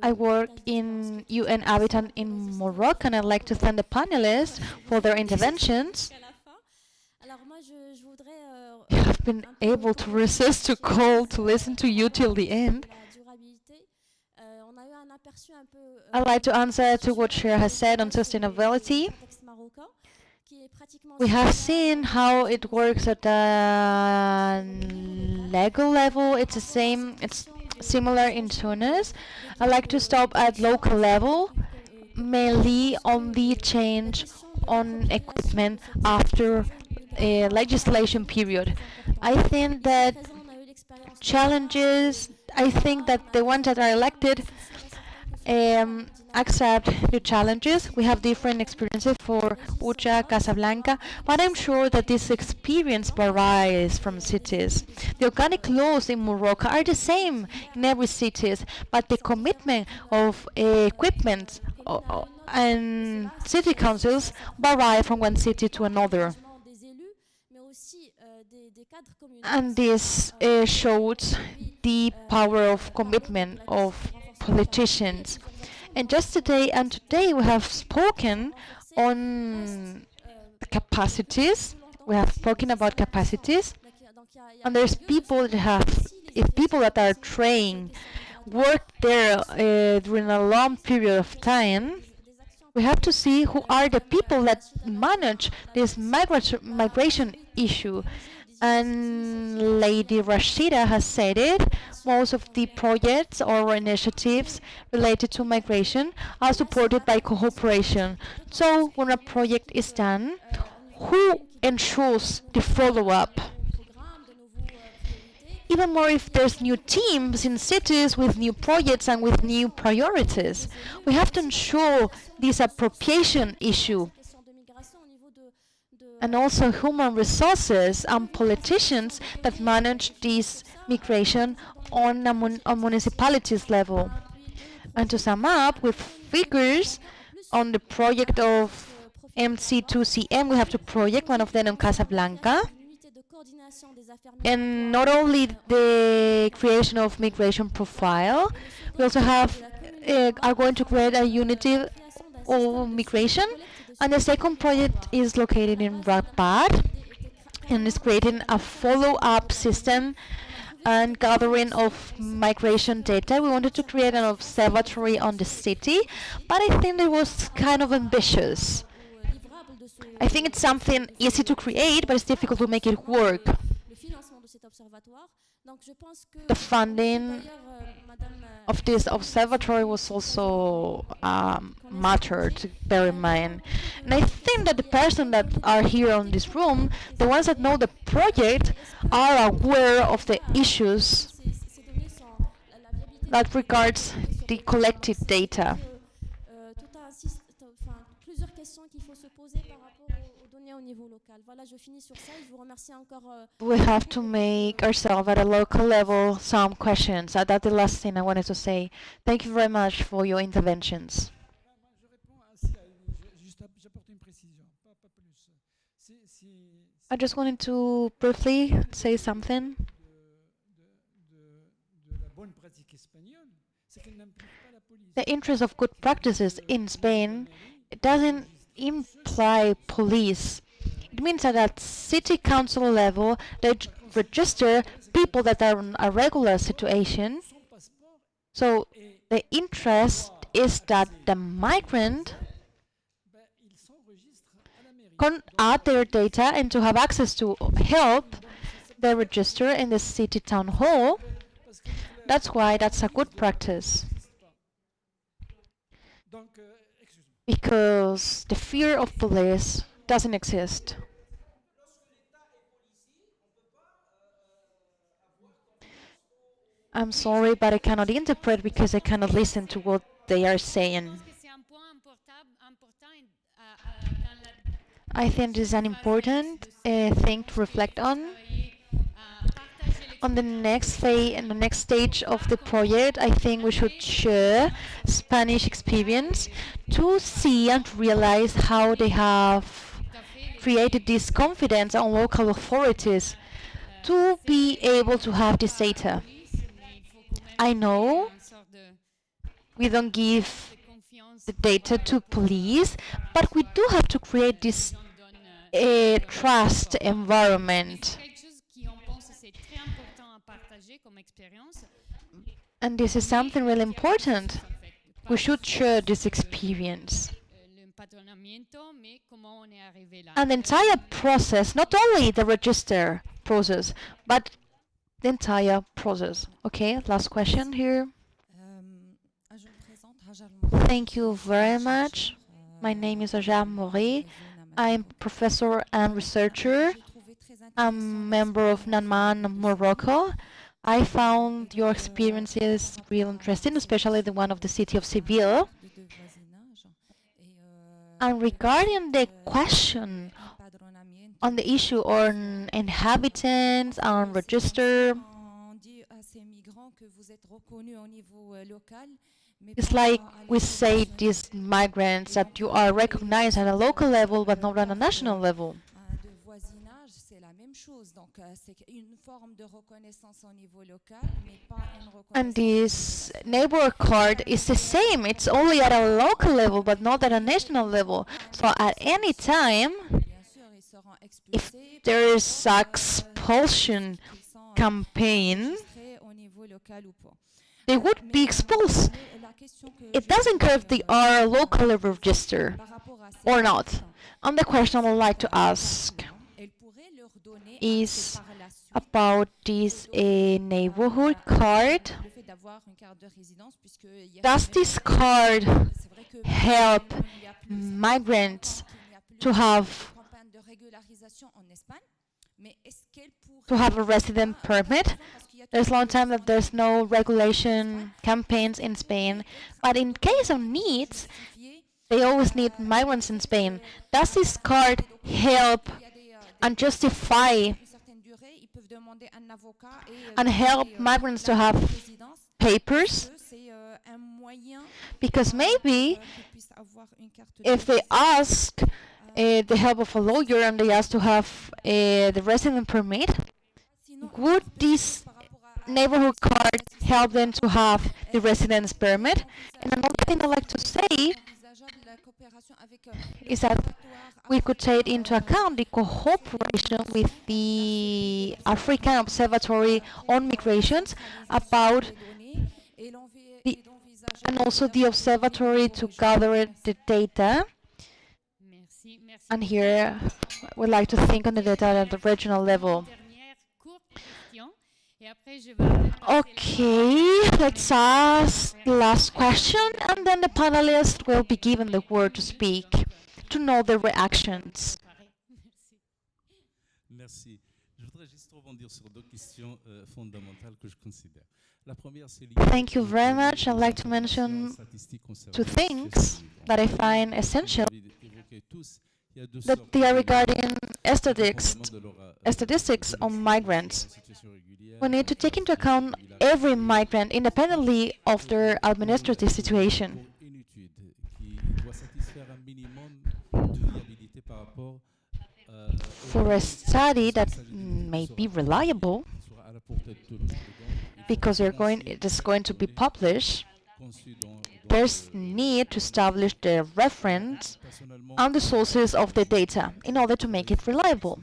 I work in UN Habitat in Morocco, and I'd like to thank the panelists for their interventions. You have been able to resist to call to listen to you till the end. I'd like to answer to what Cher has said on sustainability. We have seen how it works at the legal level. It's similar in Tunis. I'd like to stop at local level, mainly on the change on equipment after a legislation period. I think that challenges. I think that the ones that are elected accept the challenges. We have different experiences for Oujda, Casablanca, but I'm sure that this experience varies from cities. The organic laws in Morocco are the same in every city, but the commitment of equipment and city councils vary from one city to another. And this shows the power of commitment of politicians. And just today we have spoken on capacities. We have spoken about capacities, and there's people that are trained, work there during a long period of time. We have to see who are the people that manage this migration issue. And Lady Rachida has said it, most of the projects or initiatives related to migration are supported by cooperation. So when a project is done, who ensures the follow-up? Even more if there's new teams in cities with new projects and with new priorities. We have to ensure this appropriation issue. And also human resources and politicians that manage this migration on municipalities level. And to sum up, with figures on the project of MC2CM, we have two projects, one of them in Casablanca. And not only the creation of migration profile, we also are going to create a unity of migration. And the second project is located in Rabat and is creating a follow-up system and gathering of migration data. We wanted to create an observatory on the city, but I think it was kind of ambitious. I think it's something easy to create, but it's difficult to make it work. The funding of this observatory was also matter to bear in mind. And I think that the persons that are here in this room, the ones that know the project, are aware of the issues that regards the collected data. We have to make ourselves at a local level some questions. That's the last thing I wanted to say. Thank you very much for your interventions. I just wanted to briefly say something. The interest of good practices in Spain, it doesn't imply police. It means that at city council level, they register people that are in a regular situation. So the interest is that the migrant can add their data and to have access to help, they register in the city town hall. That's why that's a good practice. Because the fear of police doesn't exist. I'm sorry, but I cannot interpret because I cannot listen to what they are saying. I think this is an important thing to reflect on. On the next phase and the next stage of the project, I think we should share Spanish experience to see and realize how they have created this confidence on local authorities to be able to have this data. I know we don't give the data to police, but we do have to create this trust environment. And this is something really important. We should share this experience. And the entire process, not only the register process, but the entire process. Okay, last question here. Thank you very much. My name is Oujda Mori. I'm professor and researcher. I'm a member of NANMAN Morocco. I found your experiences real interesting, especially the one of the city of Seville. And regarding the question on the issue on inhabitants, on register, it's like we say these migrants that you are recognized at a local level but not at a national level. And this neighbor card is the same. It's only at a local level but not at a national level. So at any time, if there is an expulsion campaign, they would be expulsed. It doesn't care if they are locally registered or not. And the question I would like to ask is about this neighborhood card. Does this card help migrants to have a resident permit? There's a long time that there's no regulation campaigns in Spain, but in case of needs, they always need migrants in Spain. Does this card help and justify and help migrants to have papers? Because maybe if they ask the help of a lawyer and they ask to have the resident permit, would this neighborhood card help them to have the residence permit? And another thing I'd like to say is that we could take into account the cooperation with the African Observatory on Migrations about and also the observatory to gather the data. And here we'd like to think on the data at the regional level. Okay, let's ask the last question, and then the panelists will be given the word to speak, to know their reactions. Thank you very much. I'd like to mention two things that I find essential, that they are regarding statistics on migrants. We need to take into account every migrant independently of their administrative situation. For a study that may be reliable, because it is going to be published, there's need to establish the reference and the sources of the data in order to make it reliable.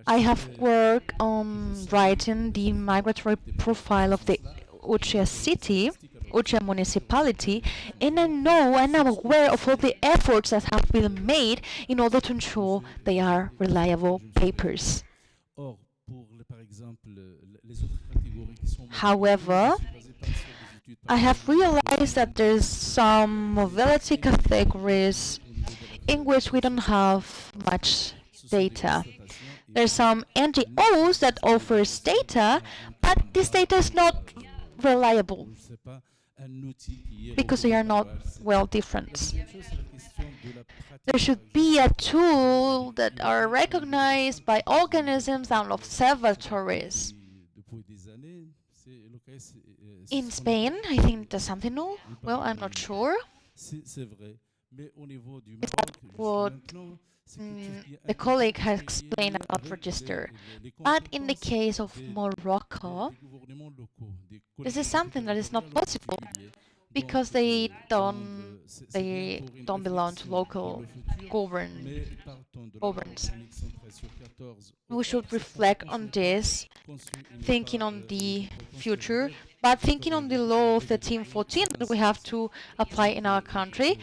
I have worked on writing the migratory profile of the Oujda city, Oujda municipality, and I know and I'm aware of all the efforts that have been made in order to ensure they are reliable papers. However, I have realized that there's some mobility categories in which we don't have much data. There's some NGOs that offers data, but this data is not reliable because they are not well different. There should be a tool that are recognized by organisms and observatories. In Spain, I think there's something new. Well, I'm not sure. What the colleague has explained about register. But in the case of Morocco, this is something that is not possible because they don't belong to local governments. We should reflect on this, thinking on the future, but thinking on the law 1314 that we have to apply in our country.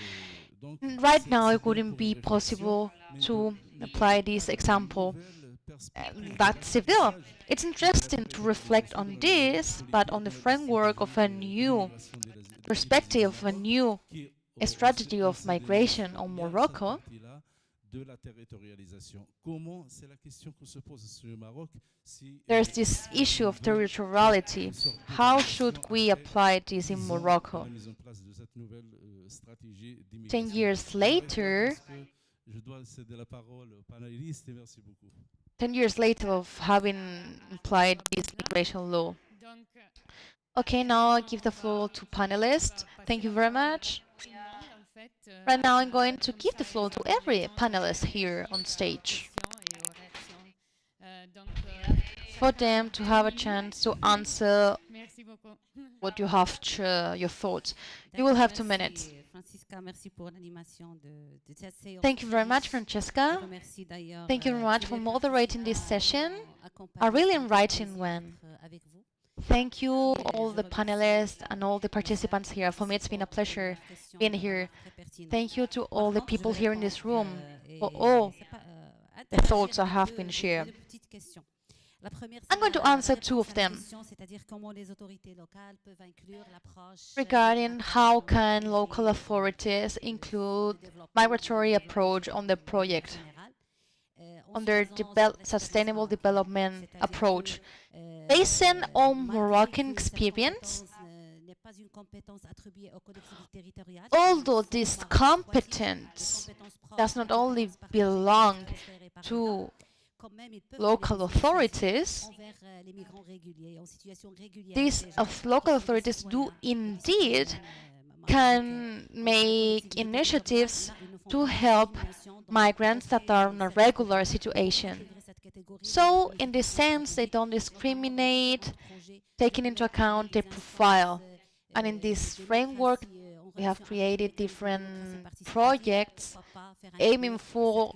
Right now, it wouldn't be possible to apply this example. That's Seville. It's interesting to reflect on this, but on the framework of a new perspective, a new strategy of migration on Morocco, de la territorialisation. Comment, c'est la question qu'on se pose sur le Maroc. There's this issue of territoriality. How should we apply this in Morocco? 10 years later, 10 years later of having applied this migration law. Okay, now I give the floor to panelists. Thank you very much. Right now I'm going to give the floor to every panelist here on stage, for them to have a chance to answer what you have, your thoughts. You will have 2 minutes. Thank you very much, Francesca. Thank you very much for moderating this session. A really enlightening one. Thank you, all the panelists and all the participants here. For me, it's been a pleasure being here. Thank you to all the people here in this room for all the thoughts that have been shared. I'm going to answer 2 of them. Regarding how can local authorities include migratory approach on the project, on their sustainable development approach. Based on Moroccan experience, although this competence does not only belong to local authorities, these local authorities do indeed can make initiatives to help migrants that are in a regular situation. So, in this sense, they don't discriminate, taking into account their profile. And in this framework, we have created different projects aiming for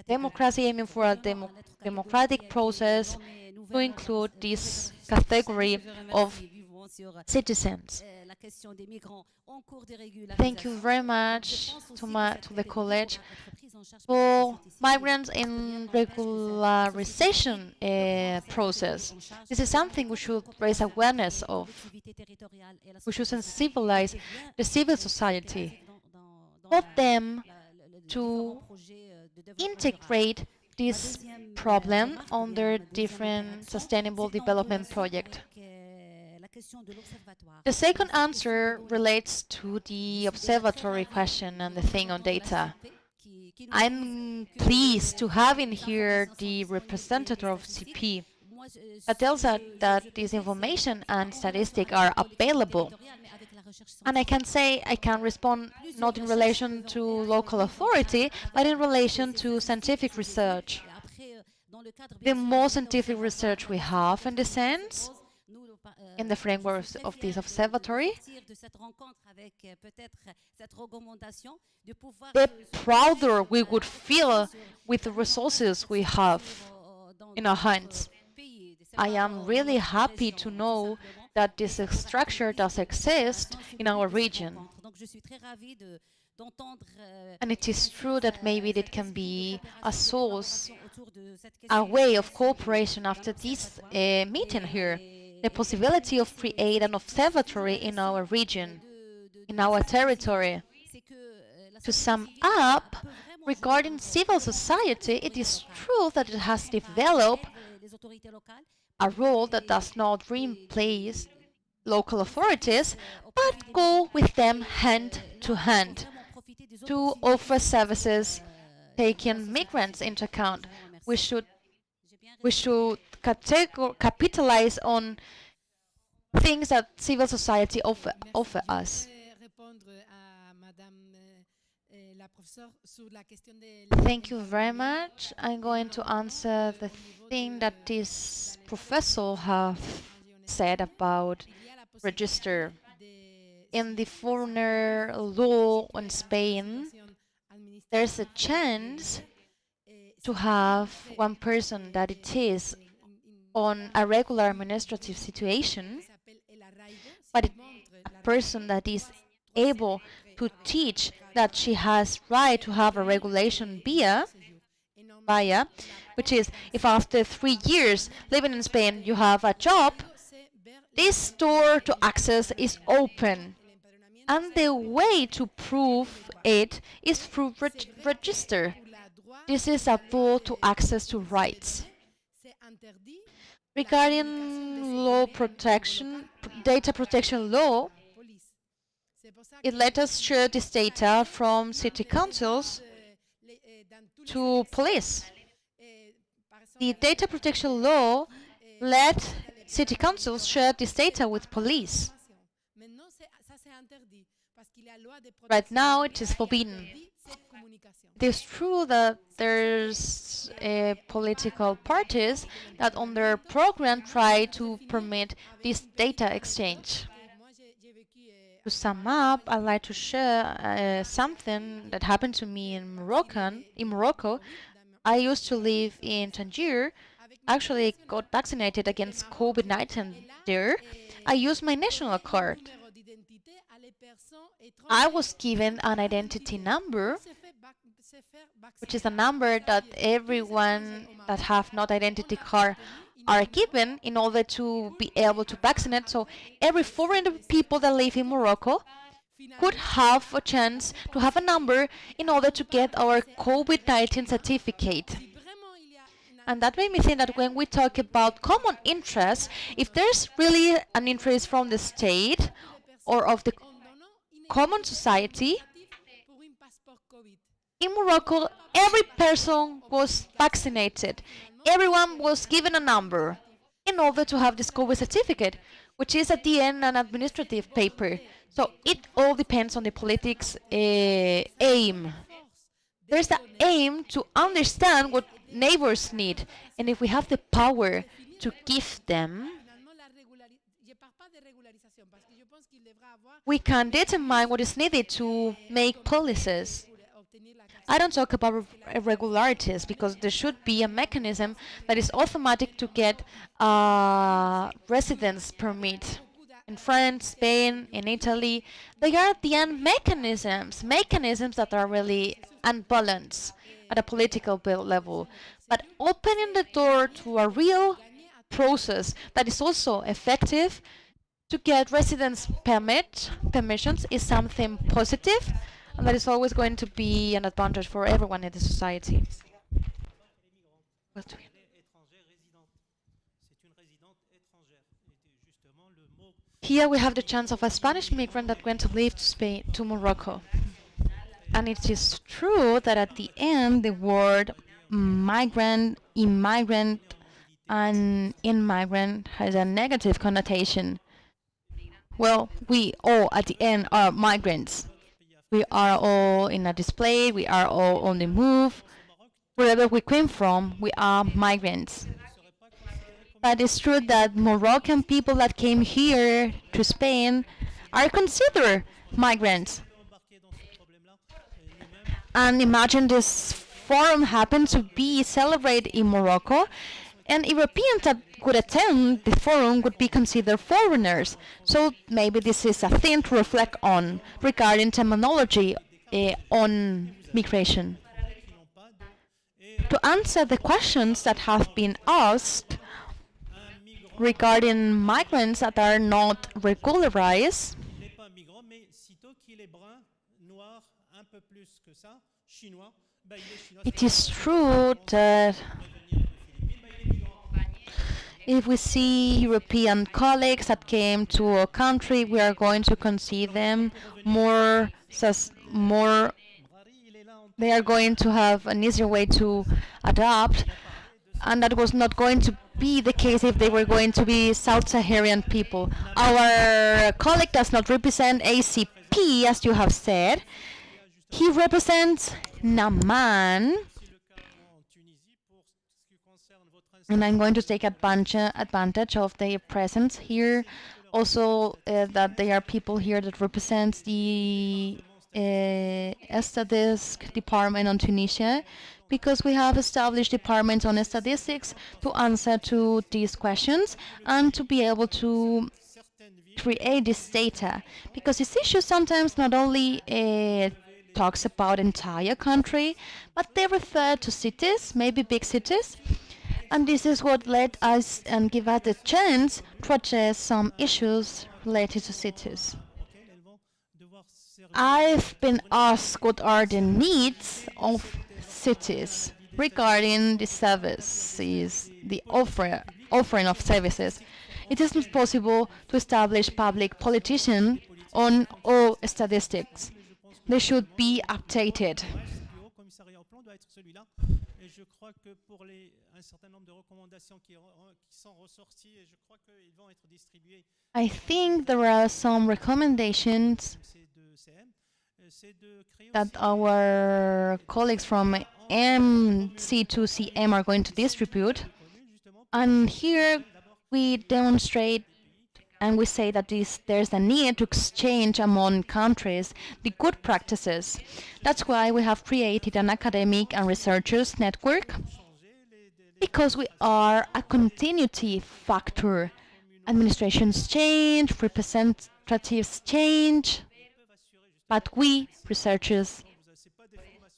democracy, aiming for a democratic process to include this category of citizens. Thank you very much to the college for migrants in regularization process. This is something we should raise awareness of. We should sensibilize the civil society for them to integrate this problem on their different sustainable development projects. The second answer relates to the observatory question and the thing on data. I'm pleased to have in here the representative of CP that tells us that this information and statistics are available. And I can say I can respond not in relation to local authority, but in relation to scientific research. The more scientific research we have in this sense, in the framework of this observatory, the prouder we would feel with the resources we have in our hands. I am really happy to know that this structure does exist in our region. And it is true that maybe it can be a source, a way of cooperation after this meeting here. The possibility of create an observatory in our region, in our territory. To sum up, regarding civil society, it is true that it has developed a role that does not replace local authorities, but go with them hand to hand to offer services taking migrants into account. We should capitalize on things that civil society offer us. Thank you very much. I'm going to answer the thing that this professor have said about register. In the foreigner law in Spain, there's a chance to have one person that it is on a regular administrative situation, but a person that is able to teach that she has right to have a regulation via, which is if after 3 years living in Spain you have a job, this door to access is open. And the way to prove it is through register. This is a tool to access to rights. Regarding data protection law, it let us share this data from city councils to police. The data protection law let city councils share this data with police. Right now, it is forbidden. It is true that there's political parties that on their program try to permit this data exchange. To sum up, I'd like to share something that happened to me in Morocco. I used to live in Tangier. Actually got vaccinated against COVID-19 there. I used my national card. I was given an identity number, which is a number that everyone that have not identity card are given in order to be able to vaccinate. So every foreign people that live in Morocco could have a chance to have a number in order to get our COVID-19 certificate. And that made me think that when we talk about common interests, if there's really an interest from the state or of the common society, in Morocco, every person was vaccinated. Everyone was given a number in order to have this COVID certificate, which is at the end an administrative paper. So it all depends on the politics aim. There's the aim to understand what neighbors need, and if we have the power to give them, we can determine what is needed to make policies. I don't talk about irregularities because there should be a mechanism that is automatic to get a residence permit. In France, Spain, in Italy, they are at the end mechanisms that are really unbalanced at a political level. But opening the door to a real process that is also effective to get residence permissions is something positive, and that is always going to be an advantage for everyone in the society. Here we have the chance of a Spanish migrant that went to live to Morocco. And it is true that at the end the word migrant, immigrant, and immigrant has a negative connotation. Well, we all at the end are migrants. We are all in a display, we are all on the move. Wherever we came from, we are migrants. But it's true that Moroccan people that came here to Spain are considered migrants. And imagine this forum happened to be celebrated in Morocco, and Europeans that would attend the forum would be considered foreigners. So maybe this is a thing to reflect on regarding terminology on migration. To answer the questions that have been asked regarding migrants that are not regularized, it is true that if we see European colleagues that came to our country, we are going to consider them more. They are going to have an easier way to adapt, and that was not going to be the case if they were going to be South Saharan people. Our colleague does not represent ACP, as you have said. He represents Naman. And I'm going to take advantage of their presence here. Also, that there are people here that represent the Statistics department on Tunisia, because we have established departments on statistics to answer to these questions and to be able to create this data. Because this issue sometimes not only talks about entire country, but they refer to cities, maybe big cities. And this is what led us and give us the chance to address some issues related to cities. I've been asked what are the needs of cities. regarding the services, the offering of services, it is not possible to establish public politician on all statistics. They should be updated. I think there are some recommendations that our colleagues from MC2CM are going to distribute. And here we demonstrate and we say that there's a need to exchange among countries the good practices. That's why we have created an academic and researchers network, because we are a continuity factor. Administrations change, representatives change, but we, researchers,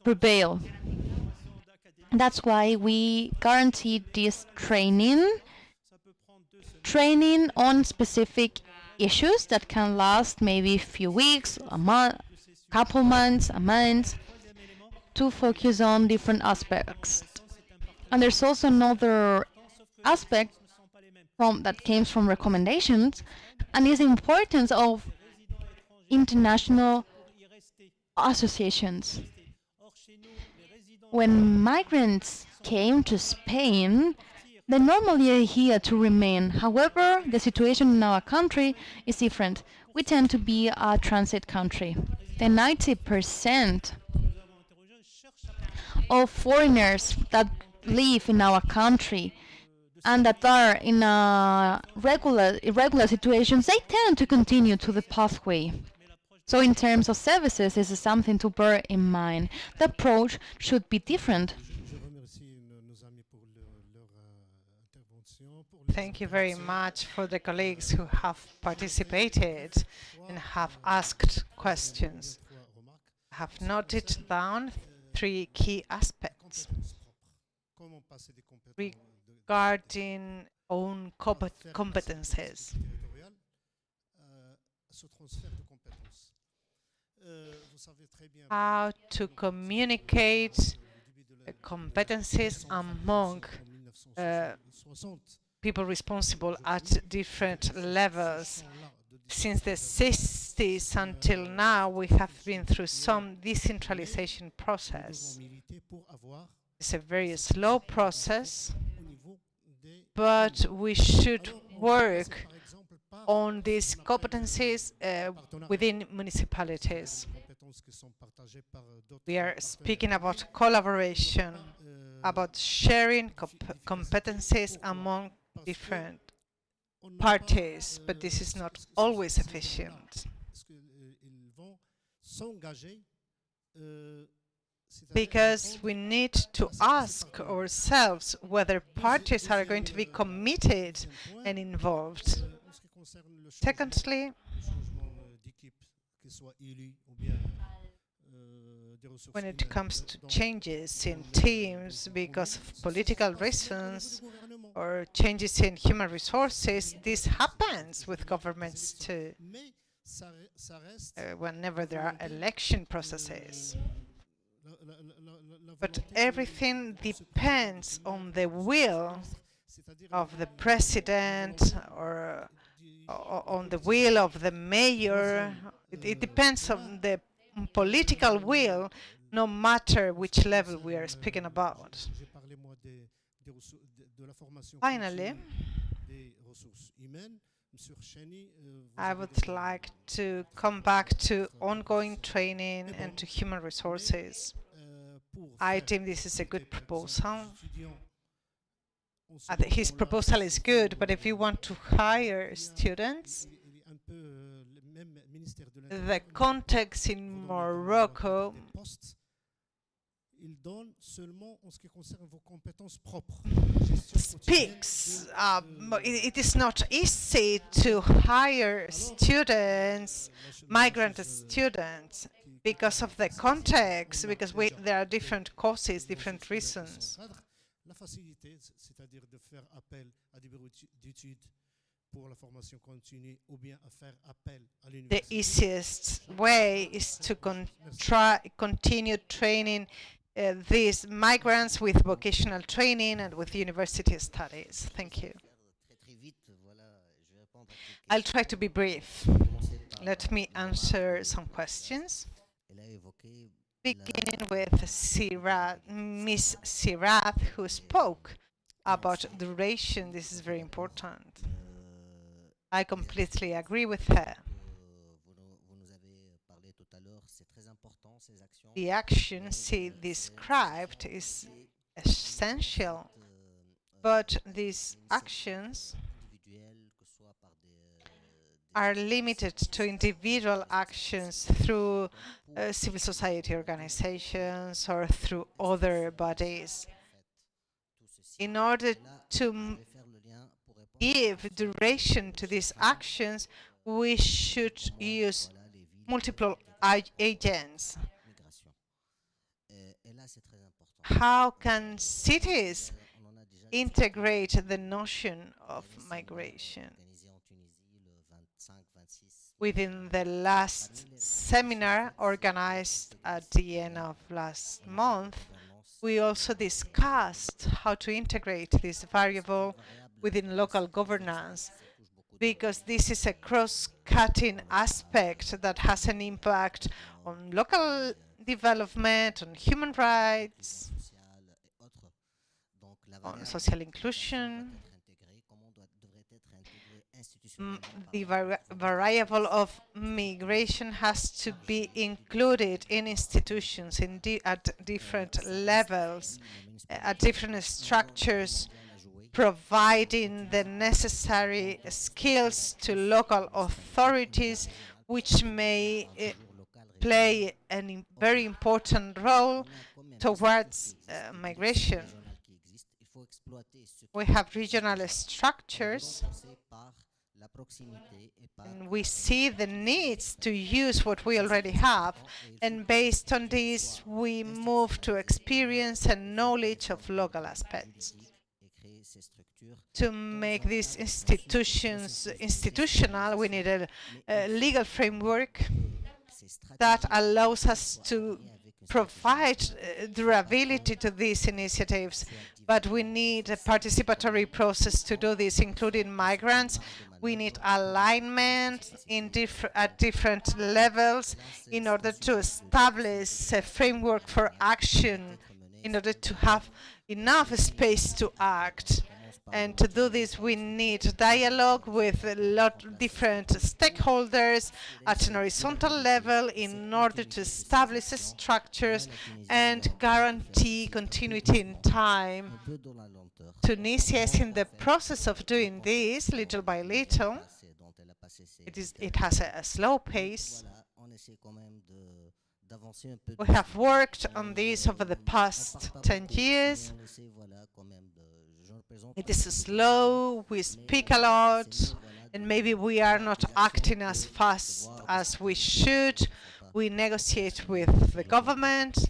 prevail. That's why we guarantee this training on specific issues that can last maybe a few weeks, a month, couple months, a month, to focus on different aspects. And there's also another aspect that came from recommendations, and is the importance of international associations. When migrants came to Spain, they normally are here to remain. However, the situation in our country is different. We tend to be a transit country. The 90% of foreigners that live in our country and that are in irregular situations, they tend to continue to the pathway. So in terms of services, this is something to bear in mind. The approach should be different. Thank you very much for the colleagues who have participated and have asked questions. I have noted down 3 key aspects regarding own competences. How to communicate competencies among people responsible at different levels. Since the 60s until now, we have been through some decentralization process. It's a very slow process, but we should work on these competencies within municipalities. We are speaking about collaboration, about sharing competencies among different parties, but this is not always efficient. Because we need to ask ourselves whether parties are going to be committed and involved. Secondly, when it comes to changes in teams because of political reasons or changes in human resources, this happens with governments too, whenever there are election processes. But everything depends on the will of the president or on the will of the mayor. It depends on the political will, no matter which level we are speaking about. Finally, I would like to come back to ongoing training and to human resources. I think this is a good proposal. His proposal is good, but if you want to hire students, the context in Morocco speaks. It is not easy to hire students, migrant students, because of the context, because there are different causes, different reasons. The easiest way is to continue training these migrants with vocational training and with university studies. Thank you. I'll try to be brief. Let me answer some questions. Beginning with Miss Sirath, who spoke about duration. This is very important. I completely agree with her. The action she described is essential, but these actions are limited to individual actions through civil society organizations or through other bodies. In order to give duration to these actions, we should use multiple agents. How can cities integrate the notion of migration? Within the last seminar organized at the end of last month, we also discussed how to integrate this variable within local governance, because this is a cross-cutting aspect that has an impact on local development, on human rights, on social inclusion. The variable of migration has to be included in institutions at different levels, at different structures, providing the necessary skills to local authorities, which may play a very important role towards migration. We have regional structures, and we see the needs to use what we already have, and based on this we move to experience and knowledge of local aspects. To make these institutions institutional, we need a legal framework that allows us to provide durability to these initiatives, but we need a participatory process to do this, including migrants. We need alignment at different levels in order to establish a framework for action, in order to have enough space to act. And to do this, we need dialogue with a lot of different stakeholders at an horizontal level in order to establish structures and guarantee continuity in time. Tunisia is in the process of doing this little by little. It has a slow pace. We have worked on this over the past 10 years. It is slow, we speak a lot, and maybe we are not acting as fast as we should. We negotiate with the government,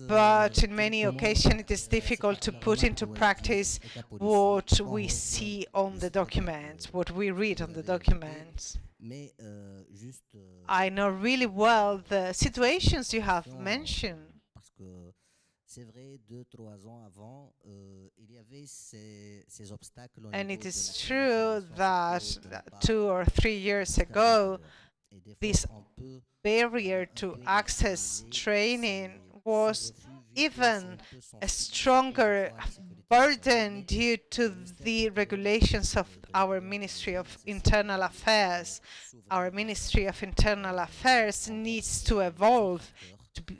but in many occasions it is difficult to put into practice what we see on the documents, what we read on the documents. I know really well the situations you have mentioned. And it is true that 2 or 3 years ago, this barrier to access training was even a stronger burden due to the regulations of our Ministry of Internal Affairs. Our Ministry of Internal Affairs needs to evolve,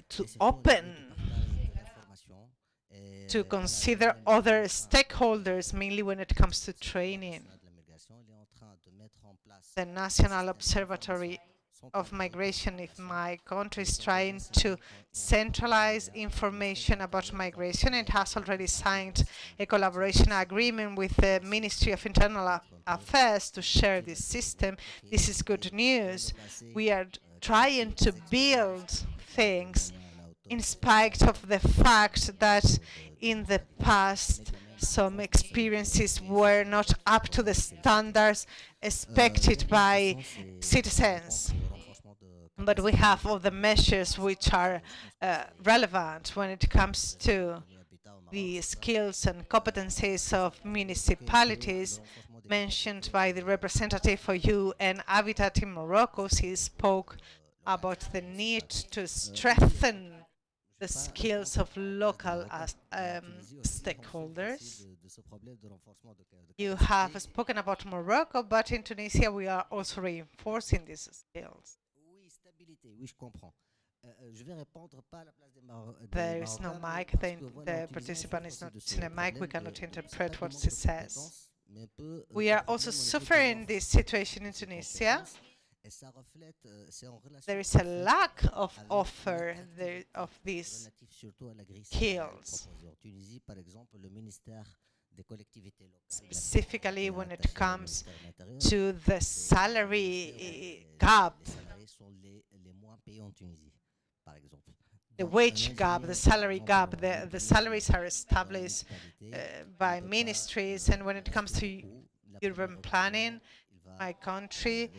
to open, to consider other stakeholders, mainly when it comes to training. The National Observatory of Migration in my country is trying to centralize information about migration. It has already signed a collaboration agreement with the Ministry of Internal Affairs to share this system. This is good news. We are trying to build things in spite of the fact that in the past some experiences were not up to the standards expected by citizens. but we have all the measures which are relevant when it comes to the skills and competencies of municipalities mentioned by the representative for UN Habitat in Morocco. He spoke about the need to strengthen the skills of local stakeholders. You have spoken about Morocco, but in Tunisia we are also reinforcing these skills. There is no mic, the participant is not in a mic, we cannot interpret what she says. We are also suffering this situation in Tunisia. There is a lack of offer of these skills, specifically when it comes to the salary gap, the wage gap, the salary gap. The salaries are established by ministries, and when it comes to urban planning, my country,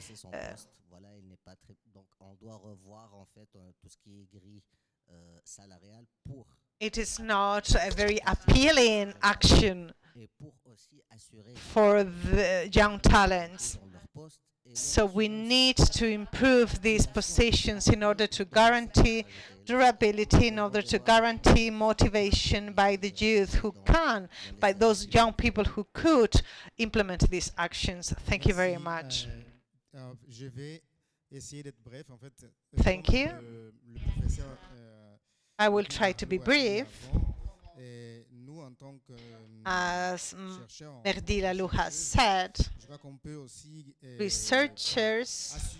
it is not a very appealing action for the young talents. So we need to improve these positions in order to guarantee durability, in order to guarantee motivation by the youth who can, by those young people who could implement these actions. Thank you very much. Thank you. I will try to be brief. As Mehdi Lahlou has said, researchers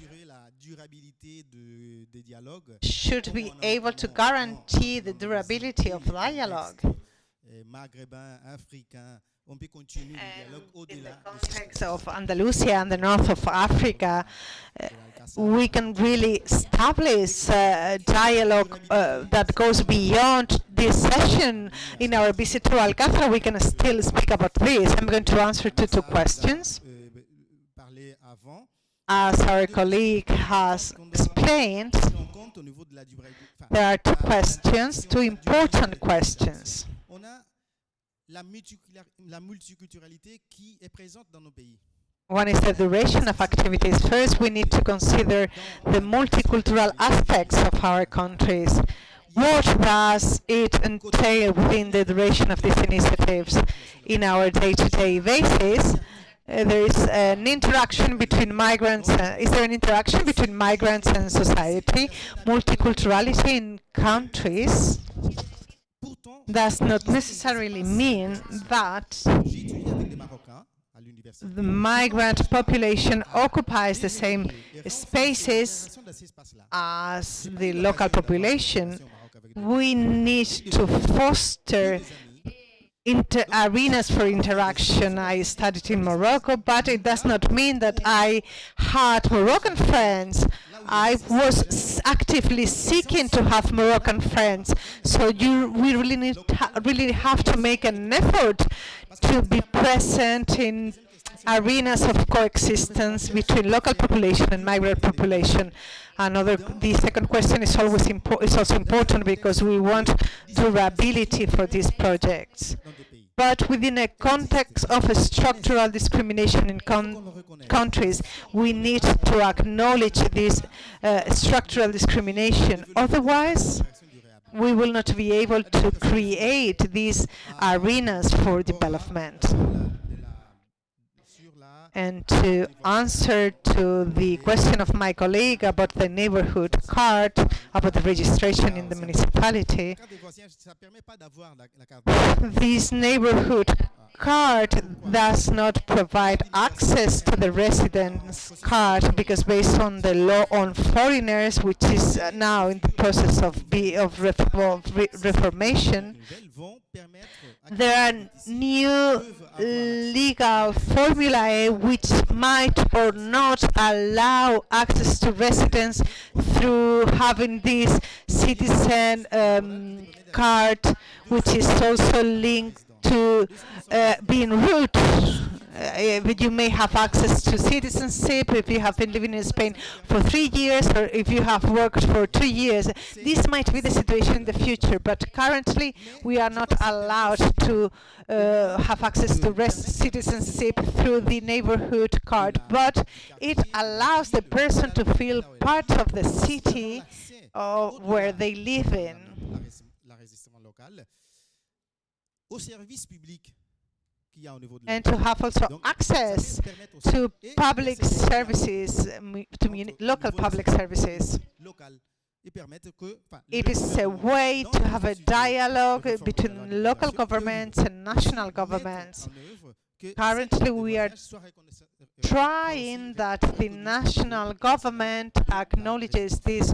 should be able to guarantee the durability of dialogue. In the context of Andalusia and the north of Africa, we can really establish a dialogue that goes beyond this session. In our visit to Alcázar, we can still speak about this. I'm going to answer to two questions. As our colleague has explained, there are two questions, two important questions. One is the duration of activities. First, we need to consider the multicultural aspects of our countries. What does it entail within the duration of these initiatives in our day-to-day basis? There is an interaction between migrants. Is there an interaction between migrants and society? Multiculturality in countries does not necessarily mean that the migrant population occupies the same spaces as the local population. We need to foster arenas for interaction. I studied in Morocco, but it does not mean that I had Moroccan friends. I was actively seeking to have Moroccan friends. So we really have to make an effort to be present in arenas of coexistence between local population and migrant population. The second question is also important because we want durability for these projects. But within a context of a structural discrimination in countries, we need to acknowledge this structural discrimination. Otherwise, we will not be able to create these arenas for development. And to answer to the question of my colleague about the neighborhood card, about the registration in the municipality, this neighborhood card does not provide access to the residence card because based on the law on foreigners, which is now in the process of reformation, there are new legal formulae which might or not allow access to residence through having this citizen card, which is also linked to being root you may have access to citizenship if you have been living in Spain for 3 years, or if you have worked for 2 years. This might be the situation in the future, but currently we are not allowed to have access to citizenship through the neighborhood card, but it allows the person to feel part of the city where they live in. And to have also access to public services, to local public services. It is a way to have a dialogue between local governments and national governments. Currently, we are trying that the national government acknowledges this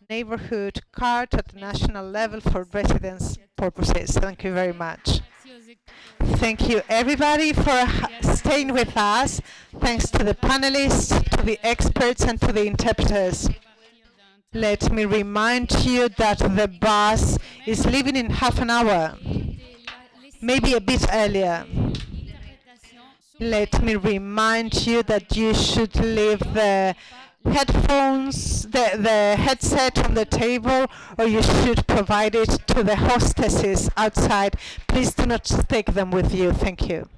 neighborhood card at the national level for residence purposes. Thank you very much. Thank you, everybody, for staying with us. Thanks to the panelists, to the experts, and to the interpreters. Let me remind you that the bus is leaving in half an hour, maybe a bit earlier. Let me remind you that you should leave the headphones, the headset on the table, or you should provide it to the hostesses outside. Please do not take them with you. Thank you.